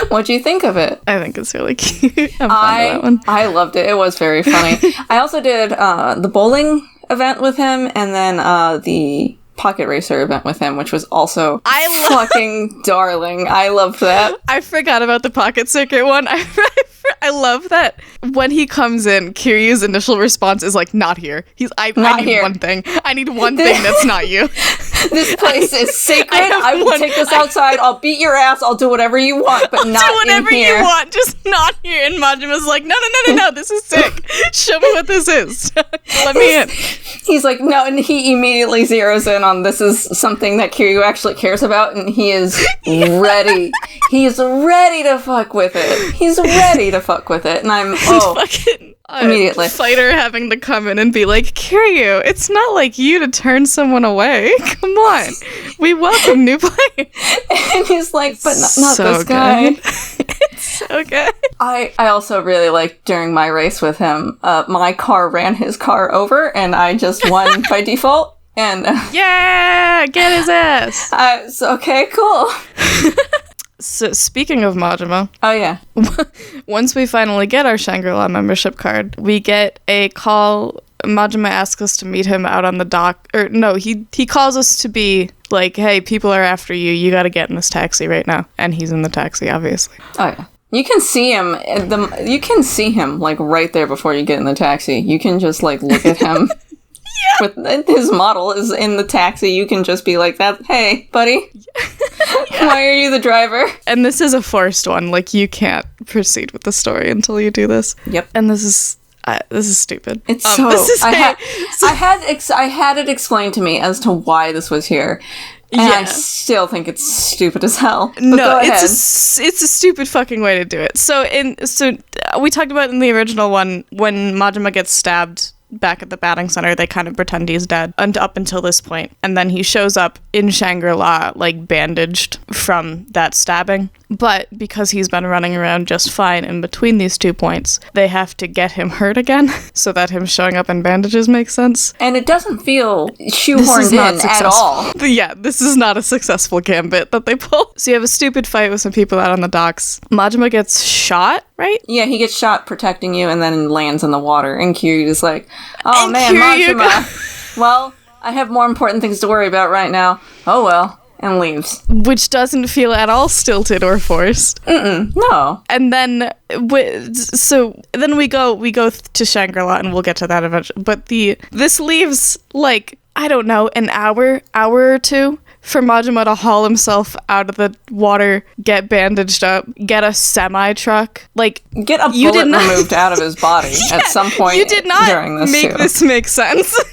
What'd you think of it? I think it's really cute. I'm fond of that one. I loved it. It was very funny. I also did the bowling event with him, and then the Pocket Racer event with him, which was also fucking darling. I loved that. I forgot about the Pocket Circuit one. I love that when he comes in, Kiryu's initial response is like, not here. I need here. One thing. I need one thing that's not you. This place is sacred. I will take this outside. I'll beat your ass. I'll do whatever you want, but not do whatever in here. You want, just not here. And Majima's like, no, this is sick. Show me what this is. Let me in. He's like, no, and he immediately zeroes in on this is something that Kiryu actually cares about, and he is ready. He's ready to fuck with it. He's ready to fuck with it, and I'm fucking immediately fighter having to come in and be like, Kiryu, it's not like you to turn someone away. Come on, we welcome new players. And he's like, but not so this guy. It's so good. I also really liked during my race with him. My car ran his car over, and I just won by default. And yeah, get his ass. Okay, cool. So, speaking of Majima. Oh, yeah. Once we finally get our Shangri-La membership card, we get a call. Majima asks us to meet him out on the dock. Or, no, he calls us to be like, hey, people are after you. You gotta get in this taxi right now. And he's in the taxi, obviously. Oh, yeah. You can see him. You can see him, like, right there before you get in the taxi. You can just, like, look at him. Yeah. With his model is in the taxi, you can just be like that. Hey, buddy, yeah. Why are you the driver? And this is a forced one. Like, you can't proceed with the story until you do this. Yep. And this is stupid. It's so. I had it explained to me as to why this was here. And I still think it's stupid as hell. But no, it's a stupid fucking way to do it. So we talked about in the original one when Majima gets stabbed back at the batting center, they kind of pretend he's dead up until this point. And then he shows up in Shangri-La, like, bandaged from that stabbing. But because he's been running around just fine in between these 2 points, they have to get him hurt again so that him showing up in bandages makes sense. And it doesn't feel shoehorned in at all. Yeah, this is not a successful gambit that they pull. So you have a stupid fight with some people out on the docks. Majima gets shot, right? Yeah, he gets shot protecting you and then lands in the water. And Kiryu's like, oh man, Majima. Well, I have more important things to worry about right now. Oh well. And leaves. Which doesn't feel at all stilted or forced. No. And then, then we go to Shangri-La, and we'll get to that eventually. But this leaves, like, I don't know, an hour or two for Majima to haul himself out of the water, get bandaged up, get a semi-truck. Like, get a bullet removed out of his body at some point. You did not during this make this make sense.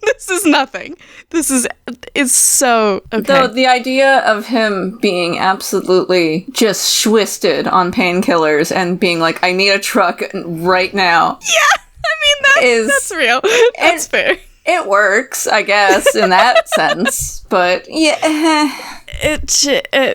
This is nothing. It's so okay. Though the idea of him being absolutely just twisted on painkillers and being like, I need a truck right now. Yeah, I mean, that's real. That's fair. It works, I guess, in that sense. But yeah.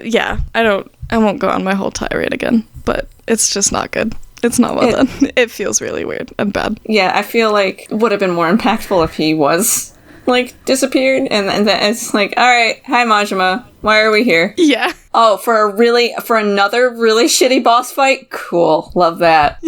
Yeah, I won't go on my whole tirade again, but it's just not good. It's not well done. It feels really weird and bad. Yeah, I feel like it would have been more impactful if he was, like, disappeared, and then it's like, alright, hi Majima, why are we here? Yeah. Oh, for another really shitty boss fight? Cool, love that.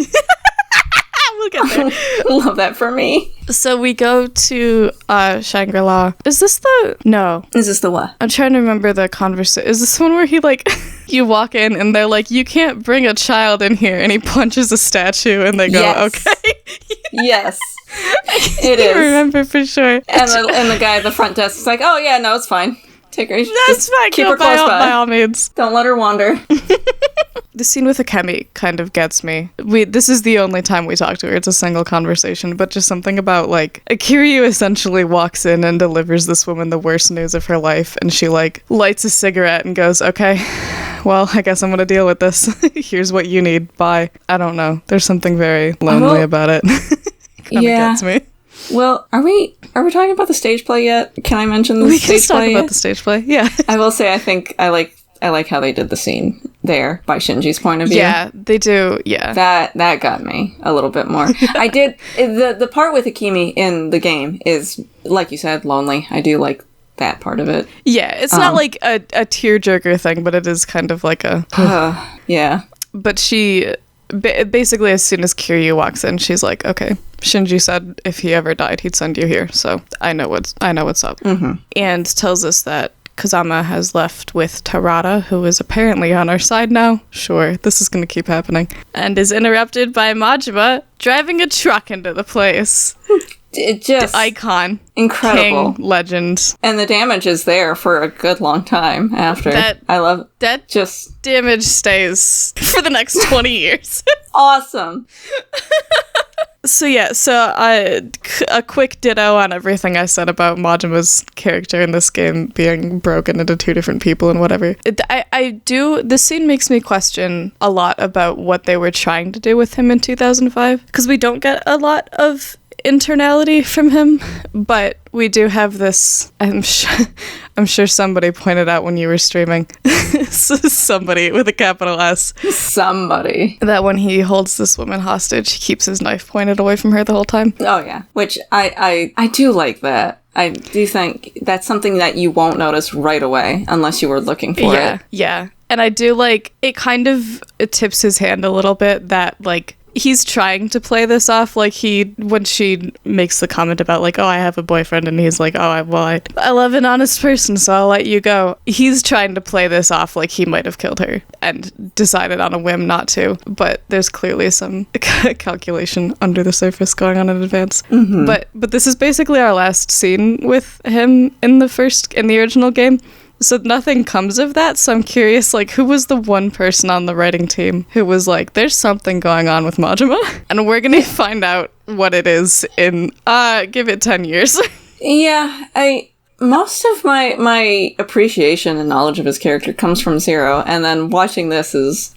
We'll get there. Love that for me. So we go to Shangri-La. Is this the what? I'm trying to remember the conversation. Is this one where he, like, you walk in and they're like, you can't bring a child in here, and he punches a statue and they go, yes. Okay. Yes. It is. I remember for sure. And the guy at the front desk is like, oh yeah, no, it's fine. Take her. That's fine. Keep her close by. By all means. Don't let her wander. The scene with Akemi kind of gets me. This is the only time we talk to her. It's a single conversation, but just something about, like, Kiryu essentially walks in and delivers this woman the worst news of her life, and she, like, lights a cigarette and goes, okay, well, I guess I'm gonna deal with this. Here's what you need. Bye. I don't know. There's something very lonely about it. Kind of gets me. Well, are we talking about the stage play yet? Can I mention the stage play? We can talk about the stage play. Yeah. I will say I think I like how they did the scene there by Shinji's point of view. Yeah, they do. Yeah. That got me a little bit more. I did the part with Akemi in the game is, like you said, lonely. I do like that part of it. Yeah, it's not like a tearjerker thing, but it is kind of like a yeah. But she basically, as soon as Kiryu walks in, she's like, okay, Shinji said if he ever died, he'd send you here, so I know what's up. Mm-hmm. And tells us that Kazama has left with Tarada, who is apparently on our side now. Sure, this is going to keep happening. And is interrupted by Majima driving a truck into the place. It just... The icon. Incredible. King, legend. And the damage is there for a good long time after. I love... That just... damage stays for the next 20 years. Awesome. So a quick ditto on everything I said about Majima's character in this game being broken into two different people and whatever. This scene makes me question a lot about what they were trying to do with him in 2005, because we don't get a lot of internality from him, but we do have this. I'm sure somebody pointed out when you were streaming. Somebody with a capital S. Somebody. That when he holds this woman hostage, he keeps his knife pointed away from her the whole time. Oh yeah, which I do like that. I do think that's something that you won't notice right away unless you were looking for it. Yeah. And I do like it. It tips his hand a little bit that, like, he's trying to play this off, like when she makes the comment about, like, oh, I have a boyfriend, and he's like, oh, I love an honest person, so I'll let you go. He's trying to play this off like he might have killed her and decided on a whim not to, but there's clearly some calculation under the surface going on in advance. Mm-hmm. But this is basically our last scene with him in the original game. So nothing comes of that, so I'm curious, like, who was the one person on the writing team who was like, there's something going on with Majima, and we're gonna find out what it is in, give it 10 years. Yeah, most of my appreciation and knowledge of his character comes from Zero, and then watching this is,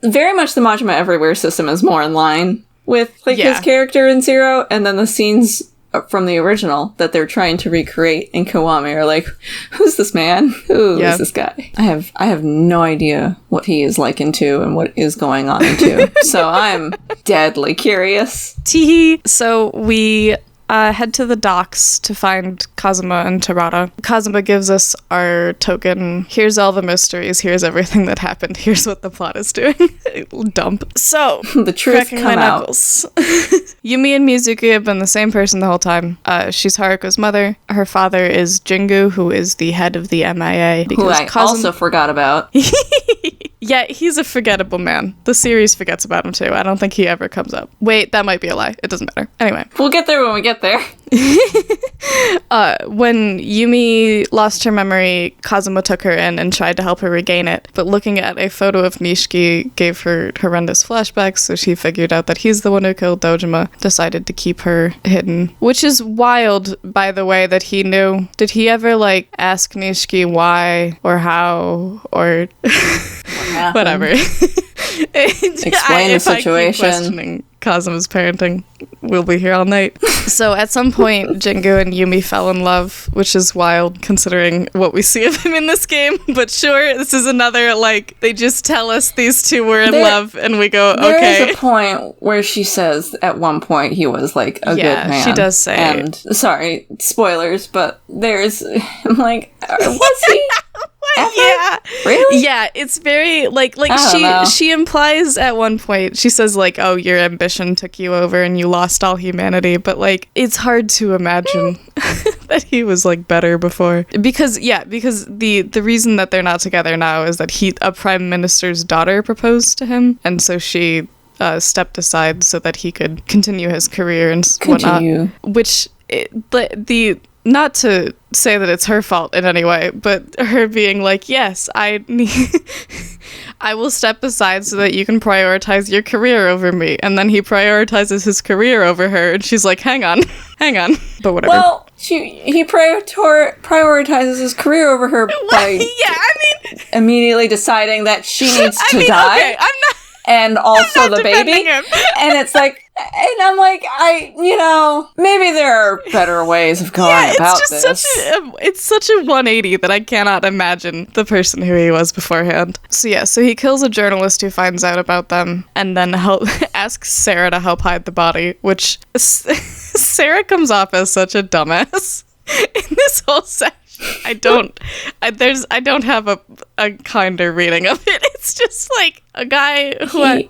very much the Majima Everywhere system is more in line with, like, his character in Zero, and then the scenes from the original that they're trying to recreate in Kiwami are like, who's this man? Who is this guy? I have no idea what he is like into and what is going on into. So I'm deadly curious. Teehee. So we head to the docks to find Kazuma and Tarada. Kazuma gives us our token. Here's all the mysteries. Here's everything that happened. Here's what the plot is doing. Dump. So, the truth come out. Yumi and Mizuki have been the same person the whole time. She's Haruko's mother. Her father is Jingu, who is the head of the MIA. Who I also forgot about. Yeah, he's a forgettable man. The series forgets about him too. I don't think he ever comes up. Wait, that might be a lie. It doesn't matter. Anyway. We'll get there when we get there. When Yumi lost her memory, Kazuma took her in and tried to help her regain it. But looking at a photo of Nishiki gave her horrendous flashbacks, so she figured out that he's the one who killed Dojima, decided to keep her hidden. Which is wild, by the way, that he knew. Did he ever, like, ask Nishiki why or how or... whatever. Explain the situation. If I keep questioning Kazuma's parenting, we'll be here all night. So at some point, Jingu and Yumi fell in love, which is wild considering what we see of him in this game. But sure, this is another, like, they just tell us these two were in love, and we go, okay. There is a point where she says at one point he was, like, a good man. Yeah, she does say. And, sorry, spoilers, but there's, I'm like, was he? Yeah. Really? Yeah, it's very, like she implies at one point, she says, like, oh, your ambition took you over and you lost all humanity, but, like, it's hard to imagine that he was, like, better before. Because the reason that they're not together now is that a prime minister's daughter proposed to him, and so she stepped aside so that he could continue his career and whatnot. Which, the not to say that it's her fault in any way, but her being like, yes, I will step aside so that you can prioritize your career over me. And then he prioritizes his career over her, and she's like, hang on. But whatever. Well, he prioritizes his career over her by immediately deciding that she needs to die. Okay, and also I'm not the baby. Him. And it's like, and I'm like, maybe there are better ways of going about this. It's such a 180 that I cannot imagine the person who he was beforehand. So he kills a journalist who finds out about them, and then asks Sarah to help hide the body, which Sarah comes off as such a dumbass in this whole section. I don't have a kinder reading of it. It's just like a guy who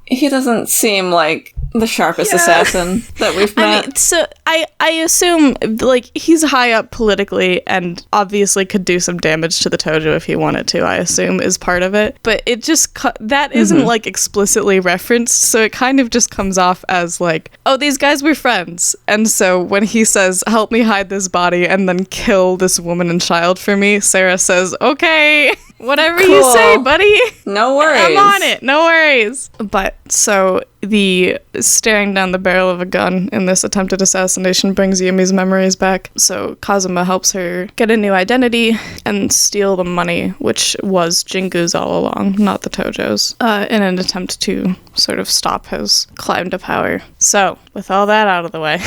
he doesn't seem like the sharpest assassin that we've met. I mean, so I assume, like, he's high up politically and obviously could do some damage to the Tojo if he wanted to, I assume, is part of it. But it just, that isn't, like, explicitly referenced, so it kind of just comes off as, like, oh, these guys were friends. And so when he says, help me hide this body and then kill this woman and child for me, Sarah says, okay, whatever you say, buddy. No worries. I'm on it. No worries. But, so the staring down the barrel of a gun in this attempted assassination brings Yumi's memories back. So Kazuma helps her get a new identity and steal the money, which was Jingu's all along, not the Tojo's, in an attempt to sort of stop his climb to power. So, with all that out of the way,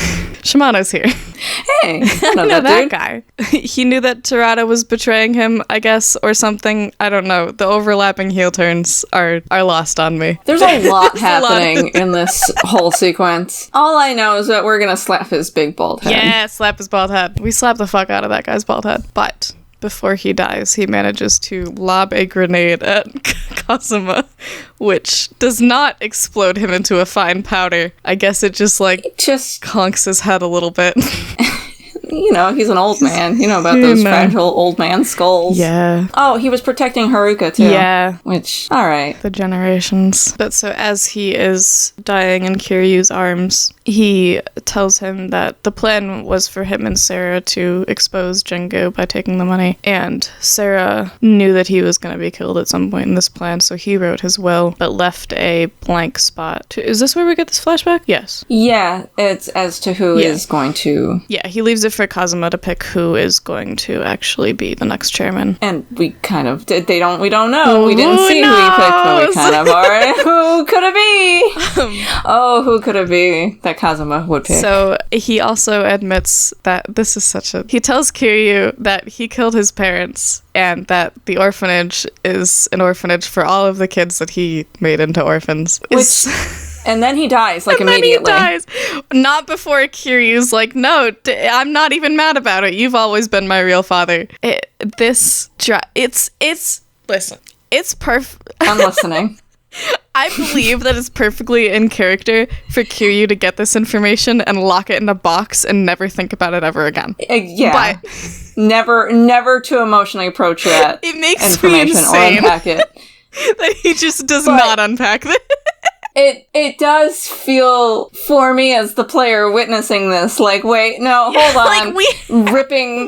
Shimano's here. Hey, I know that guy. He knew that Terada was betraying him, I guess, or something. I don't know. The overlapping heel turns are lost on me. There's a lot happening in this whole sequence. All I know is that we're gonna slap his big bald head. Yeah, slap his bald head. We slap the fuck out of that guy's bald head. But before he dies, he manages to lob a grenade at Kazuma, which does not explode him into a fine powder. I guess it just conks his head a little bit. He's an old man. You know about those fragile old man skulls. Yeah. Oh, he was protecting Haruka, too. Yeah. Which, alright. The generations. But so as he is dying in Kiryu's arms, he tells him that the plan was for him and Sarah to expose Jingu by taking the money. And Sarah knew that he was going to be killed at some point in this plan, so he wrote his will, but left a blank spot. Is this where we get this flashback? Yes. Yeah, it's as to who is going to... Yeah, he leaves it for Kazuma to pick who is going to actually be the next chairman. And we kind of we don't know. We didn't see who he picked, but we kind of are. Who could it be? Who could it be that Kazuma would pick? So he also admits that this is he tells Kiryu that he killed his parents and that the orphanage is an orphanage for all of the kids that he made into orphans. And then he dies, immediately. Then he dies. Not before Kiryu's like, no, I'm not even mad about it. You've always been my real father. Listen, it's perfect. I'm listening. I believe that it's perfectly in character for Kiryu to get this information and lock it in a box and never think about it ever again. Yeah. But never to emotionally approach that information or unpack it. That he just does not unpack this. It does feel, for me as the player witnessing this, wait, no, hold on. Ripping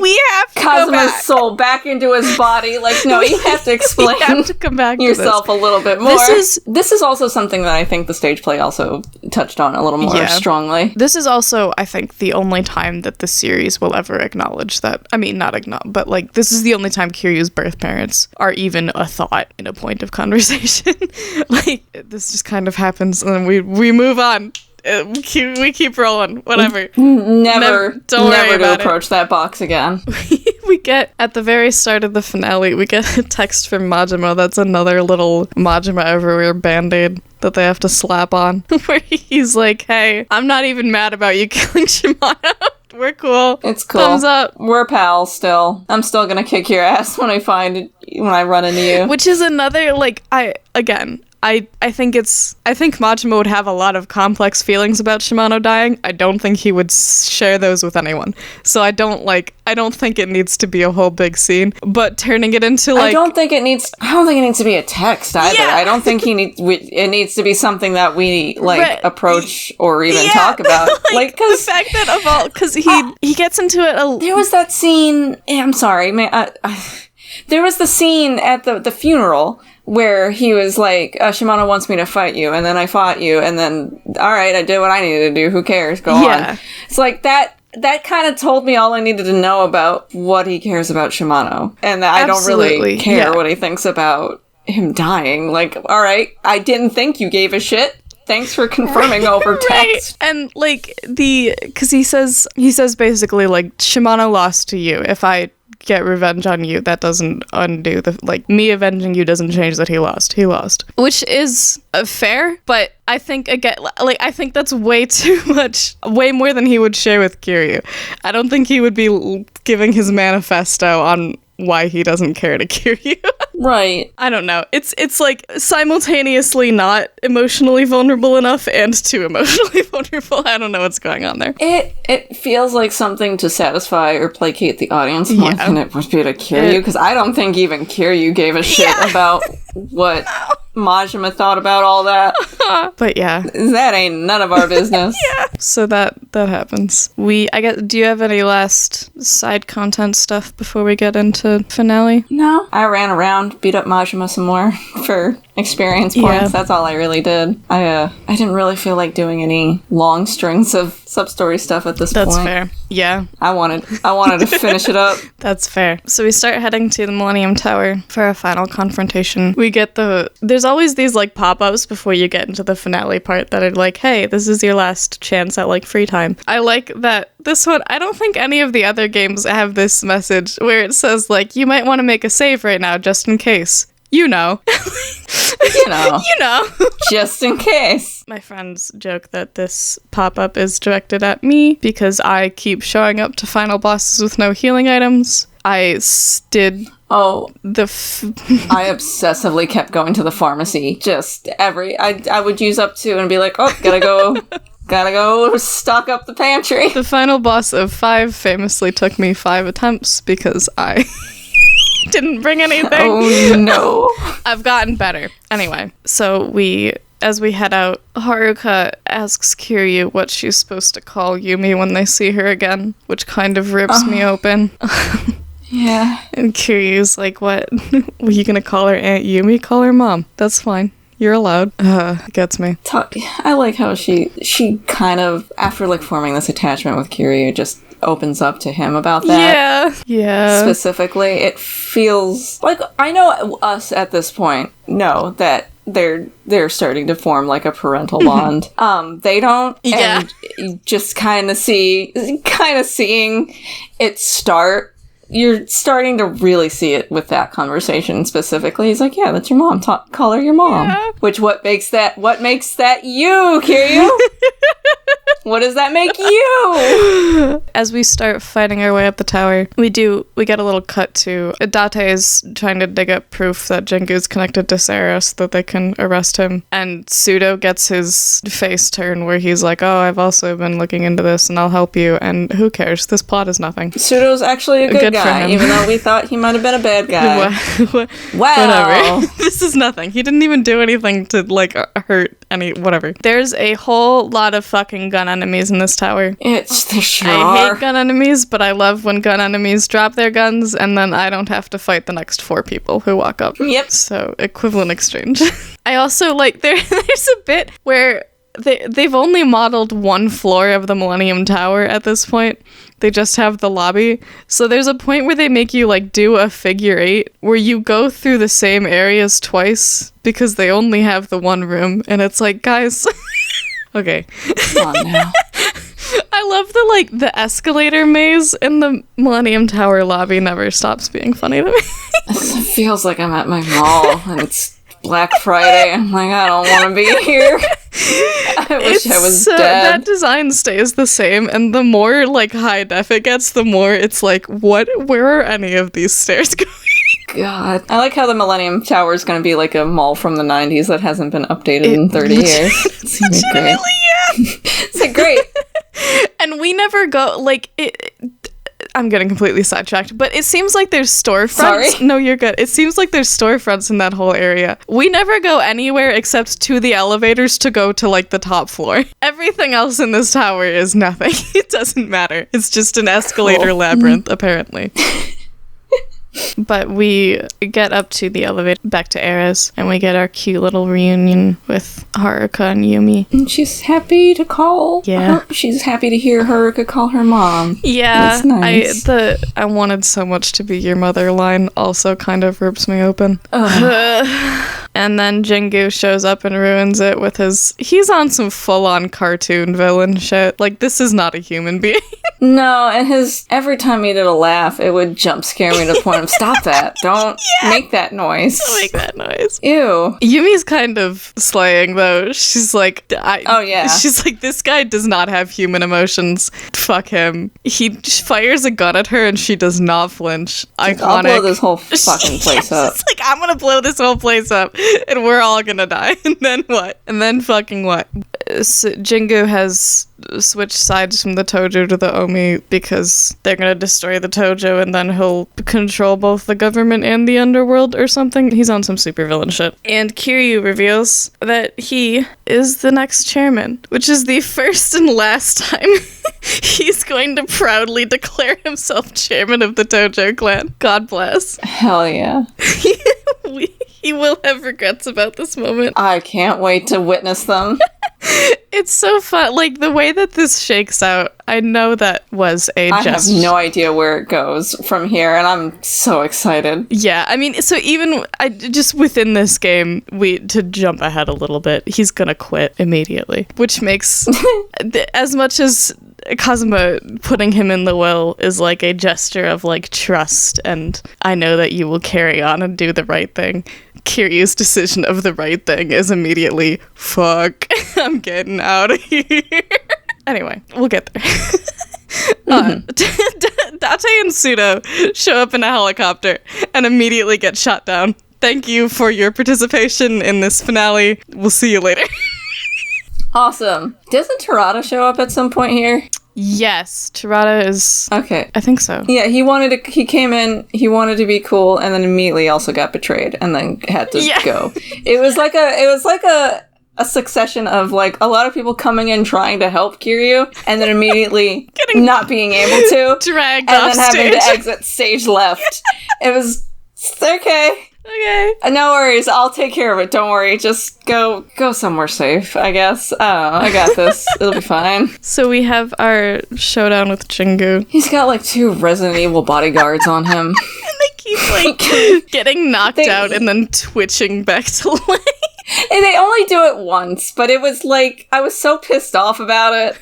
Kazuma's soul back into his body. No, you have to explain come back yourself a little bit more. This is also something that I think the stage play also touched on a little more strongly. This is also, I think, the only time that the series will ever acknowledge that. I mean, not acknowledge, but this is the only time Kiryu's birth parents are even a thought in a point of conversation. This just kind of happens. And then we move on. We keep rolling. Whatever. Never to approach that box again. We get, at the very start of the finale, we get a text from Majima that's another little Majima Everywhere Band-Aid that they have to slap on, where he's like, hey, I'm not even mad about you killing Shimano. We're cool. It's cool. Thumbs up. We're pals still. I'm still gonna kick your ass when I run into you. Which is another, I think Majima would have a lot of complex feelings about Shimano dying. I don't think he would share those with anyone. So I don't think it needs to be a whole big scene, but turning it into like... I don't think it needs to be a text either. Yeah. I don't think it needs to be something that we approach or even talk about. Like, cause, the fact that because he gets into it there was that scene, I'm sorry, man, there was the scene at the funeral where he was like, Shimano wants me to fight you, and then I fought you, and then, alright, I did what I needed to do, who cares, go on. It's like, that kind of told me all I needed to know about what he cares about Shimano, and I don't really care what he thinks about him dying. Like, alright, I didn't think you gave a shit. Thanks for confirming over text. And, like, because he says basically, like, Shimano lost to you. If I get revenge on you, that doesn't undo me avenging you doesn't change that he lost. He lost. Which is fair, but I think, again, I think that's way too much, way more than he would share with Kiryu. I don't think he would be giving his manifesto on why he doesn't care to Kiryu. Right. I don't know. It's like simultaneously not emotionally vulnerable enough and too emotionally vulnerable. I don't know what's going on there. It feels like something to satisfy or placate the audience more than it would be to Kiryu, because I don't think even Kiryu gave a shit about what Majima thought about all that. But yeah. That ain't none of our business. Yeah. So that happens. I guess, do you have any last side content stuff before we get into finale? No. I ran around, beat up Majima some more for experience points. Yeah. That's all I really did. I didn't really feel like doing any long strings of sub-story stuff at this point. That's fair. Yeah. I wanted to finish it up. That's fair. So we start heading to the Millennium Tower for a final confrontation. We get there's always these like pop-ups before you get into the finale part that are like, hey, this is your last chance at like free time. I like that this one, I don't think any of the other games have this message where it says like, you might want to make a save right now just in case. You know. You know. Just in case. My friends joke that this pop-up is directed at me because I keep showing up to final bosses with no healing items. I did... Oh, I obsessively kept going to the pharmacy. I would use up 2 and be like, oh, gotta go stock up the pantry. The final boss of 5 famously took me 5 attempts because I didn't bring anything. Oh, no. I've gotten better. Anyway, so as we head out, Haruka asks Kiryu what she's supposed to call Yumi when they see her again, which kind of rips me open. Yeah. And Kiryu's like, what? Were you gonna call her Aunt Yumi? Call her Mom. That's fine. You're allowed. It gets me. I like how she kind of, after like forming this attachment with Kiryu, just opens up to him about that. Yeah. Specifically, it feels like, I know us at this point know that they're starting to form like a parental bond. They don't. Yeah. And just kind of seeing it start. You're starting to really see it with that conversation specifically. He's like, yeah, that's your mom. Call her your mom. Yeah. Which, what makes that you, Kiryu? What does that make you? As we start fighting our way up the tower, we get a little cut to Date is trying to dig up proof that Jingu's connected to Sarah so that they can arrest him. And Pseudo gets his face turned where he's like, oh, I've also been looking into this and I'll help you. And who cares? This plot is nothing. Pseudo's actually a good guy, even though we thought he might have been a bad guy. Wow. Whatever. This is nothing. He didn't even do anything to, like, hurt whatever. There's a whole lot of fucking gun enemies in this tower. There sure I hate gun enemies, but I love when gun enemies drop their guns and then I don't have to fight the next 4 people who walk up. Yep. So, equivalent exchange. I also, like, there's a bit where they've only modeled 1 floor of the Millennium Tower at this point. They just have the lobby. So there's a point where they make you, like, do a figure 8 where you go through the same areas twice because they only have the 1 room. And it's like, guys... Okay. Come on now. I love the escalator maze in the Millennium Tower lobby never stops being funny to me. It feels like I'm at my mall and it's Black Friday. I'm like, I don't want to be here. I wish I was dead. That design stays the same, and the more like high def it gets, the more it's like, where are any of these stairs going? God. I like how the Millennium Tower is going to be like a mall from the 90s that hasn't been updated in 30 years. It's gonna be great. It's like, great. And we never go, like, I'm getting completely sidetracked, but it seems like there's storefronts. Sorry? No, you're good. It seems like there's storefronts in that whole area. We never go anywhere except to the elevators to go to, like, the top floor. Everything else in this tower is nothing. It doesn't matter. It's just an escalator labyrinth, apparently. But we get up to the elevator, back to Ares, and we get our cute little reunion with Haruka and Yumi. And she's happy to call. Yeah. She's happy to hear Haruka call her mom. Yeah. That's nice. I wanted so much to be your mother line also kind of rips me open. And then Jingu shows up and ruins it with he's on some full-on cartoon villain shit. Like, this is not a human being. No, and every time he did a laugh, it would jump scare me to the point of, stop that. Don't make that noise. Don't make that noise. Ew. Yumi's kind of slaying, though. She's like, oh, yeah. She's like, this guy does not have human emotions. Fuck him. He fires a gun at her and she does not flinch. Iconic. I'll blow this whole fucking place up. It's like, I'm gonna blow this whole place up and we're all gonna die. And then what? And then fucking what? So Jingu has switched sides from the Tojo to the Omi because they're gonna destroy the Tojo and then he'll control both the government and the underworld or something. He's on some supervillain shit. And Kiryu reveals that he is the next chairman, which is the first and last time he's going to proudly declare himself chairman of the Tojo clan. God bless. Hell yeah. He will have regrets about this moment. I can't wait to witness them. It's so fun. Like, the way that this shakes out, I know that was a gesture. I have no idea where it goes from here, and I'm so excited. Yeah, I mean, so even just within this game, to jump ahead a little bit, he's gonna quit immediately, which makes, as much as Kazuma putting him in the will is like a gesture of like trust, and I know that you will carry on and do the right thing. Kiryu's decision of the right thing is immediately, fuck, I'm getting out of here. Anyway, we'll get there. Date and Pseudo show up in a helicopter and immediately get shot down. Thank you for your participation in this finale. We'll see you later. Awesome. Doesn't Terada show up at some point here? Yes, Terada is... Okay. I think so. Yeah, he came in, he wanted to be cool, and then immediately also got betrayed, and then had to go. It was like a succession of, like, a lot of people coming in trying to help Kiryu, and then immediately not being able to. Dragged and off then having stage. to exit stage left. It was... Okay. Okay. No worries, I'll take care of it. Don't worry. Just go somewhere safe, I guess. I got this. It'll be fine. So we have our showdown with Jingu. He's got like 2 Resident Evil bodyguards on him. And they keep like getting knocked out and then twitching back to life. And they only do it once, but it was like, I was so pissed off about it.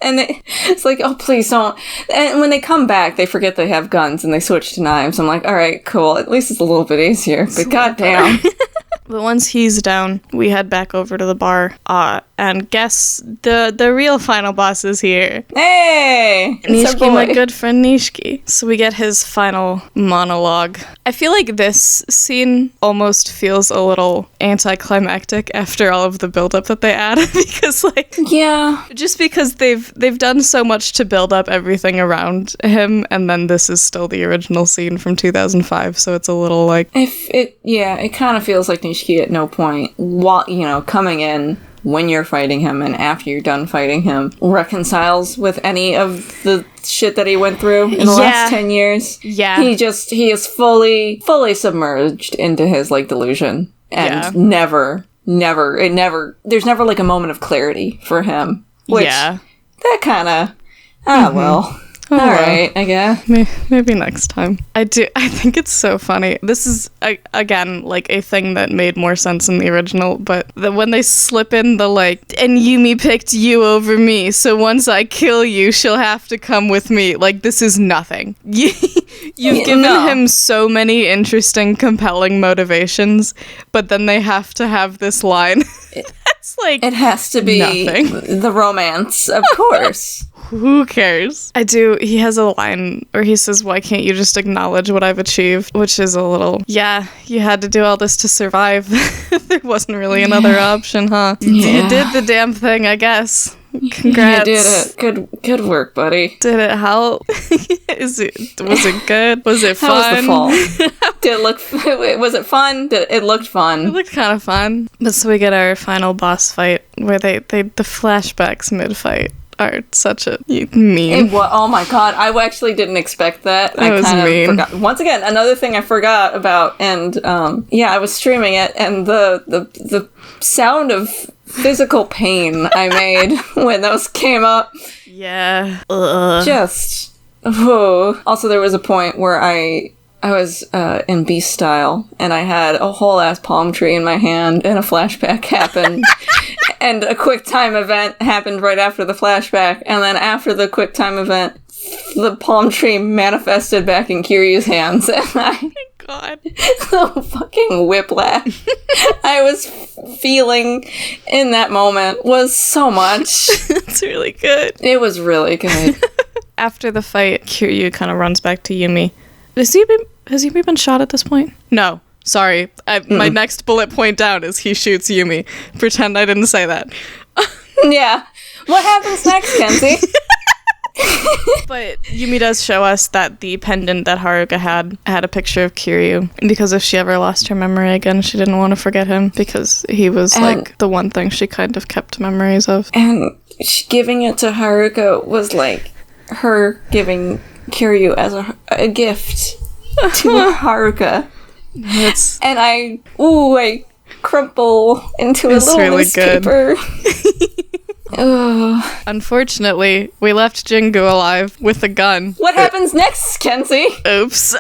And it's like, oh, please don't. And when they come back, they forget they have guns and they switch to knives. I'm like, all right, cool. At least it's a little bit easier. But goddamn. But once he's down, we head back over to the bar. And guess the real final boss is here. Hey! Nishiki, my good friend Nishiki. So we get his final monologue. I feel like this scene almost feels a little anticlimactic after all of the buildup that they add. Because, like... Yeah. Just because they've done so much to build up everything around him, and then this is still the original scene from 2005, so it's a little like... It kind of feels like Nishiki at no point, coming in when you're fighting him and after you're done fighting him, reconciles with any of the shit that he went through in the last 10 years. Yeah. He is fully submerged into his, like, delusion. And there's never, like, a moment of clarity for him. Which, that kind of, well... Oh, all right, I guess. Maybe next time. I think it's so funny. This is, again, like a thing that made more sense in the original, but when they slip in the, like, and Yumi picked you over me, so once I kill you, she'll have to come with me. Like, this is nothing. You've given him so many interesting, compelling motivations, but then they have to have this line. That's like it has to be nothing. The romance, of course. who cares? He has a line where he says, why can't you just acknowledge what I've achieved? Which is a little, yeah, you had to do all this to survive. There wasn't really another option, huh? Yeah. You did the damn thing, I guess. Congrats. You did it. Good work, buddy. Did it help? Was it good? Was it fun? How was the fall? Did it look? Was it fun? It looked fun. It looked kind of fun. But so we get our final boss fight where the flashbacks mid-fight are such a meme. Oh my god, I actually didn't expect that. I was kind of mean. forgot. Once again, another thing I forgot about, and I was streaming it, and the sound of physical pain I made when those came up. Yeah. Just. Whoa. Also, there was a point where I was in Beast style, and I had a whole ass palm tree in my hand, and a flashback happened. And a quick time event happened right after the flashback, and then after the quick time event, the palm tree manifested back in Kiryu's hands, and God. the fucking whiplash I was feeling in that moment was so much. It's really good. It was really good. After the fight, Kiryu kind of runs back to Yumi. Has Yumi been shot at this point? No. Sorry. My next bullet point down is he shoots Yumi. Pretend I didn't say that. Yeah. What happens next, Kenzie? But Yumi does show us that the pendant that Haruka had a picture of Kiryu, because if she ever lost her memory again, she didn't want to forget him, because he was like the one thing she kind of kept memories of. And giving it to Haruka was like her giving Kiryu as a gift to Haruka. And I crumple into a little really newspaper. Unfortunately, we left Jingu alive with a gun. What happens next, Kenzie? Oops.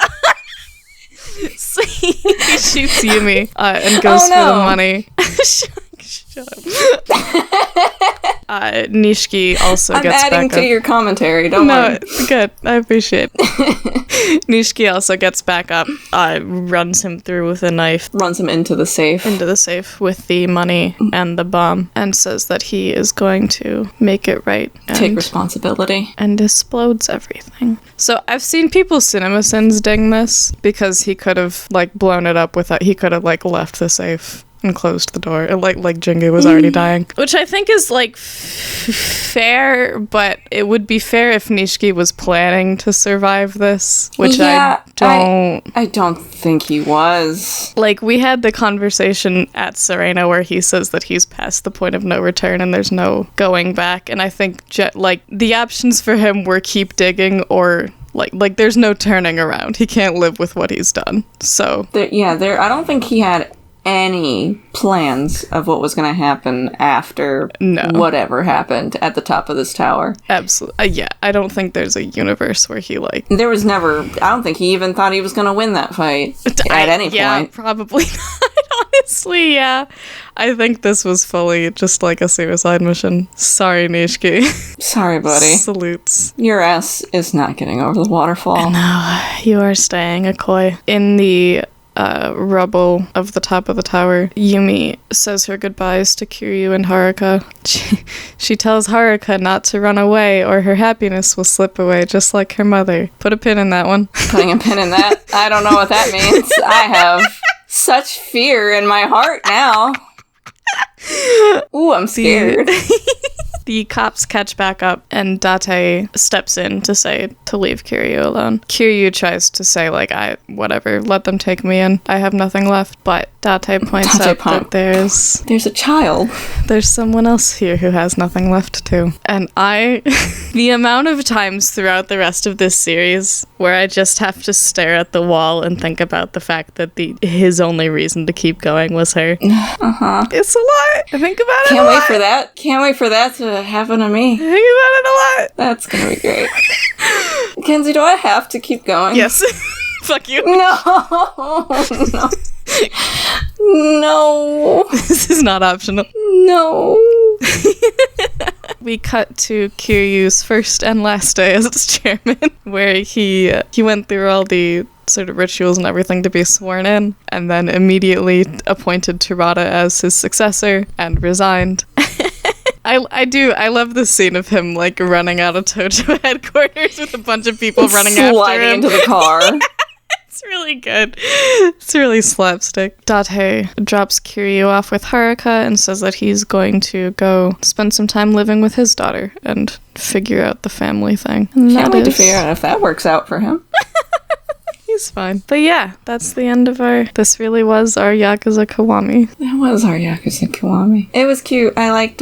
So he shoots Yumi and goes for the money. Shut up. Nishiki also gets back up. I'm adding to your commentary, don't worry. No, good. I appreciate it. Nishiki also gets back up, runs him through with a knife. Runs him into the safe. Into the safe with the money and the bomb, and says that he is going to make it right. Take responsibility. And explodes everything. So I've seen people CinemaSins ding this, because he could have, like, blown it up without, he could have, like, left the safe and closed the door, like Jingu was already dying. Which I think is, like, fair, but it would be fair if Nishiki was planning to survive this, which I don't think he was. Like, we had the conversation at Serena where he says that he's past the point of no return and there's no going back, and I think, the options for him were keep digging or... Like there's no turning around. He can't live with what he's done, so... I don't think he had any plans of what was going to happen after whatever happened at the top of this tower. Absolutely. Yeah, I don't think there's a universe where he, like... There was never... I don't think he even thought he was going to win that fight at any point. Yeah, probably not. Honestly, yeah. I think this was fully just like a suicide mission. Sorry, Nishiki. Sorry, buddy. Salutes. Your ass is not getting over the waterfall. No, you are staying a koi. In the rubble of the top of the tower, Yumi says her goodbyes to Kiryu and Haruka. She tells Haruka not to run away or her happiness will slip away just like her mother. Put a pin in that one. Putting a pin in that? I don't know what that means. I have such fear in my heart now. Ooh, I'm scared. The cops catch back up, and Date steps in to say to leave Kiryu alone. Kiryu tries to say, like, whatever, let them take me in. I have nothing left. But Date points out that there's a child. There's someone else here who has nothing left too. And the amount of times throughout the rest of this series where I just have to stare at the wall and think about the fact that his only reason to keep going was her. Uh-huh. It's a lot. I think about it Can't wait for that. Can't wait for that to happen to me. I think about it a lot. That's gonna be great. Kenzie, do I have to keep going? Yes. Fuck you. No. No. This is not optional. No. We cut to Kiryu's first and last day as its chairman, where he went through all the sort of rituals and everything to be sworn in, and then immediately appointed Terada as his successor and resigned. I love the scene of him like running out of Tojo headquarters with a bunch of people running after him. Sliding into the car. It's really good. It's really slapstick. Date drops Kiryu off with Haruka and says that he's going to go spend some time living with his daughter and figure out the family thing. And Can't wait to figure out if that works out for him. He's fine. But yeah, that's the end of this really was our Yakuza Kiwami. That was our Yakuza Kiwami. It was cute. I liked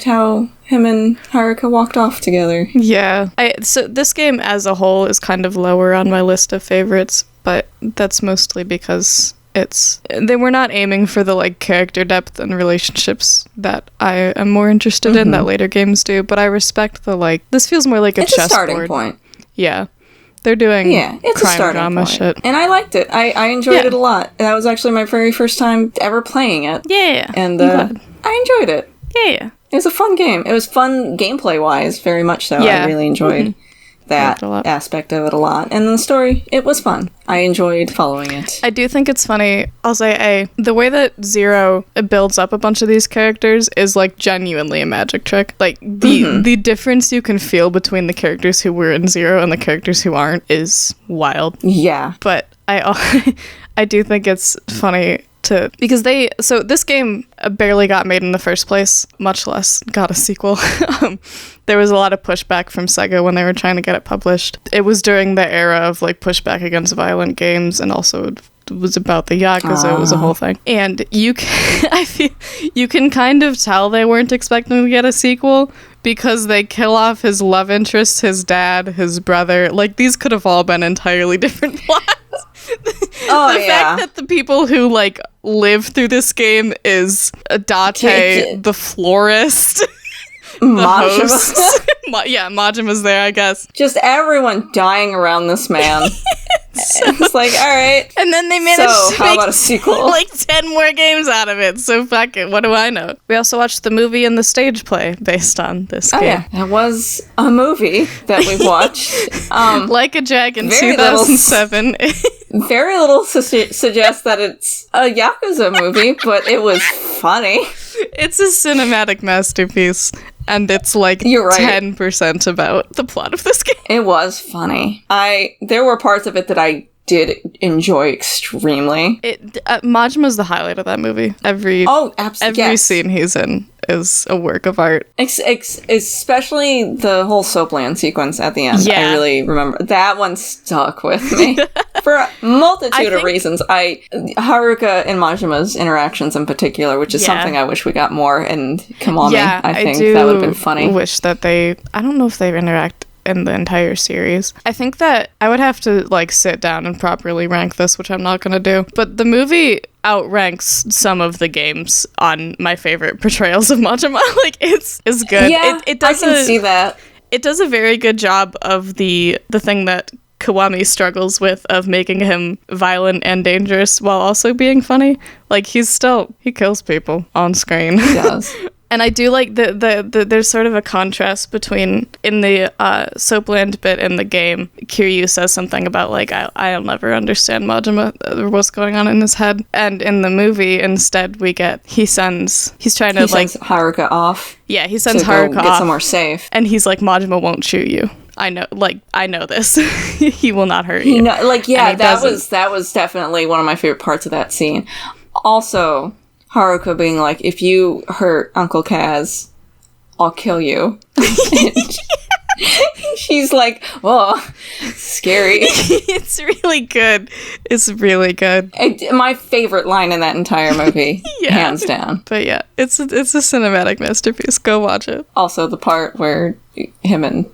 how him and Haruka walked off together. Yeah. So this game as a whole is kind of lower on my list of favorites, but that's mostly because they were not aiming for the like character depth and relationships that I am more interested in that later games do, but I respect the like this feels more like a chessboard. It's a starting point. Yeah. They're doing it's crime a starting drama point. shit. And I liked it. I enjoyed it a lot. That was actually my very first time ever playing it. Yeah. And I enjoyed it. Yeah. It was a fun game. It was fun gameplay-wise, very much so. Yeah. I really enjoyed that aspect of it a lot. And the story, it was fun. I enjoyed following it. I do think it's funny. I'll say the way that Zero builds up a bunch of these characters is like genuinely a magic trick. Like the difference you can feel between the characters who were in Zero and the characters who aren't is wild. Yeah. But I do think it's funny because this game barely got made in the first place, much less got a sequel. There was a lot of pushback from Sega when they were trying to get it published. It was during the era of like pushback against violent games, and also it was about the Yakuza. It was a whole thing. And I feel you can kind of tell they weren't expecting to get a sequel because they kill off his love interest, his dad, his brother. Like, these could have all been entirely different plots. The fact that the people who like live through this game is Date, the florist, the host. Majima's there, I guess. Just everyone dying around this man. It's like, all right. And then they managed to how about a sequel? Like 10 more games out of it. So fuck it. What do I know? We also watched the movie and the stage play based on this game. Yeah, that was a movie that we watched. Like a Dragon 2007. Very little suggests that it's a Yakuza movie, but it was funny. It's a cinematic masterpiece, and it's like 10% about the plot of this game. It was funny. There were parts of it that I did enjoy extremely. Majima's the highlight of that movie. Every scene he's in is a work of art. Especially the whole Soapland sequence at the end. Yeah. I really remember. That one stuck with me. For a multitude of reasons. Haruka and Majima's interactions in particular, which is something I wish we got more in Kiwami. Yeah, I think that would have been funny. I wish that I don't know if they interact in the entire series. I think that I would have to like sit down and properly rank this, which I'm not gonna do. But the movie outranks some of the games on my favorite portrayals of Majima. Like it's good. Yeah, I can see that. It does a very good job of the thing that Kiwami struggles with, of making him violent and dangerous while also being funny. Like he kills people on screen. He does. And I do like there's sort of a contrast between, in the Soapland bit in the game, Kiryu says something about, like, I'll never understand Majima, what's going on in his head. And in the movie, instead, he's trying to, he sends Haruka off. Yeah, he sends Haruka off. Get somewhere safe. And he's like, Majima won't shoot you. I know this. He will not hurt you. That was definitely one of my favorite parts of that scene. Also, Haruka being like, if you hurt Uncle Kaz, I'll kill you. She's like, oh, scary. It's really good. It's really good. My favorite line in that entire movie, hands down. But yeah, it's a cinematic masterpiece. Go watch it. Also, the part where him and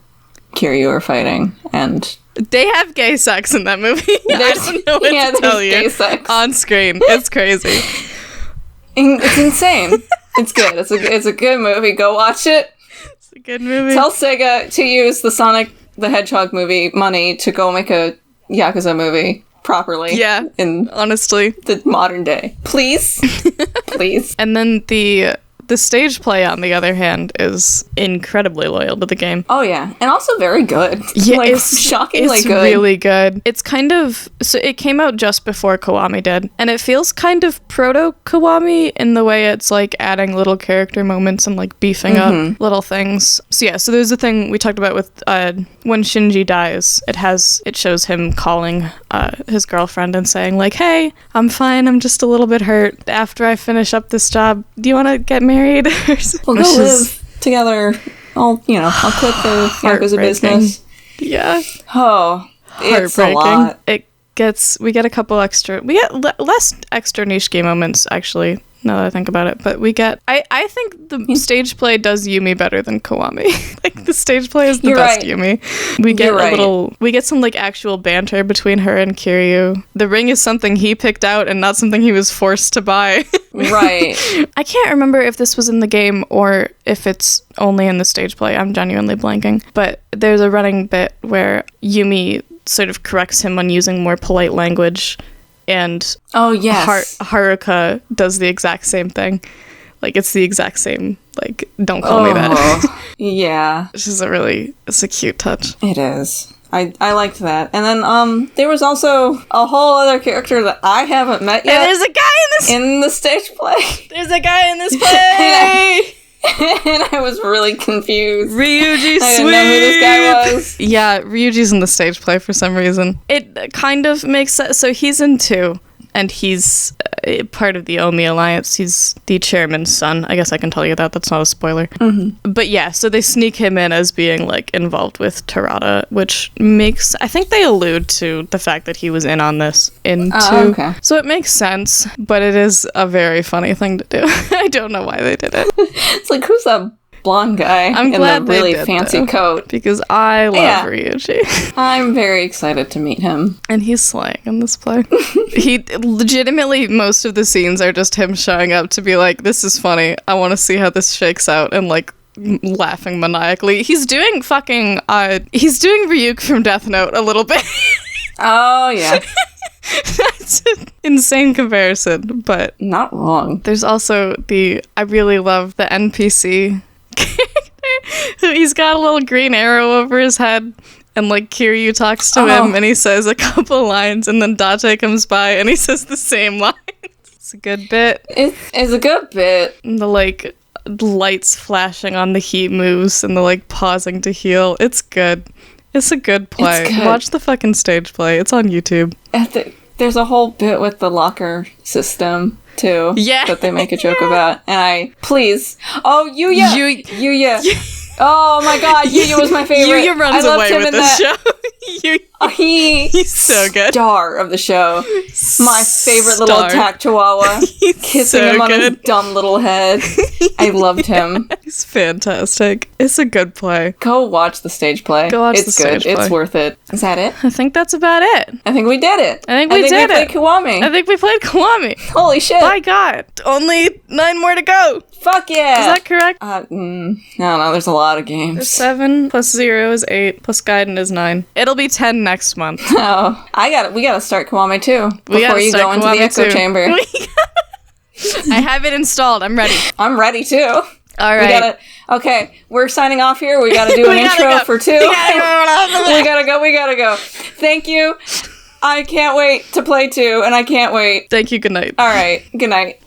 Kiryu are fighting, and they have gay sex in that movie. I don't know what to tell you. Gay sex on screen. It's crazy. It's insane. It's good. It's a good movie. Go watch it. It's a good movie. Tell Sega to use the Sonic the Hedgehog movie money to go make a Yakuza movie properly. Yeah. Honestly, the modern day. Please. Please. And then the The stage play, on the other hand, is incredibly loyal to the game. Oh yeah, and also very good. Yeah, like, it's shockingly it's good. really good. It's kind of, so it came out just before Kiwami did, and it feels kind of proto Kiwami in the way it's like adding little character moments and like beefing up little things. So yeah, so there's a thing we talked about with when Shinji dies, it shows him calling his girlfriend and saying like, "Hey, I'm fine. I'm just a little bit hurt. After I finish up this job, do you want to get married?" We'll go live together. I'll quit the Yakuza business. Yeah. Oh, it's a lot. We get less extra niche game moments, actually, now that I think about it. But I think the stage play does Yumi better than Kiwami. Like, the stage play is the best Yumi. We get some, like, actual banter between her and Kiryu. The ring is something he picked out and not something he was forced to buy. Right. I can't remember if this was in the game or if it's only in the stage play. I'm genuinely blanking. But there's a running bit where Yumi sort of corrects him on using more polite language, and Haruka does the exact same thing. Like, it's the exact same, like, don't call me that. Yeah. It's a cute touch. It is. I liked that. And then there was also a whole other character that I haven't met yet. And there's a guy in the stage play. There's a guy in this play! And I was really confused. Ryuji, I didn't know who this guy was. Yeah, Ryuji's in the stage play for some reason. It kind of makes sense. So he's in 2, and he's part of the Omi Alliance. He's the chairman's son. I guess I can tell you that. That's not a spoiler. Mm-hmm. But yeah, so they sneak him in as being, like, involved with Terada, which makes... I think they allude to the fact that he was in on this in 2. Okay. So it makes sense, but it is a very funny thing to do. I don't know why they did it. It's like, who's that blonde guy in the really fancy coat? Because I love Ryuji. I'm very excited to meet him. And he's slaying in this play. He legitimately, most of the scenes are just him showing up to be like, this is funny. I want to see how this shakes out, and like laughing maniacally. He's doing Ryuk from Death Note a little bit. Oh, yeah. That's an insane comparison, but not wrong. There's also I really love the NPC character. He's got a little green arrow over his head, and like Kiryu talks to him and he says a couple lines, and then Date comes by and he says the same lines. It's a good bit. It's a good bit. And the like lights flashing on the heat moves and the like pausing to heal. It's good. It's a good play. Good. Watch the fucking stage play. It's on YouTube. There's a whole bit with the locker system, too. Yeah. That they make a joke about. And Yuya. Oh my god, Yuya was my favorite. Yuya runs away with this show. He's so good. Star of the show. My favorite little attack chihuahua. Kissing him on his dumb little head. I loved him. He's fantastic. It's a good play. Go watch the stage play. It's good. It's worth it. Is that it? I think that's about it. I think we did it. I think we played Kiwami. I think we played Kiwami. Holy shit. By God. Only 9 more to go. Fuck yeah. Is that correct? I don't know. There's a lot of games. There's 7 plus 0 is 8 plus Gaiden is 9. It'll be 10 next month. Oh, we gotta start Kiwami too before you go into the echo chamber. I have it installed. I'm ready. I'm ready too. All right. Okay, we're signing off here. We gotta do an intro for 2. We gotta go. Thank you. I can't wait to play 2, and I can't wait. Thank you. Good night. All right. Good night.